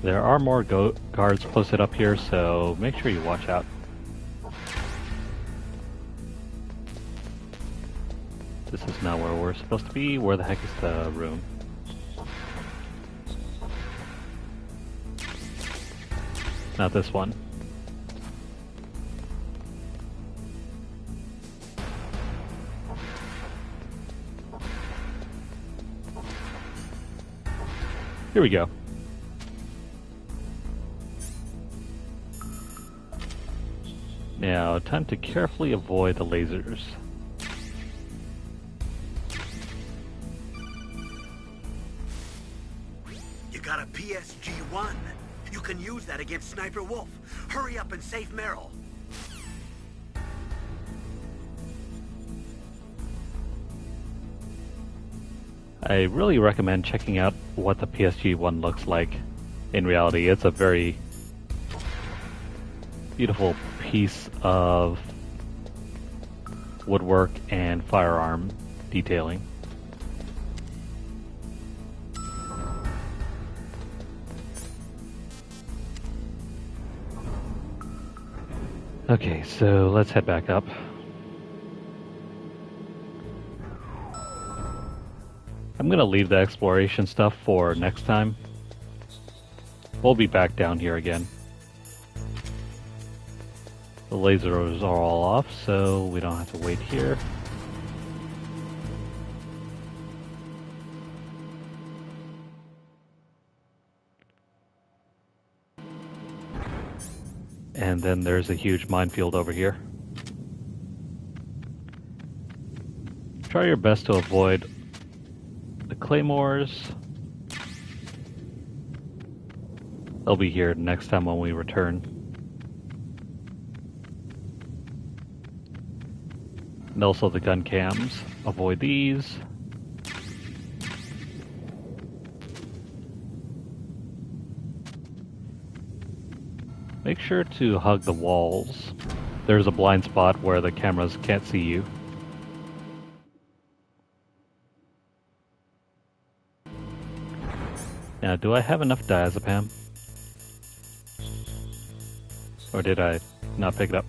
There are more guards posted up here, so make sure you watch out. This is not where we're supposed to be. Where the heck is the room? Not this one. Here we go. Now, time to carefully avoid the lasers. You got a PSG-1. You can use that against Sniper Wolf. Hurry up and save Meryl. I really recommend checking out what the PSG-1 looks like. In reality, it's a very beautiful piece of woodwork and firearm detailing. Okay, so let's head back up. I'm gonna leave the exploration stuff for next time. We'll be back down here again. The lasers are all off, so we don't have to wait here. And then there's a huge minefield over here. Try your best to avoid the claymores. They'll be here next time when we return. And also the gun cams. Avoid these. Make sure to hug the walls. There's a blind spot where the cameras can't see you. Now, do I have enough diazepam? Or did I not pick it up?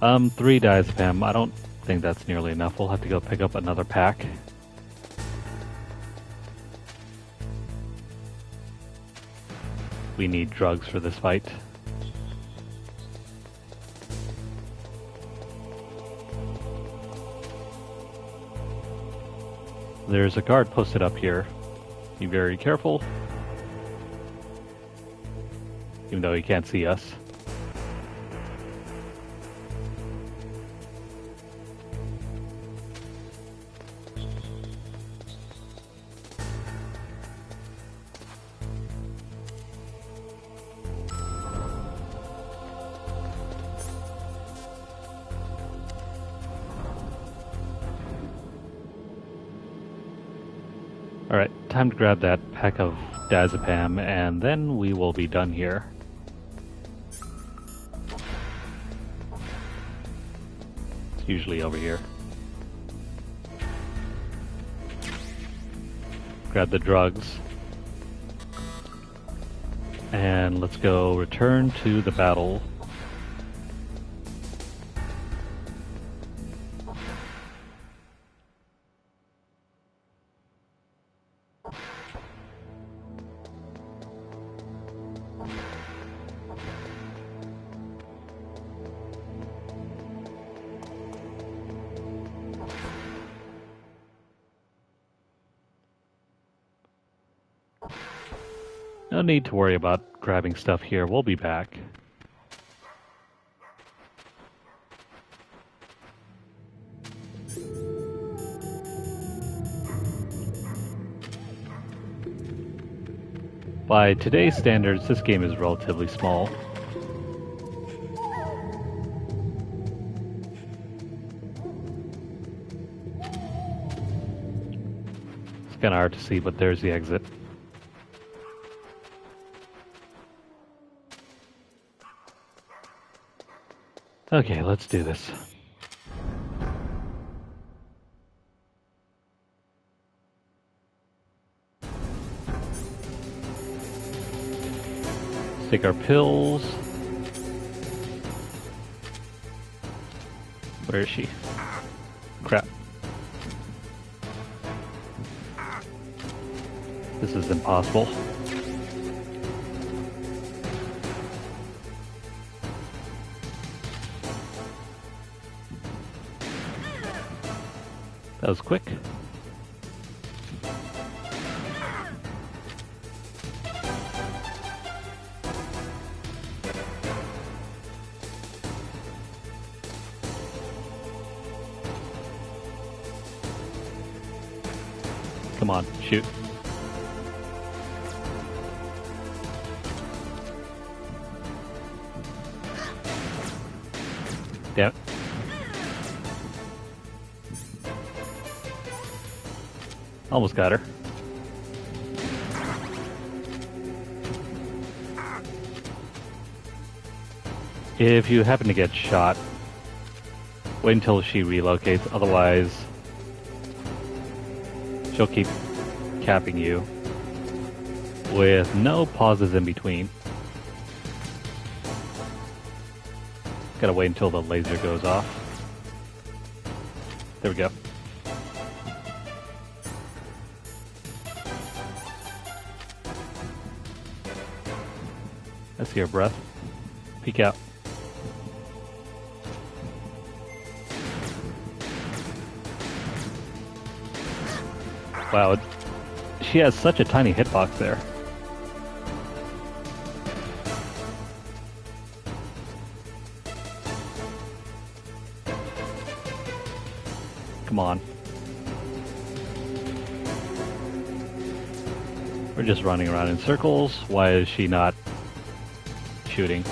3 diazepam. I don't think that's nearly enough. We'll have to go pick up another pack. We need drugs for this fight. There's a guard posted up here. Be very careful. Even though he can't see us. Alright, time to grab that pack of diazepam, and then we will be done here. It's usually over here. Grab the drugs. And let's go return to the battle. No need to worry about grabbing stuff here. We'll be back. By today's standards, this game is relatively small. It's kind of hard to see, but there's the exit. Okay, let's do this. Let's take our pills. Where is she? Crap. This is impossible. That was quick. Come on, shoot. Damn it. Almost got her. If you happen to get shot, wait until she relocates, otherwise she'll keep capping you with no pauses in between. Gotta wait until the laser goes off. There we go. I see her breath. Peek out. Wow, she has such a tiny hitbox there. Come on. We're just running around in circles. Why is she not shooting?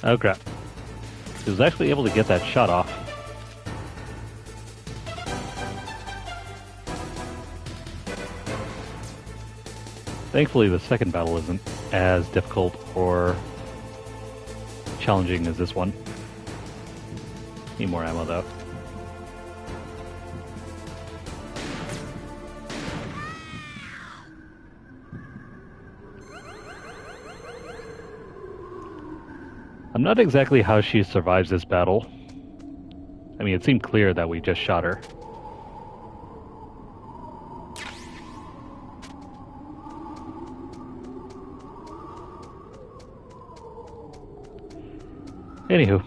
Oh crap. He was actually able to get that shot off. Thankfully, the second battle isn't as difficult or challenging as this one. Need more ammo though. I'm not exactly how she survives this battle. I mean, it seemed clear that we just shot her. Anywho,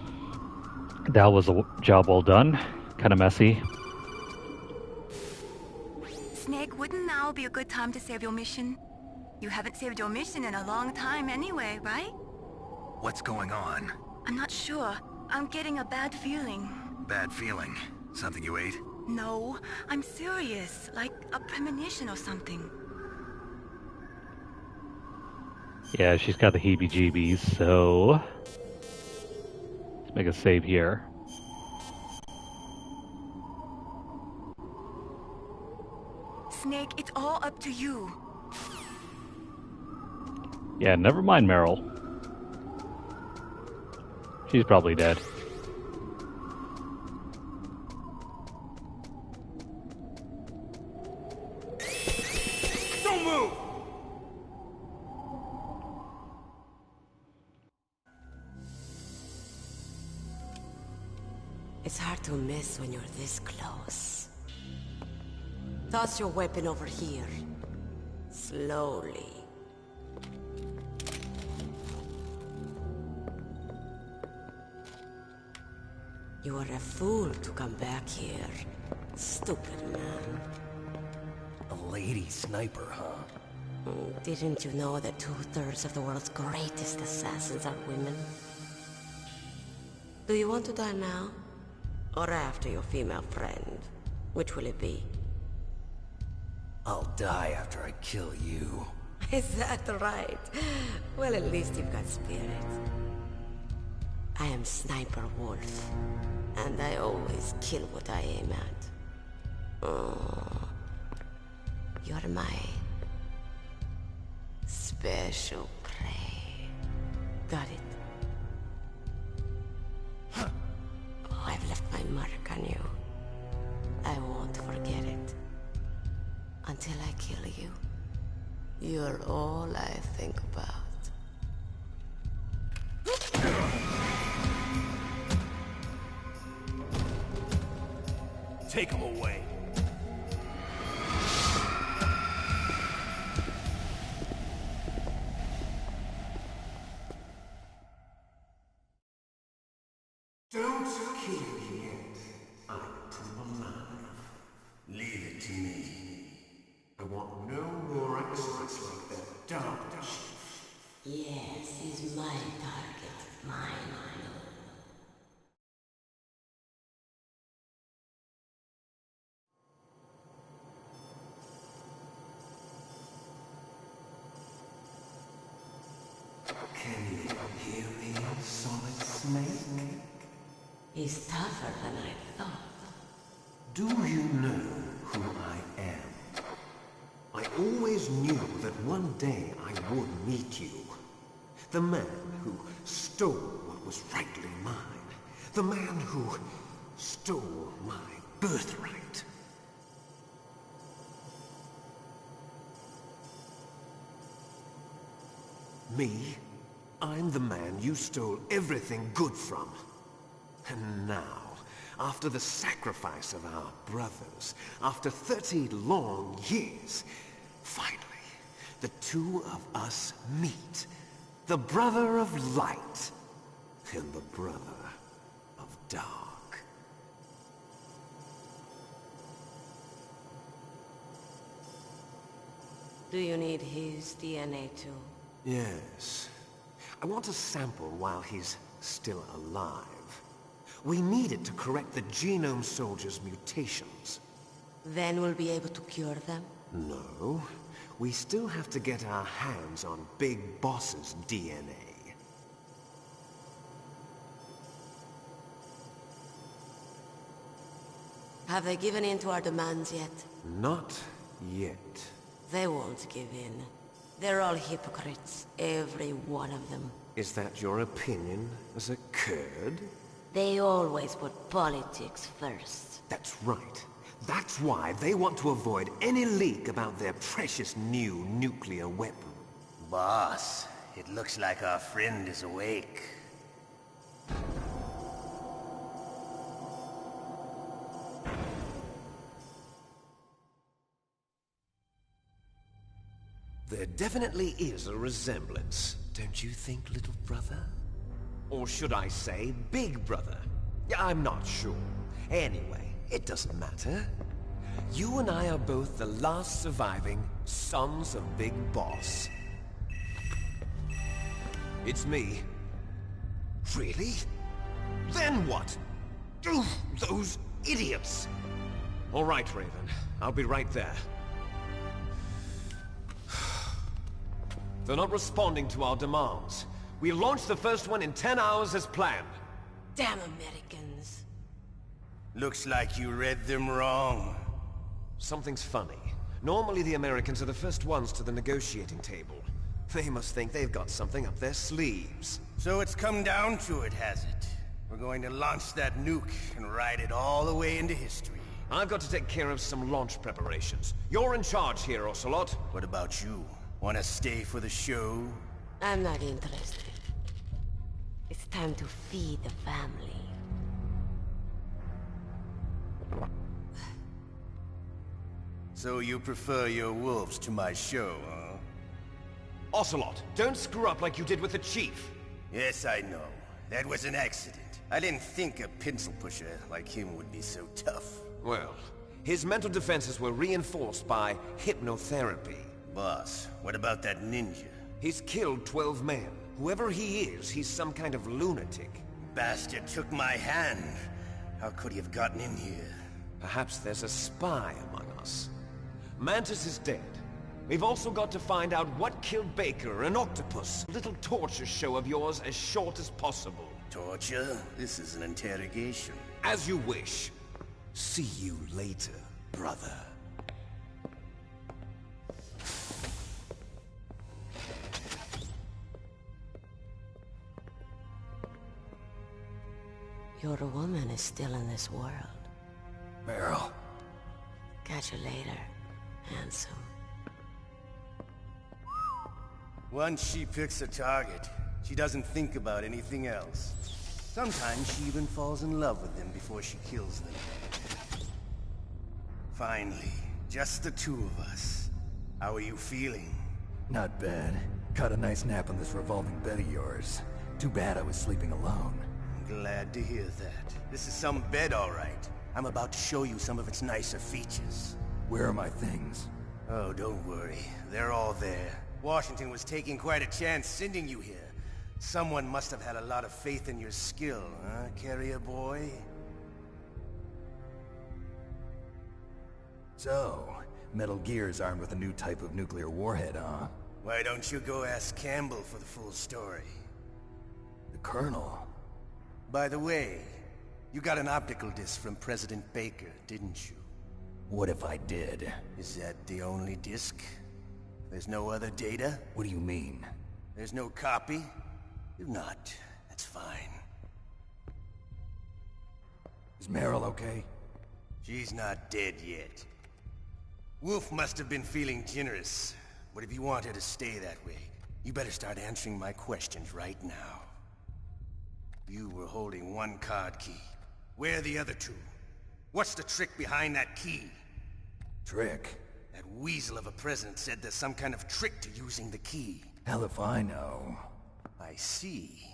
that was a job well done. Kind of messy. Snake, wouldn't now be a good time to save your mission? You haven't saved your mission in a long time anyway, right? What's going on? I'm not sure. I'm getting a bad feeling. Bad feeling? Something you ate? No, I'm serious. Like a premonition or something. Yeah, she's got the heebie-jeebies, so... let's make a save here. Snake, it's all up to you. Yeah, never mind Meryl. She's probably dead. Don't move! It's hard to miss when you're this close. Toss your weapon over here. Slowly. You are a fool to come back here. Stupid man. A lady sniper, huh? Didn't you know that 2/3 of the world's greatest assassins are women? Do you want to die now? Or after your female friend? Which will it be? I'll die after I kill you. Is that right? Well, at least you've got spirit. I am Sniper Wolf, and I always kill what I aim at. Oh, you're my special prey. Got it? I've left my mark on you. I won't forget it. Until I kill you, you're all I think about. Take him away. Don't kill me yet. I'm alive. Leave it to me. I want no more accidents like that. Don't. Yes, he's my target. Mine. Can you hear me, Solid Snake? He's tougher than I thought. Do you know who I am? I always knew that one day I would meet you. The man who stole what was rightly mine. The man who stole my birthright. Me? I'm the man you stole everything good from. And now, after the sacrifice of our brothers, after 30 long years, finally, the two of us meet. The brother of light and the brother of dark. Do you need his DNA too? Yes. I want a sample while he's still alive. We need it to correct the genome soldier's mutations. Then we'll be able to cure them? No. We still have to get our hands on Big Boss's DNA. Have they given in to our demands yet? Not yet. They won't give in. They're all hypocrites, every one of them. Is that your opinion as a Kurd? They always put politics first. That's right. That's why they want to avoid any leak about their precious new nuclear weapon. Boss, it looks like our friend is awake. There definitely is a resemblance, don't you think, little brother? Or should I say, big brother? I'm not sure. Anyway, it doesn't matter. You and I are both the last surviving sons of Big Boss. It's me. Really? Then what? Those idiots! All right, Raven. I'll be right there. They're not responding to our demands. We launched the first one in 10 hours as planned. Damn Americans. Looks like you read them wrong. Something's funny. Normally the Americans are the first ones to the negotiating table. They must think they've got something up their sleeves. So it's come down to it, has it? We're going to launch that nuke and ride it all the way into history. I've got to take care of some launch preparations. You're in charge here, Ocelot. What about you? Want to stay for the show? I'm not interested. It's time to feed the family. So you prefer your wolves to my show, huh? Ocelot, don't screw up like you did with the Chief. Yes, I know. That was an accident. I didn't think a pencil pusher like him would be so tough. Well, his mental defenses were reinforced by hypnotherapy. Boss, what about that ninja? He's killed 12 men. Whoever he is, he's some kind of lunatic. Bastard took my hand. How could he have gotten in here? Perhaps there's a spy among us. Mantis is dead. We've also got to find out what killed Baker and Octopus. A little torture show of yours as short as possible. Torture? This is an interrogation. As you wish. See you later, brother. Your woman is still in this world. Meryl. Catch you later, handsome. Once she picks a target, she doesn't think about anything else. Sometimes she even falls in love with them before she kills them. Finally, just the two of us. How are you feeling? Not bad. Caught a nice nap on this revolving bed of yours. Too bad I was sleeping alone. Glad to hear that. This is some bed, all right. I'm about to show you some of its nicer features. Where are my things? Oh, don't worry. They're all there. Washington was taking quite a chance sending you here. Someone must have had a lot of faith in your skill, huh, carrier boy? So, Metal Gear's armed with a new type of nuclear warhead, huh? Why don't you go ask Campbell for the full story? The Colonel? By the way, you got an optical disc from President Baker, didn't you? What if I did? Is that the only disc? There's no other data? What do you mean? There's no copy? If not, that's fine. Is Meryl okay? She's not dead yet. Wolf must have been feeling generous, but if you want her to stay that way, you better start answering my questions right now. You were holding one card key. Where are the other two? What's the trick behind that key? Trick? That weasel of a president said there's some kind of trick to using the key. Hell if I know. I see.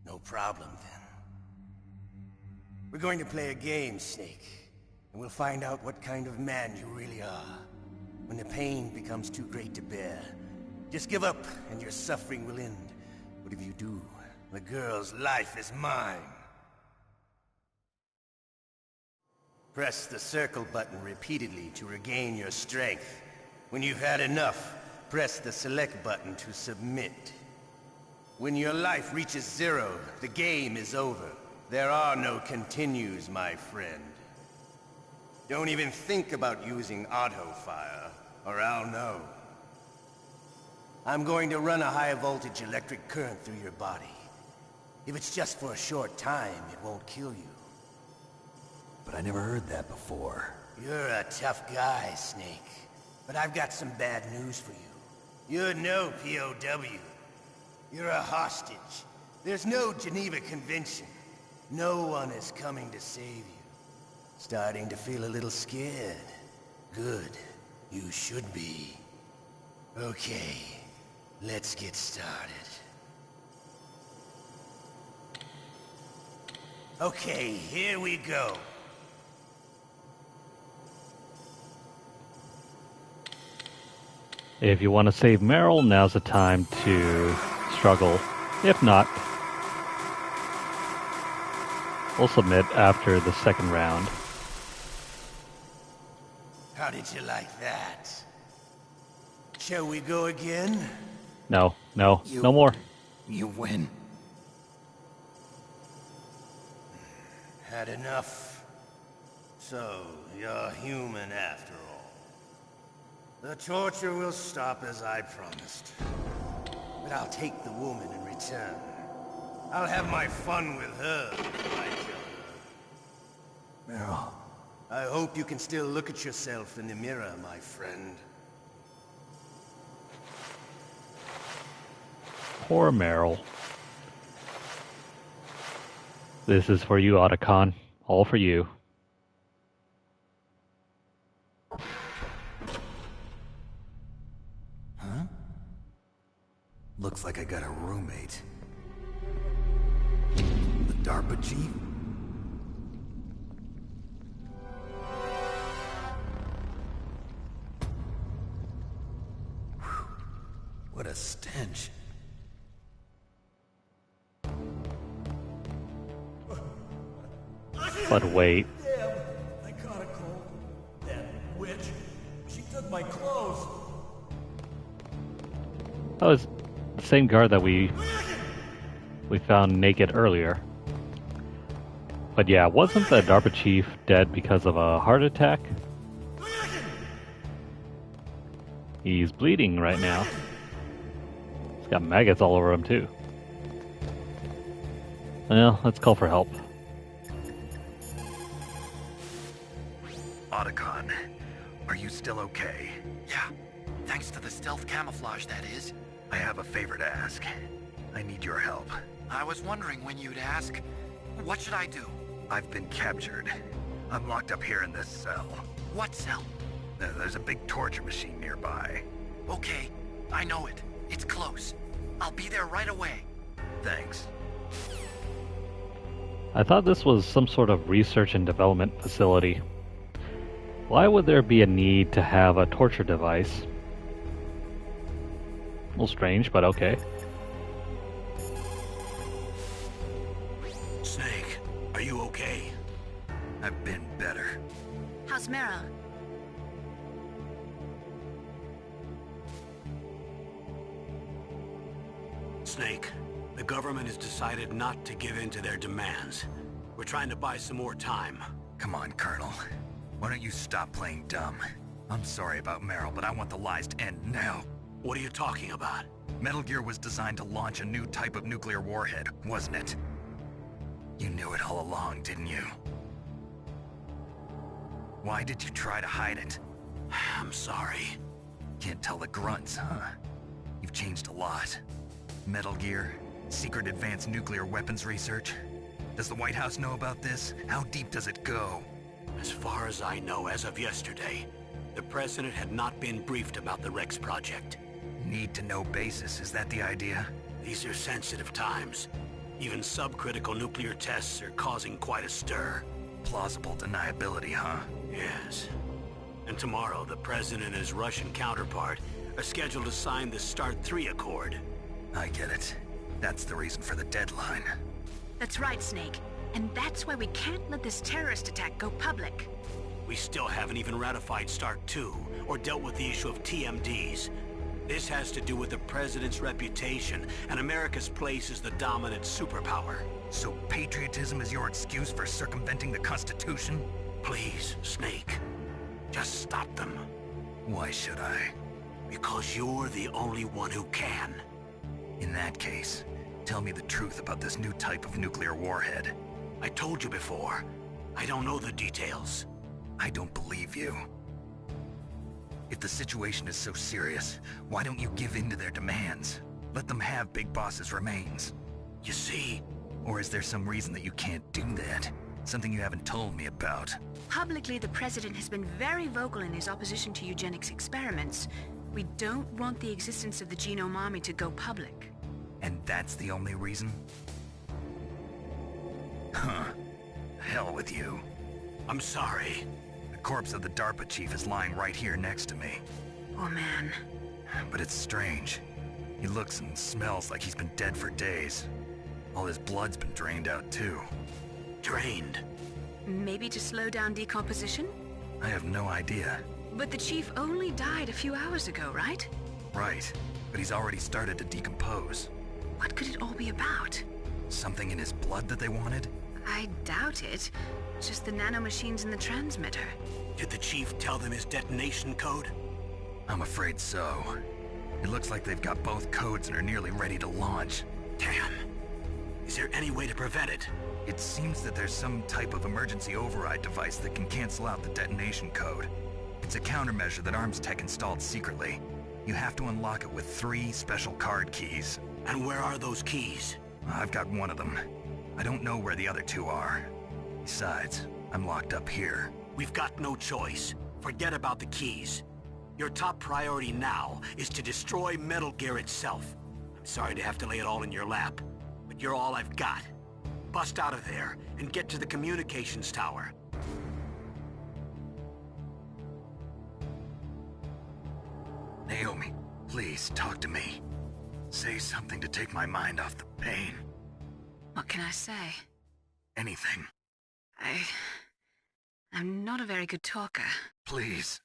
No problem then. We're going to play a game, Snake. And we'll find out what kind of man you really are. When the pain becomes too great to bear, just give up and your suffering will end. But if you do, the girl's life is mine. Press the circle button repeatedly to regain your strength. When you've had enough, press the select button to submit. When your life reaches 0, the game is over. There are no continues, my friend. Don't even think about using auto-fire, or I'll know. I'm going to run a high-voltage electric current through your body. If it's just for a short time, it won't kill you. But I never heard that before. You're a tough guy, Snake. But I've got some bad news for you. You're no POW. You're a hostage. There's no Geneva Convention. No one is coming to save you. Starting to feel a little scared. Good. You should be. Okay, let's get started. Okay, here we go. If you want to save Meryl, now's the time to struggle. If not, we'll submit after the second round. How did you like that? Shall we go again? No, no more. You win. Had enough? So, you're human after all. The torture will stop as I promised. But I'll take the woman in return. I'll have my fun with her if I kill her. Meryl. I hope you can still look at yourself in the mirror, my friend. Poor Meryl. This is for you, Otacon. All for you. Huh? Looks like I got a roommate. The DARPA chief? Whew. What a stench. But wait. Damn, I caught a cold. That witch. She took my clothes. That was the same guard that we found naked earlier. But yeah, wasn't the DARPA chief dead because of a heart attack? He's bleeding right now. He's got maggots all over him too. Well, let's call for help. Otacon, are you still okay? Yeah, thanks to the stealth camouflage, that is. I have a favor to ask. I need your help. I was wondering when you'd ask. What should I do? I've been captured. I'm locked up here in this cell. What cell? There's a big torture machine nearby. Okay, I know it. It's close. I'll be there right away. Thanks. I thought this was some sort of research and development facility. Why would there be a need to have a torture device? A little strange, but okay. Snake, are you okay? I've been better. How's Meryl? Snake, the government has decided not to give in to their demands. We're trying to buy some more time. Come on, Colonel. Why don't you stop playing dumb? I'm sorry about Meryl, but I want the lies to end now. What are you talking about? Metal Gear was designed to launch a new type of nuclear warhead, wasn't it? You knew it all along, didn't you? Why did you try to hide it? I'm sorry. Can't tell the grunts, huh? You've changed a lot. Metal Gear, secret advanced nuclear weapons research. Does the White House know about this? How deep does it go? As far as I know, as of yesterday, the President had not been briefed about the Rex project. Need-to-know basis, is that the idea? These are sensitive times. Even subcritical nuclear tests are causing quite a stir. Plausible deniability, huh? Yes. And tomorrow, the President and his Russian counterpart are scheduled to sign the START 3 Accord. I get it. That's the reason for the deadline. That's right, Snake. And that's why we can't let this terrorist attack go public. We still haven't even ratified START 2, or dealt with the issue of TMDs. This has to do with the President's reputation, and America's place as the dominant superpower. So patriotism is your excuse for circumventing the Constitution? Please, Snake. Just stop them. Why should I? Because you're the only one who can. In that case, tell me the truth about this new type of nuclear warhead. I told you before. I don't know the details. I don't believe you. If the situation is so serious, why don't you give in to their demands? Let them have Big Boss's remains. You see? Or is there some reason that you can't do that? Something you haven't told me about? Publicly, the President has been very vocal in his opposition to eugenics experiments. We don't want the existence of the Genome Army to go public. And that's the only reason? Huh. Hell with you. I'm sorry. The corpse of the DARPA chief is lying right here next to me. Oh, man. But it's strange. He looks and smells like he's been dead for days. All his blood's been drained out, too. Drained? Maybe to slow down decomposition? I have no idea. But the chief only died a few hours ago, right? Right. But he's already started to decompose. What could it all be about? Something in his blood that they wanted? I doubt it. Just the nanomachines in the transmitter. Did the chief tell them his detonation code? I'm afraid so. It looks like they've got both codes and are nearly ready to launch. Damn. Is there any way to prevent it? It seems that there's some type of emergency override device that can cancel out the detonation code. It's a countermeasure that Arms Tech installed secretly. You have to unlock it with 3 special card keys. And where are those keys? I've got one of them. I don't know where the other 2 are. Besides, I'm locked up here. We've got no choice. Forget about the keys. Your top priority now is to destroy Metal Gear itself. I'm sorry to have to lay it all in your lap, but you're all I've got. Bust out of there and get to the communications tower. Naomi, please talk to me. Say something to take my mind off the pain. What can I say? Anything. I'm not a very good talker. Please.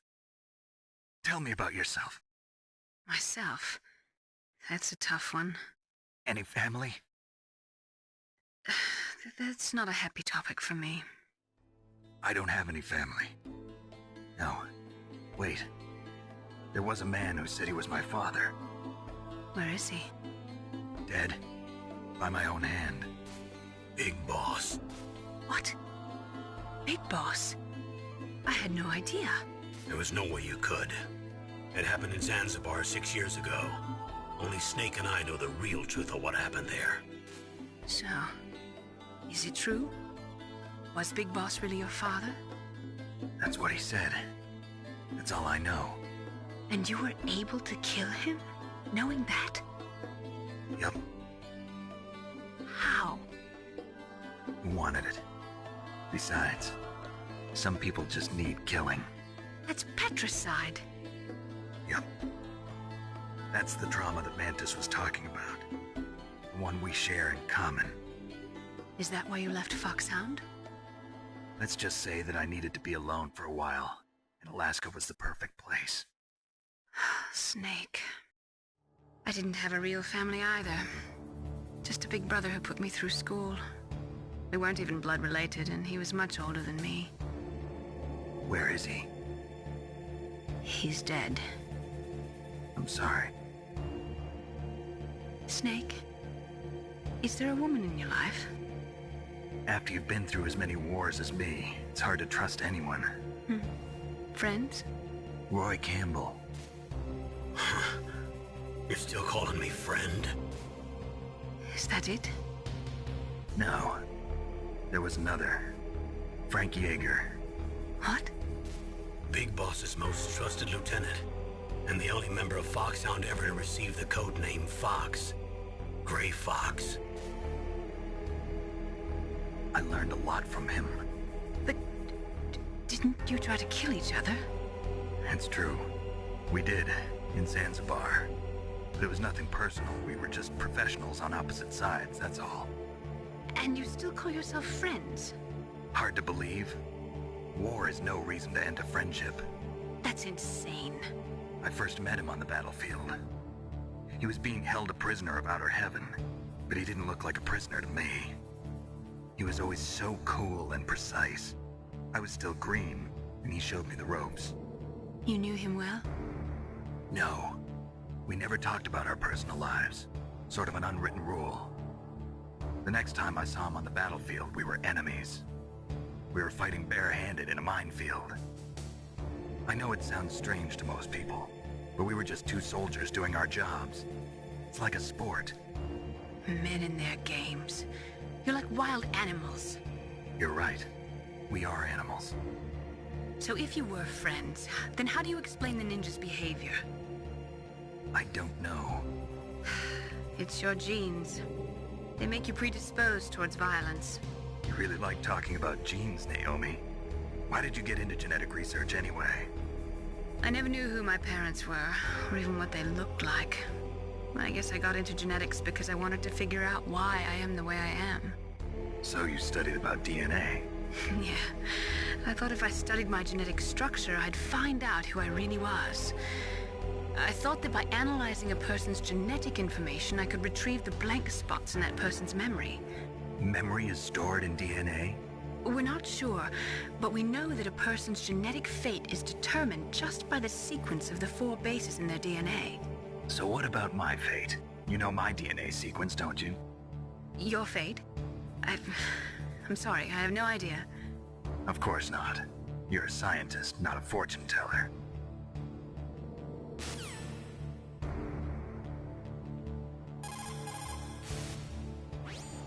Tell me about yourself. Myself? That's a tough one. Any family? That's not a happy topic for me. I don't have any family. No. Wait. There was a man who said he was my father. Where is he? Dead. By my own hand. Big Boss. What? Big Boss? I had no idea. There was no way you could. It happened in Zanzibar 6 years ago. Only Snake and I know the real truth of what happened there. So, is it true? Was Big Boss really your father? That's what he said. That's all I know. And you were able to kill him, knowing that? Yep. How? He wanted it. Besides, some people just need killing. That's patricide. Yep. That's the trauma that Mantis was talking about. The one we share in common. Is that why you left Foxhound? Let's just say that I needed to be alone for a while, and Alaska was the perfect place. Snake. I didn't have a real family either. Just a big brother who put me through school. We weren't even blood related, and he was much older than me. Where is he? He's dead. I'm sorry. Snake, is there a woman in your life? After you've been through as many wars as me, it's hard to trust anyone. Friends? Roy Campbell. You're still calling me friend? Is that it? No. There was another. Frank Yeager. What? Big Boss's most trusted lieutenant, and the only member of Foxhound ever to receive the code name Fox. Gray Fox. I learned a lot from him. But didn't you try to kill each other? It's true. We did, in Zanzibar. But it was nothing personal. We were just professionals on opposite sides, that's all. And you still call yourself friends? Hard to believe. War is no reason to end a friendship. That's insane. I first met him on the battlefield. He was being held a prisoner of outer heaven, but he didn't look like a prisoner to me. He was always so cool and precise. I was still green, and he showed me the ropes. You knew him well? No. We never talked about our personal lives. Sort of an unwritten rule. The next time I saw him on the battlefield, we were enemies. We were fighting barehanded in a minefield. I know it sounds strange to most people, but we were just two soldiers doing our jobs. It's like a sport. Men in their games. You're like wild animals. You're right. We are animals. So if you were friends, then how do you explain the ninjas' behavior? I don't know. It's your genes. They make you predisposed towards violence. You really like talking about genes, Naomi. Why did you get into genetic research anyway? I never knew who my parents were, or even what they looked like. I guess I got into genetics because I wanted to figure out why I am the way I am. So you studied about DNA? Yeah. I thought if I studied my genetic structure, I'd find out who I really was. I thought that by analyzing a person's genetic information, I could retrieve the blank spots in that person's memory. Memory is stored in DNA? We're not sure, but we know that a person's genetic fate is determined just by the sequence of the 4 bases in their DNA. So what about my fate? You know my DNA sequence, don't you? Your fate? I'm sorry, I have no idea. Of course not. You're a scientist, not a fortune teller.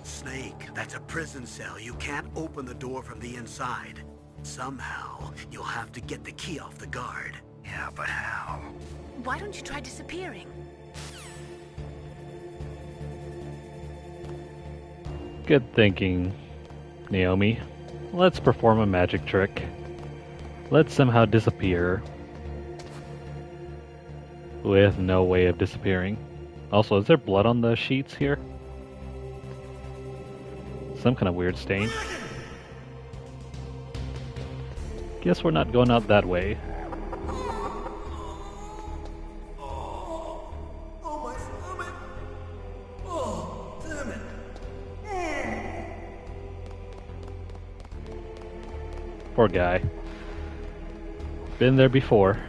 Snake, that's a prison cell. You can't open the door from the inside. Somehow, you'll have to get the key off the guard. Yeah, but how? Why don't you try disappearing? Good thinking, Naomi. Let's perform a magic trick. Let's somehow disappear with no way of disappearing. Also, is there blood on the sheets here? Some kind of weird stain. Guess we're not going out that way. Oh, my stomach! Oh, damn it! Poor guy. Been there before.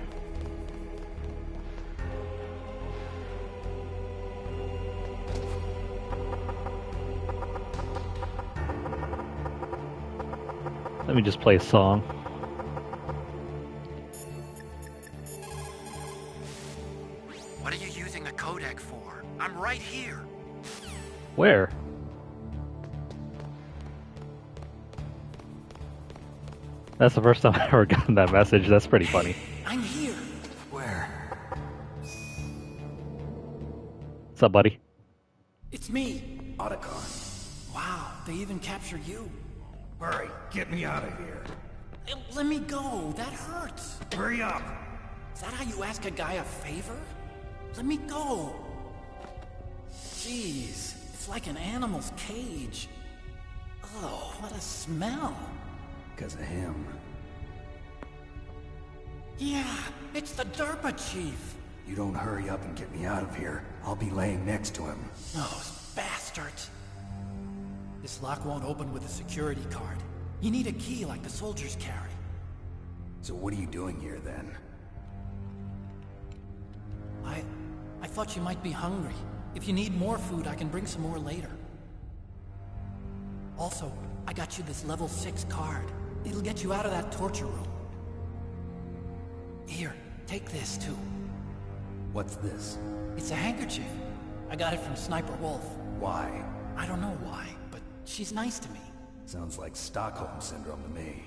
Let me just play a song. What are you using the codec for? I'm right here. Where? That's the first time I ever gotten that message. That's pretty funny. I'm here. Where? What's up, buddy? It's me, Otacon. Wow, they even capture you. Hurry, get me out of here. Let me go. That hurts. Hurry up. Is that how you ask a guy a favor? Let me go. Jeez, it's like an animal's cage. Oh, what a smell. Because of him. Yeah, it's the DARPA chief. You don't hurry up and get me out of here, I'll be laying next to him. Those bastards. This lock won't open with a security card. You need a key like the soldiers carry. So what are you doing here then? I thought you might be hungry. If you need more food, I can bring some more later. Also, I got you this level 6 card. It'll get you out of that torture room. Here, take this, too. What's this? It's a handkerchief. I got it from Sniper Wolf. Why? I don't know why, but she's nice to me. Sounds like Stockholm Syndrome to me.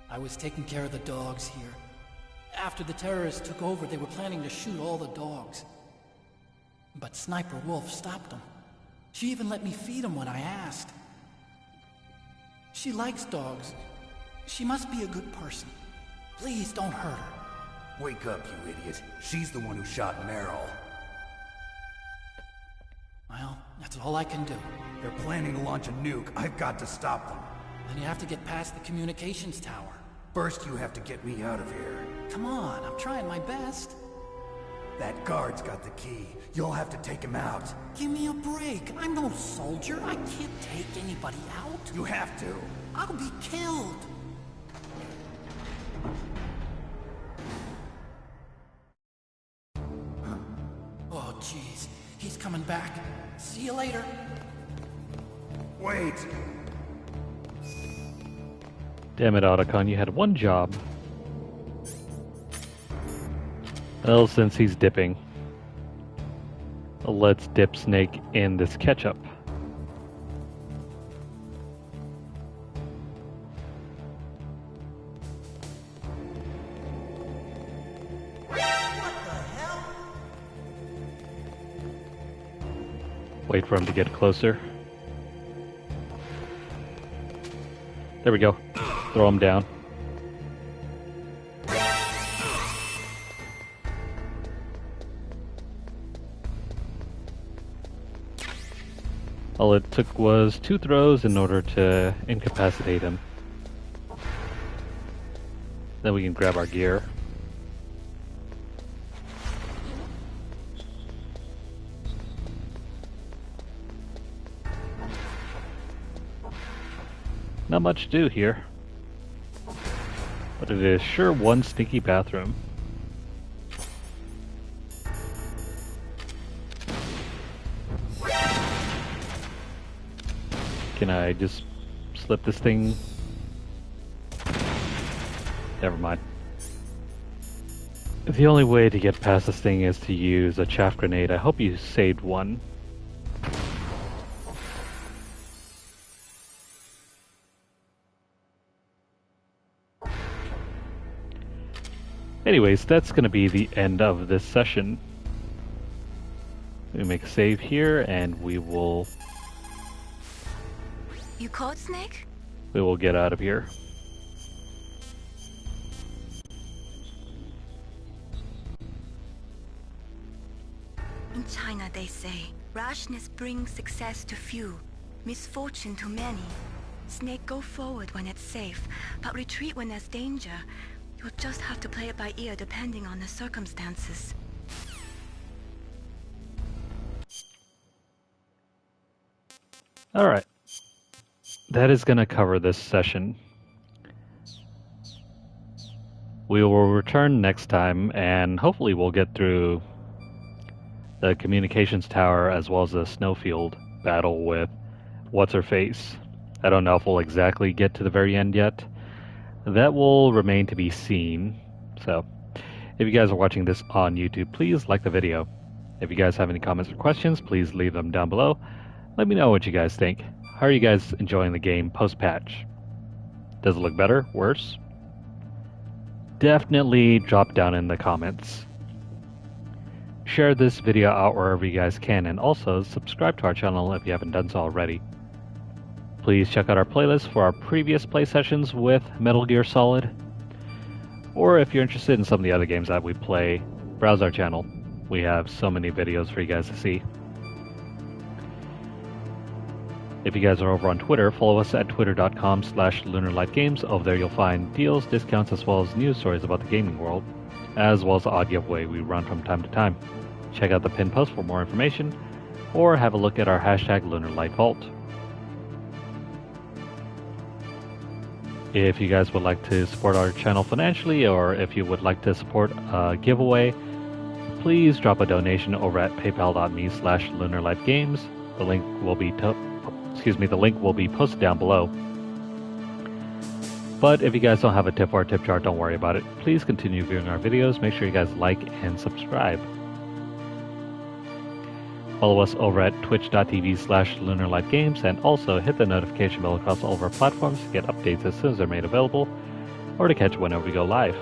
I was taking care of the dogs here. After the terrorists took over, they were planning to shoot all the dogs. But Sniper Wolf stopped them. She even let me feed them when I asked. She likes dogs. She must be a good person. Please don't hurt her. Wake up, you idiot. She's the one who shot Meryl. Well, that's all I can do. They're planning to launch a nuke. I've got to stop them. Then you have to get past the communications tower. First, you have to get me out of here. Come on, I'm trying my best. That guard's got the key. You'll have to take him out. Give me a break. I'm no soldier. I can't take anybody out. You have to. I'll be killed. Oh, jeez. He's coming back. See you later. Wait. Damn it, Otacon, you had one job. Well, since he's dipping, let's dip Snake in this ketchup. What the hell? Wait for him to get closer. There we go. Throw him down. All it took was 2 throws in order to incapacitate him. Then we can grab our gear. Not much to do here, but it is sure one stinky bathroom. Can I just slip this thing? Never mind. The only way to get past this thing is to use a chaff grenade. I hope you saved one. Anyways, that's going to be the end of this session. We make a save here, and we will You caught Snake? get out of here. In China, they say, rashness brings success to few, misfortune to many. Snake, go forward when it's safe, but retreat when there's danger. You'll just have to play it by ear depending on the circumstances. Alright. That is going to cover this session. We will return next time, and hopefully we'll get through the communications tower as well as the snowfield battle with What's-Her-Face. I don't know if we'll exactly get to the very end yet. That will remain to be seen. So, if you guys are watching this on YouTube, please like the video. If you guys have any comments or questions, please leave them down below. Let me know what you guys think. How are you guys enjoying the game post-patch? Does it look better? Worse? Definitely drop down in the comments. Share this video out wherever you guys can, and also subscribe to our channel if you haven't done so already. Please check out our playlist for our previous play sessions with Metal Gear Solid. Or if you're interested in some of the other games that we play, browse our channel. We have so many videos for you guys to see. If you guys are over on Twitter, follow us at twitter.com/LunarlightGames. Over there you'll find deals, discounts, as well as news stories about the gaming world, as well as the odd giveaway we run from time to time. Check out the pinned post for more information, or have a look at our hashtag LunarlightVault. If you guys would like to support our channel financially, or if you would like to support a giveaway, please drop a donation over at paypal.me/LunarlightGames. The link will be posted down below. But if you guys don't have a tip or a tip jar, don't worry about it. Please continue viewing our videos. Make sure you guys like and subscribe. Follow us over at twitch.tv/LunarlightGames, and also hit the notification bell across all of our platforms to get updates as soon as they're made available, or to catch whenever we go live.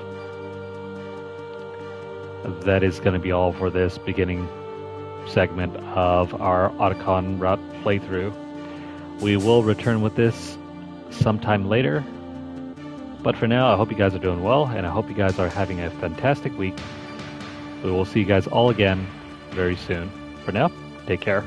That is going to be all for this beginning segment of our Otacon route playthrough. We will return with this sometime later, but for now I hope you guys are doing well, and I hope you guys are having a fantastic week. We will see you guys all again very soon. For now, take care.